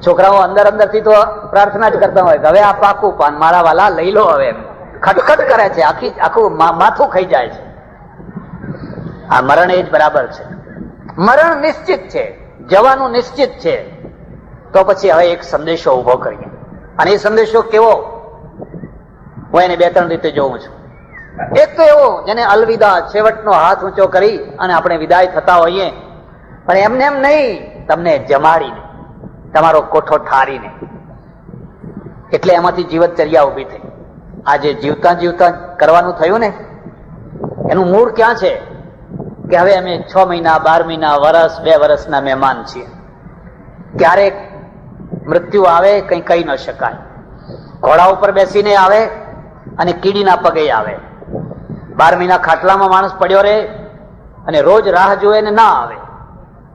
છોકરાઓ અંદર અંદરથી તો પ્રાર્થના જ કરતા હોય કે હવે આ પાકું પાન મારા વાલા લઈ લો. હવે ખટખટ કરે છે, આખું માથું ખાઈ જાય છે. આ મરણ એ જ બરાબર છે. મરણ નિશ્ચિત છે, જવાનું નિશ્ચિત છે. તો પછી હવે એક સંદેશો ઉભો કરીએ. અને એ સંદેશો કેવો? હું એને બે ત્રણ રીતે જોઉં છું. એક તો એવો જેને અલવિદા, છેવટનો હાથ ઊંચો કરી અને આપણે વિદાય થતા હોઈએ, પણ એમને એમ નહીં, તમને જમાડીને, તમારો કોઠો ઠારીને. એટલે એમાંથી જીવનચર્યા ઉભી થઈ. આજે જીવતા જીવતા કરવાનું થયું ને, એનું મૂળ ક્યાં છે? કે હવે અમે 6 મહિના, 12 મહિના, વર્ષ, 2 વર્ષના મહેમાન છીએ. ક્યારેક મૃત્યુ આવે કઈ કહી ન શકાય. ઘોડા ઉપર બેસીને આવે અને કીડીના પગે આવે. 12 મહિના ખાટલામાં માણસ પડ્યો રહે અને રોજ રાહ જોવે ને ના આવે.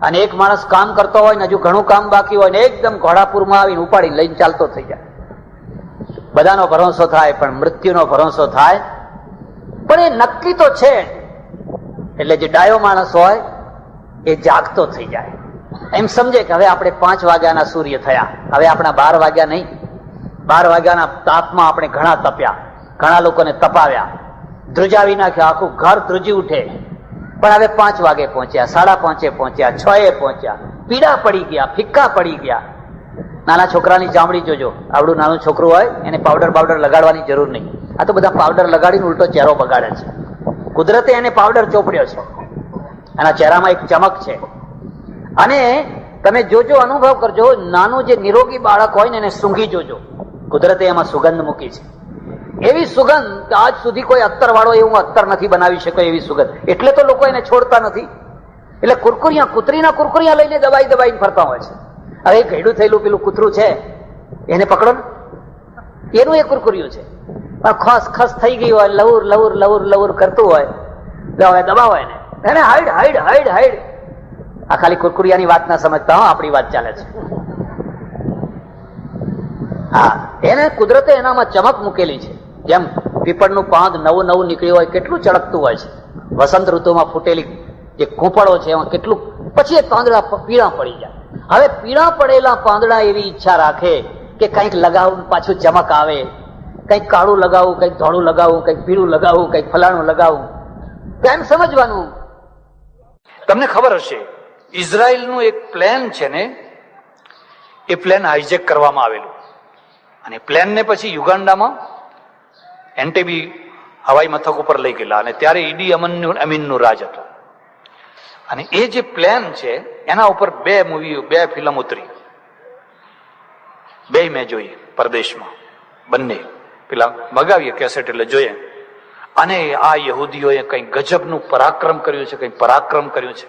અને એક માણસ કામ કરતો હોય ને હજુ ઘણું કામ બાકી હોય ને એકદમ ઘોડાપુરમાં આવીને ઉપાડીને લઈને ચાલતો થઈ જાય. બધાનો ભરોસો થાય પણ મૃત્યુનો ભરોસો થાય પણ એ નક્કી તો છે. એટલે જે ડાયો માણસ હોય એ જાગતો થઈ જાય. એમ સમજે કે હવે આપણે 5 વાગ્યાના સૂર્ય થયા, હવે આપણા 12 વાગ્યા નહીં. 12 વાગ્યાના તાપમાં આપણે ઘણા તપ્યા, ઘણા લોકોને તપાવ્યા, ધ્રુજાવી નાખ્યા, આખું ઘર ધ્રુજી ઉઠે. પણ હવે 5 વાગે પહોંચ્યા, 5:30 પહોંચ્યા, 6 પહોંચ્યા, પીડા પડી ગયા, ફિક્કા પડી ગયા. નાના છોકરાની ચામડી જોજો, આવડું નાનું છોકરું હોય એને પાવડર લગાડવાની જરૂર નહીં. આ તો બધા પાવડર લગાડીને ઉલટો ચહેરો બગાડે છે. કુદરતે એને પાવડર ચોપડ્યો છે, એના ચહેરામાં એક ચમક છે. અને તમે જોજો, અનુભવ કરજો, નાનું જે નિરોગી બાળક હોય ને એને સૂંઘી જોજો. કુદરતે એમાં સુગંધ મૂકી છે, એવી સુગંધ કે આજ સુધી કોઈ અત્તર વાળો એવું અત્તર નથી બનાવી શક્યો એવી સુગંધ. એટલે તો લોકો એને છોડતા નથી. એટલે કુરકુરિયા, કૂતરીના કુરકુરિયા લઈને દબાઈને ફરતા હોય છે. હવે ઘેડું થયેલું પેલું કૂતરું છે એને પકડો ને, એનું એ કુરકુરિયું છે. ખસ ખસ થઈ ગઈ હોય, લવર લવર લવર લવર કરતું હોય, હવે દબાવો એને હાઈડ હાઈડ હાઈડ હાઈડ. આ ખાલી કુરકુરિયાની વાત ના સમજતા હો, આપણી વાત ચાલે છે. હા, એને કુદરતે એનામાં ચમક મૂકેલી છે. જેમ પીપળનું પાંદ નવું નવું નીકળ્યું હોય કેટલું ચળકતું હોય છે. વસંત ઋતુમાં ફૂટેલી જે કૂંપળો છે એમાં કેટલું, પછી એ પાંદડા પીળા પડી જાય. હવે પીળા પડેલા પાંદડા એવી ઈચ્છા રાખે કે કંઈક લગાવું, પાછું ચમક આવે, કંઈક કાળું લગાવું, કંઈક ધોળું લગાવું, કંઈક પીળું લગાવું, કંઈક ફલાણું લગાવું. એમ સમજવાનું. તમને ખબર હશે, ઇઝરાયલનું એક પ્લેન છે ને, એ પ્લેન હાઈજેક કરવામાં આવેલું અને પ્લેનને પછી યુગાન્ડામાં એન્ટેબી હવાઈ મથક ઉપર લઈ ગયેલા. અને ત્યારે ઈડી અમીનનું રાજ હતું. અને એ જે પ્લેન છે એના ઉપર 2 ફિલ્મ ઉતરી, 2 મેં જોઈ પરદેશમાં, બંને પેલા મગાવીએ કેસેટ એટલે જોઈએ. અને આ યહૂદીઓએ કઈ ગજબનું પરાક્રમ કર્યું છે, કઈ પરાક્રમ કર્યું છે.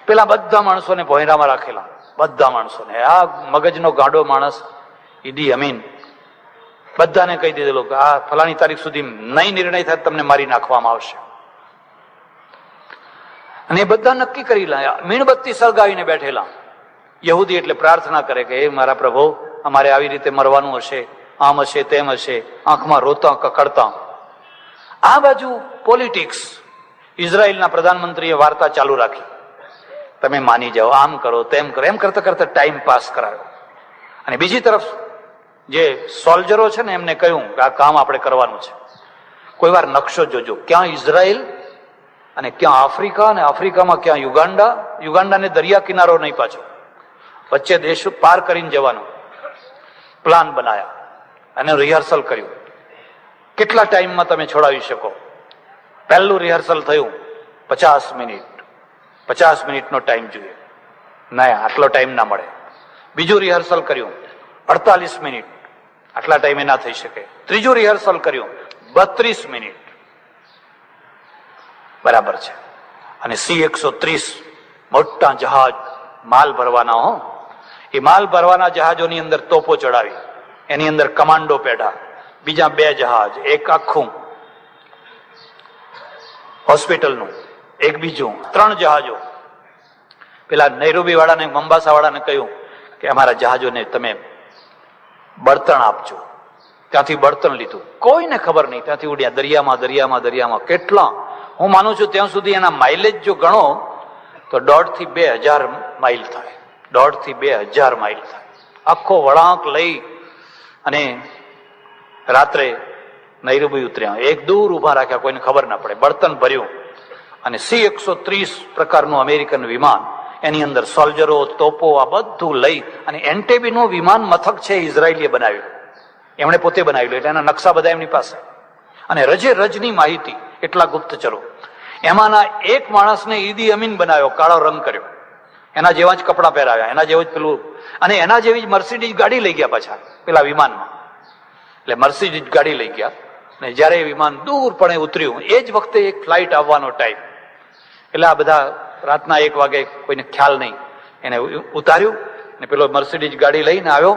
પેલા બધા માણસોને ભોંયરામાં રાખેલા, બધા માણસોને. આ મગજનો ગાંડો માણસ ઈડી અમીન બધાને કહી દીધેલું કે આ ફલાણી તારીખ સુધી નહીં નિર્ણય થાય તમને મારી નાખવામાં આવશે. અને એ બધા નક્કી કરી લાયા, મીણબત્તી સળગાવીને બેઠેલા. યહૂદી એટલે પ્રાર્થના કરે કે હે મારા પ્રભુ, અમારે આવી રીતે મરવાનું હશે, આમ હશે તેમ હશે, આંખમાં રોતા કકડતા. આ બાજુ પોલિટિક્સ, ઇઝરાયલના પ્રધાનમંત્રીએ વાર્તા ચાલુ રાખી, તમે માની જાઓ, આમ કરો તેમ કરો, એમ કરતા કરતા ટાઈમ પાસ કરાયો. અને બીજી તરફ જે સોલ્જરો છે ને એમને કહ્યું કે આ કામ આપણે કરવાનું છે. કોઈ વાર નકશો જોજો, ક્યાં ઇઝરાયલ અને ક્યાં આફ્રિકા, અને આફ્રિકામાં ક્યાં યુગાન્ડા, યુગાન્ડાને દરિયા કિનારો નહીં પાછો, વચ્ચે દેશ પાર કરીને જવાનું પ્લાન બનાયા અને રિહર્સલ કર્યું. કેટલા ટાઈમમાં તમે છોડાવી શકો? પહેલું રિહર્સલ થયું 50 મિનિટ, 50 મિનિટનો ટાઈમ જોઈએ, ના આટલો ટાઈમ ના મળે. બીજું રિહર્સલ કર્યું 48 મિનિટ, આટલા ટાઈમે ના થઈ શકે. ત્રીજું રિહર્સલ કર્યું 32 મિનિટ, બરાબર છે. અને C-130 મોટા જહાજ માલ ભરવાના હો, એ માલ ભરવાના જહાજોની અંદર તોપો ચડાવી, એની અંદર કમાન્ડો પેઢા, બીજા 2 જહાજ, એક આખું હોસ્પિટલનું, એક બીજું, 3 જહાજો. પેલા નૈરોબી વાળાને, મંબાસા વાળાને કહ્યું કે અમારા જહાજોને તમે બળતણ આપજો. ત્યાંથી બળતણ લીધું, કોઈને ખબર નહીં, ત્યાંથી ઉડ્યા દરિયામાં દરિયામાં દરિયામાં. કેટલા, હું માનું છું ત્યાં સુધી એના માઇલેજ જો ગણો તો 1.5 થી 2,000 માઇલ થાય, 1.5 થી 2,000 માઇલ થાય. આખો વળાંક લઈ અને રાત્રે નૈરોબી ઉતર્યા, એક દૂર ઉભા રાખ્યા, કોઈને ખબર ના પડે, બળતણ ભર્યું. અને C-130 પ્રકારનું અમેરિકન વિમાન, એની અંદર સોલ્જરો, તોપો, આ બધું લઈ, અને એન્ટેબીનું વિમાન મથક છે ઇઝરાયલીએ બનાવ્યું, એમણે પોતે બનાવેલું, એટલે એના નકશા બધા એમની પાસે, અને રજે રજની માહિતી, એટલા ગુપ્તચરો. એમાંના એક માણસને ઈદી અમીન બનાવ્યો, કાળો રંગ કર્યો, એના જેવા જ કપડાં પહેરાવ્યા, એના જેવું જ પેલું, અને એના જેવી જ મર્સિડીઝ ગાડી લઈ ગયા પાછા પેલા વિમાનમાં. એટલે મર્સિડીઝ ગાડી લઈ ગયા, અને જયારે વિમાન દૂર પણ ઉતર્યું, એ જ વખતે એક ફ્લાઇટ આવવાનો ટાઈમ. એટલે આ બધા રાતના 1 વાગે, કોઈને ખ્યાલ નહીં, એને ઉતાર્યું ને પેલો મર્સિડીઝ ગાડી લઈને આવ્યો.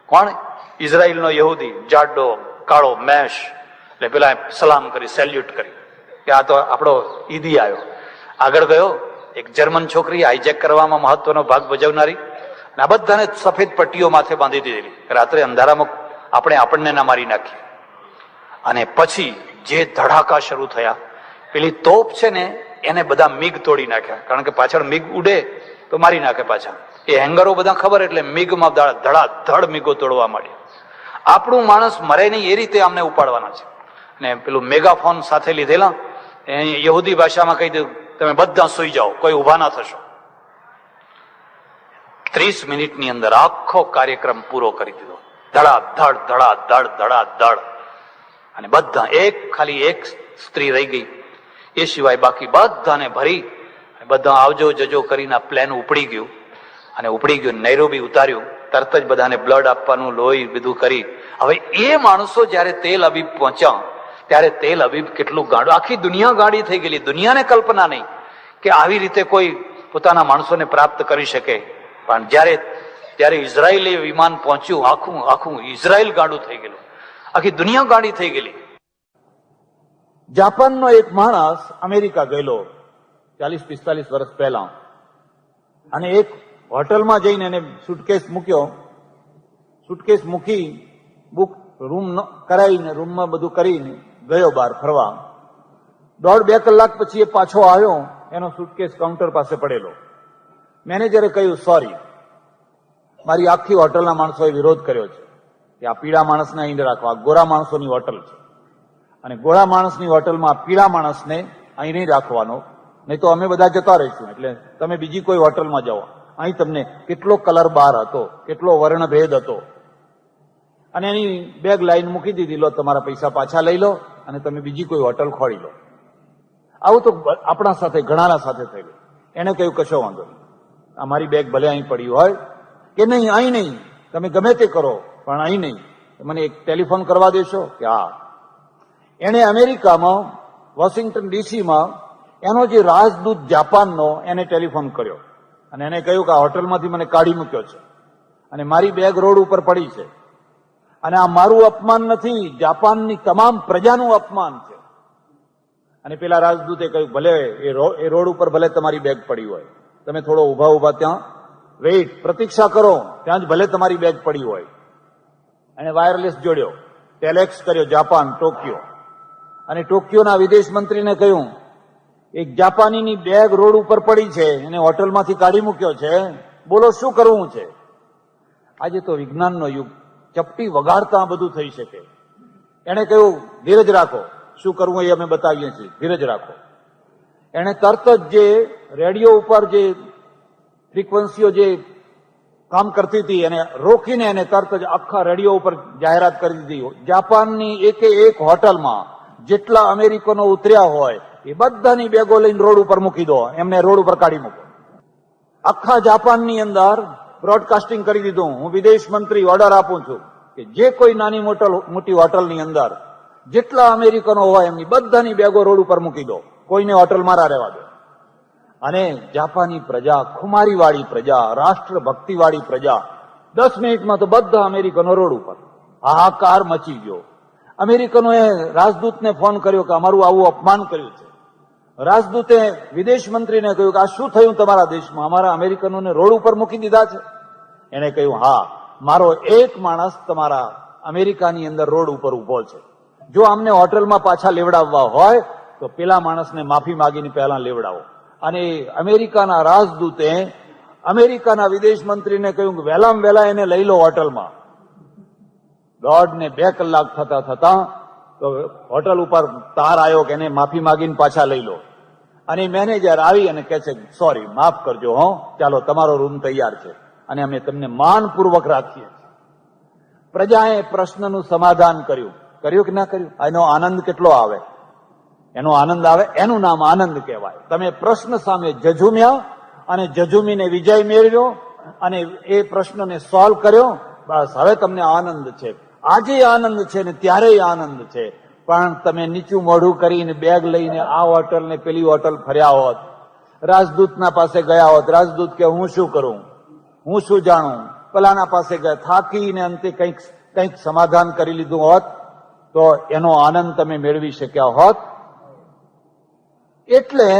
કોણ? ઇઝરાયલનો યહૂદી, જાડો કાળો મેશ. એટલે પેલા સલામ કરી, સેલ્યુટ કરી કે આ તો આપણો ઈદી આવ્યો. આગળ ગયો એક જર્મન છોકરી, હાઈજેક કરવામાં મહત્વનો ભાગ ભજવનારી, અને આ બધાને સફેદ પટ્ટીઓ માથે બાંધી દીધેલી, રાત્રે અંધારામાં આપણને ના મારી નાખીએ. અને પછી જે ધડાકા શરૂ થયા, પેલી તોપ છે ને એને બધા મિગ તોડી નાખ્યા, કારણ કે પાછળ મિગ ઉડે તો મારી નાખે પાછા. એ હેંગરો બધા ખબર, એટલે મિગમાં ધડાધડ મિગો તોડવા માંડ્યા. આપણું માણસ મરે નહીં એ રીતે અમને ઉપાડવાના છે. અને પેલું મેગાફોન સાથે લીધેલા, યહૂદી ભાષામાં કહી દીધું, તમે બધા સુઈ જાઓ, કોઈ ઉભા ના થશો. 30 મિનિટની અંદર આખો કાર્યક્રમ પૂરો કરી દીધો, ધડાધડ ધડાધડ ધડાધડ. અને બધા, ખાલી એક સ્ત્રી રહી ગઈ, એ સિવાય બાકી બધાને ભરી, બધા આવજો જજો કરીને પ્લેન ઉપડી ગયું. અને ઉપડી ગયું, નૈરોબી ઉતાર્યું, તરત જ બધાને બ્લડ આપવાનું, લોહી બધું કરી. હવે એ માણસો જયારે તેલ અબીબ પહોંચ્યા, ત્યારે તેલ અબીબ કેટલું ગાંડું, આખી દુનિયા ગાડી થઈ ગયેલી. દુનિયાને કલ્પના નહીં કે આવી રીતે કોઈ પોતાના માણસોને પ્રાપ્ત કરી શકે. પણ જ્યારે ઇઝરાયલી વિમાન પહોંચ્યું, આખું ઇઝરાયલ ગાંડું થઈ ગયેલું, આખી દુનિયા ગાડી થઈ ગયેલી. જાપાનનો એક માણસ અમેરિકા ગયેલો 40-45 વર્ષ પહેલા, અને એક હોટલમાં જઈને એને સુટકેસ મૂક્યો, સુટકેસ મૂકી બુક રૂમ કરાવીને રૂમમાં બધું કરીને ગયો બહાર ફરવા. 1.5-2 કલાક પછી એ પાછો આવ્યો, એનો સુટકેસ કાઉન્ટર પાસે પડેલો. મેનેજરે કહ્યું, સોરી, મારી આખી હોટલના માણસોએ વિરોધ કર્યો છે કે આ પીળા માણસને અહીં રાખવા, ગોરા માણસોની હોટલ છે, અને ગોરા માણસની હોટલમાં પીળા માણસને અહીં નહીં રાખવાનો, નહીં તો અમે બધા જતા રહીશું, એટલે તમે બીજી કોઈ હોટલમાં જાઓ. અહીં તમને કેટલો કલર બાર હતો, કેટલો વર્ણભેદ હતો. અને એની બેગ લાઈન મૂકી દીધી, લો તમારા પૈસા પાછા લઈ લો અને તમે બીજી કોઈ હોટલ ખોલી લો. આવું તો આપણા સાથે, ઘણાના સાથે થયેલું. એને કહ્યું, કશો વાંધો નહીં, અમારી બેગ ભલે અહીં પડી હોય કે નહીં, અહીં નહીં, તમે ગમે તે કરો, પણ અહીં નહીં. મને એક ટેલિફોન કરવા દેશો? કે હા. એને અમેરિકામાં વોશિંગ્ટન ડીસીમાં એનો જે રાજદૂત જાપાનનો, એને ટેલિફોન કર્યો અને એને કહ્યું કે આ હોટલમાંથી મને કાઢી મૂક્યો છે અને મારી બેગ રોડ ઉપર પડી છે, અને આ મારું અપમાન નથી, જાપાનની તમામ પ્રજાનું અપમાન છે. અને પેલા રાજદૂતે કહ્યું, ભલે એ રોડ ઉપર ભલે તમારી બેગ પડી હોય, તમે થોડો ઉભા ત્યાં વેઇટ, પ્રતીક્ષા કરો, ત્યાં જ ભલે તમારી બેગ પડી હોય. એને વાયરલેસ જોડ્યો, ટેલેક્સ કર્યો જાપાન, ટોક્યો, અને ટોક્યોના વિદેશ મંત્રીને કહ્યું, એક જાપાનીની બેગ રોડ ઉપર પડી છે, એને હોટલમાંથી કાઢી મૂક્યો છે, બોલો શું કરવું છે? આજે તો વિજ્ઞાનનો યુગ, ચપટી વગાડતા આ બધું થઈ શકે. એણે કહ્યું, ધીરજ રાખો, શું કરવું એ અમે બતાવીએ છીએ, ધીરજ રાખો. એણે તરત જ જે રેડિયો ઉપર જે ફ્રીક્વન્સીઓ જે કામ કરતી હતી એને રોકીને એને તરત જ આખા રેડિયો ઉપર જાહેરાત કરી દીધી. જાપાનની એકે એક હોટલમાં જેટલા અમેરિકનો ઉતર્યા હોય એ બધાની બેગો લઈને રોડ ઉપર મૂકી દો, એમને રોડ ઉપર કાઢી મૂકો. આખા જાપાનની અંદર બ્રોડકાસ્ટિંગ કરી દીધું. હું વિદેશ મંત્રી ઓર્ડર આપું છું કે જે કોઈ નાની મોટી હોટલની અંદર જેટલા અમેરિકનો હોય એમની બધાની બેગો રોડ ઉપર મૂકી દો, કોઈને હોટલમાં ના રહેવા દો. અને જાપાની પ્રજા, ખુમારીવાળી પ્રજા, રાષ્ટ્રભક્તિવાળી પ્રજા, 10 મિનિટમાં તો બધા અમેરિકનો રોડ ઉપર. હાહાકાર મચી ગયો. અમેરિકનોએ રાજદૂતને ફોન કર્યો કે અમારું આવું અપમાન કર્યું છે. રાજદૂતે વિદેશ મંત્રીને કહ્યું કે આ શું થયું તમારા દેશમાં, અમારા અમેરિકનોને રોડ ઉપર મૂકી દીધા છે? એને કહ્યું, હા, મારો એક માણસ તમારા અમેરિકાની અંદર રોડ ઉપર ઉભો છે. જો આમને હોટલમાં પાછા લેવડાવવા હોય તો પેલા માણસને માફી માંગીને પહેલા લેવડાવો. અને અમેરિકાના રાજદૂતે અમેરિકાના વિદેશ મંત્રીને કહ્યું કે વહેલામાં વહેલા એને લઈ લો હોટલમાં. 1.5 ને 2 કલાક થતા તો હોટલ ઉપર તાર આવ્યો કે એને માફી માંગીને પાછા લઈ લો. અને મેનેજર આવી અને કહે છે, સોરી, માફ કરજો, હો, ચાલો તમારો રૂમ તૈયાર છે અને અમે તમને માનપૂર્વક રાખીએ છીએ. પ્રજાએ પ્રશ્નનું સમાધાન કર્યું કે ના કર્યું? એનો આનંદ કેટલો આવે? એનો આનંદ આવે, એનું નામ આનંદ કહેવાય. તમે પ્રશ્ન સામે જજુમ્યા અને જજુમીને વિજય મેળવ્યો અને એ પ્રશ્નને સોલ્વ કર્યો, બસ હવે તમને આનંદ છે. આજે આનંદ છે ને ત્યારે આનંદ છે. પણ તમે નીચું મોઢું કરીને બેગ લઈને આ હોટલ ને પેલી હોટલ ફર્યા હોત, રાજદૂતના પાસે ગયા હોત, રાજદૂત કે હું શું કરું, હું શું જાણું, પેલાના પાસે ગયા, થાકીને અંતે કંઈક સમાધાન કરી લીધું હોત તો એનો આનંદ તમે મેળવી શક્યા હોત. એટલે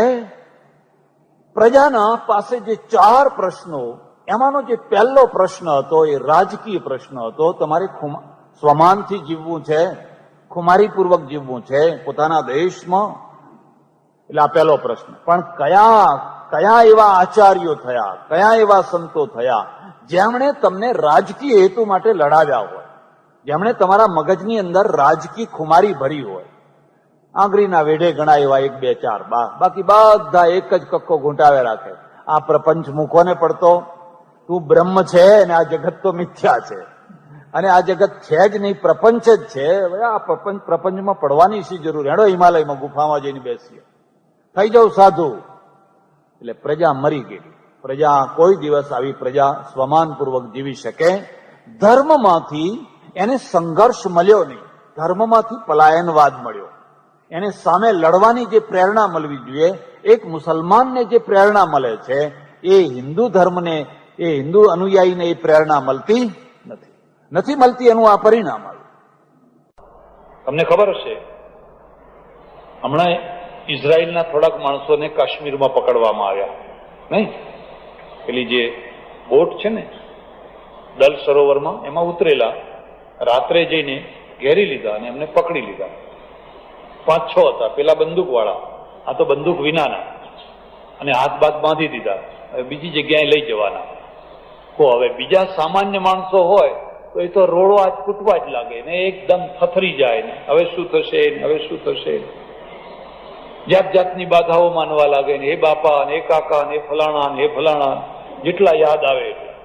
પ્રજાના પાસે જે 4 પ્રશ્નો, એમાંનો જે પહેલો પ્રશ્ન હતો એ રાજકીય પ્રશ્ન હતો. તમારે સ્વમાનથી જીવવું છે, ખુમારીપૂર્વક જીવવું છે પોતાના દેશમાં. એટલે આ પહેલો પ્રશ્ન. પણ કયા એવા આચાર્યો થયા, કયા એવા સંતો થયા જેમણે તમને રાજકીય હેતુ માટે લડાવ્યા હોય, જેમણે તમારા મગજની અંદર રાજકીય ખુમારી ભરી હોય? આંગળીના વેઢે ઘણા એવા 1, 2, 4, બાકી બધા એક જ કક્કો ઘૂંટાવે રાખે. આ પ્રપંચ મૂકોને પડતો, તું બ્રહ્મ છે અને આ જગત તો મિથ્યા છે, અને આ જગત છે જ નહીં, પ્રપંચ જ છે. આ પ્રપંચમાં પડવાની શી જરૂર? હેડો હિમાલયમાં ગુફામાં જઈને બેસીએ, થઈ જાવ સાધુ. એટલે પ્રજા મરી ગઈ. પ્રજા કોઈ દિવસ આવી પ્રજા સ્વમાનપૂર્વક જીવી શકે? ધર્મમાંથી એને સંઘર્ષ મળ્યો નહીં, ધર્મમાંથી પલાયનવાદ મળ્યો. એને સામે લડવાની જે પ્રેરણા મળવી જોઈએ, એક મુસલમાનને જે પ્રેરણા મળે છે એ હિન્દુ ધર્મને, એ હિન્દુ અનુયાયીને એ પ્રેરણા મળતી નથી મળતી. એનું આ પરિણામ આવ્યું. તમને ખબર હશે, હમણાં ઇઝરાયલના થોડાક માણસોને કાશ્મીરમાં પકડવામાં આવ્યા, નહીં? પેલી જે બોટ છે ને દલ સરોવરમાં, એમાં ઉતરેલા, રાત્રે જઈને ઘેરી લીધા અને એમને પકડી લીધા. 5-6 હતા. પેલા બંદૂક વાળા, આ તો બંદૂક વિનાના, અને હાથ બાથ બાંધી દીધા. હવે બીજી જગ્યાએ લઈ જવાના. તો હવે બીજા સામાન્ય માણસો હોય તો એ તો રોડવા જ કૂટવા જ લાગે ને, એકદમ થથરી જાય ને, હવે શું થશે, હવે શું થશે, જાત જાતની બાધાઓ માનવા લાગે ને, હે બાપા ને, હે કાકા ને, ફલાણા ને, હે ફલાણા, જેટલા યાદ આવે એટલા.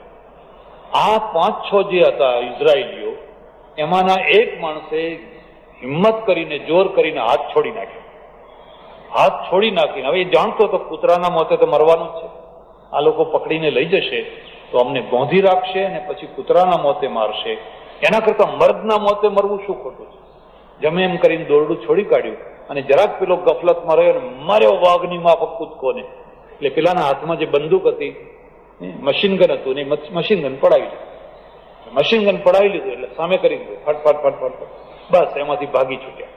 આ 5-6 જે હતા ઇઝરાયલીઓ, એમાંના એક માણસે હિંમત કરીને, જોર કરીને હાથ છોડી નાખ્યો. હાથ છોડી નાખીને, હવે એ જાણતો તો કૂતરાના મોતે તો મરવાનું જ છે, આ લોકો પકડીને લઈ જશે તો અમને ગોંધી રાખશે અને પછી કૂતરાના મોતે મારશે, એના કરતા મર્દના મોતે મરવું શું ખોટું છે? જમે એમ કરીને દોરડું છોડી કાઢ્યું અને જરાક પેલો ગફલતમાં રહ્યો અને માર્યો વાઘની માફક કૂદકોને. એટલે પેલાના હાથમાં જે બંદૂક હતી, મશીનગન હતું ને, મશીનગન પડાવી લીધું. મશીનગન પડાવી લીધું એટલે સામે કરી દીધું, ફટફટ ફટફટ, બસ એમાંથી ભાગી છૂટ્યા.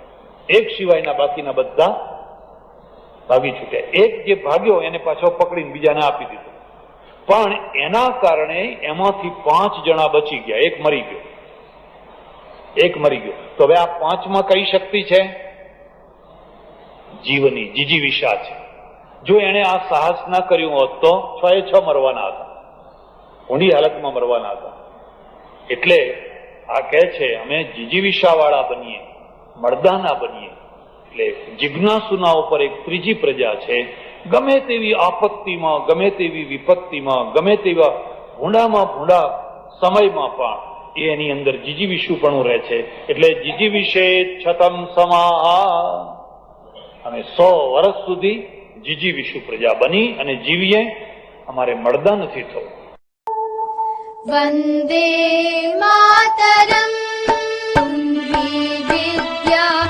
એક સિવાયના બાકીના બધા ભાગી છૂટ્યા. એક જે ભાગ્યો એને પાછો પકડીને બીજાને આપી દીધું. પણ એના કારણે એમાંથી 5 જણા બચી ગયા, એક મરી ગયો. તો હવે આ 5માં કઈ શક્તિ છે? જીવની જીજીવિષા છે. જો એણે આ સાહસ ના કર્યું હોત તો 6 મરવાના હતા, ઊંડી હાલતમાં મરવાના હતા. એટલે આ કહે છે અમે જીજીવિષા વાળા બનીએ, મર્દાના બનીએ. એટલે જિજ્ઞાસુના ઉપર એક ત્રીજી પ્રજા છે, ગમે તેવી આપત્તિમાં, ગમે તેવી વિપત્તિમાં, ગમે તેવા ભૂંડામાં ભૂંડા સમયમાં પણ એ એની અંદર જીજીવિષુપણું રહે છે. એટલે જીજીવિષે છતમ સમાહા, અમે 100 વર્ષ સુધી જીજીવિષુ પ્રજા બની અને જીવીએ. અમારે મર્દા નથી થવું. વંદે માતરમ વિદ્યા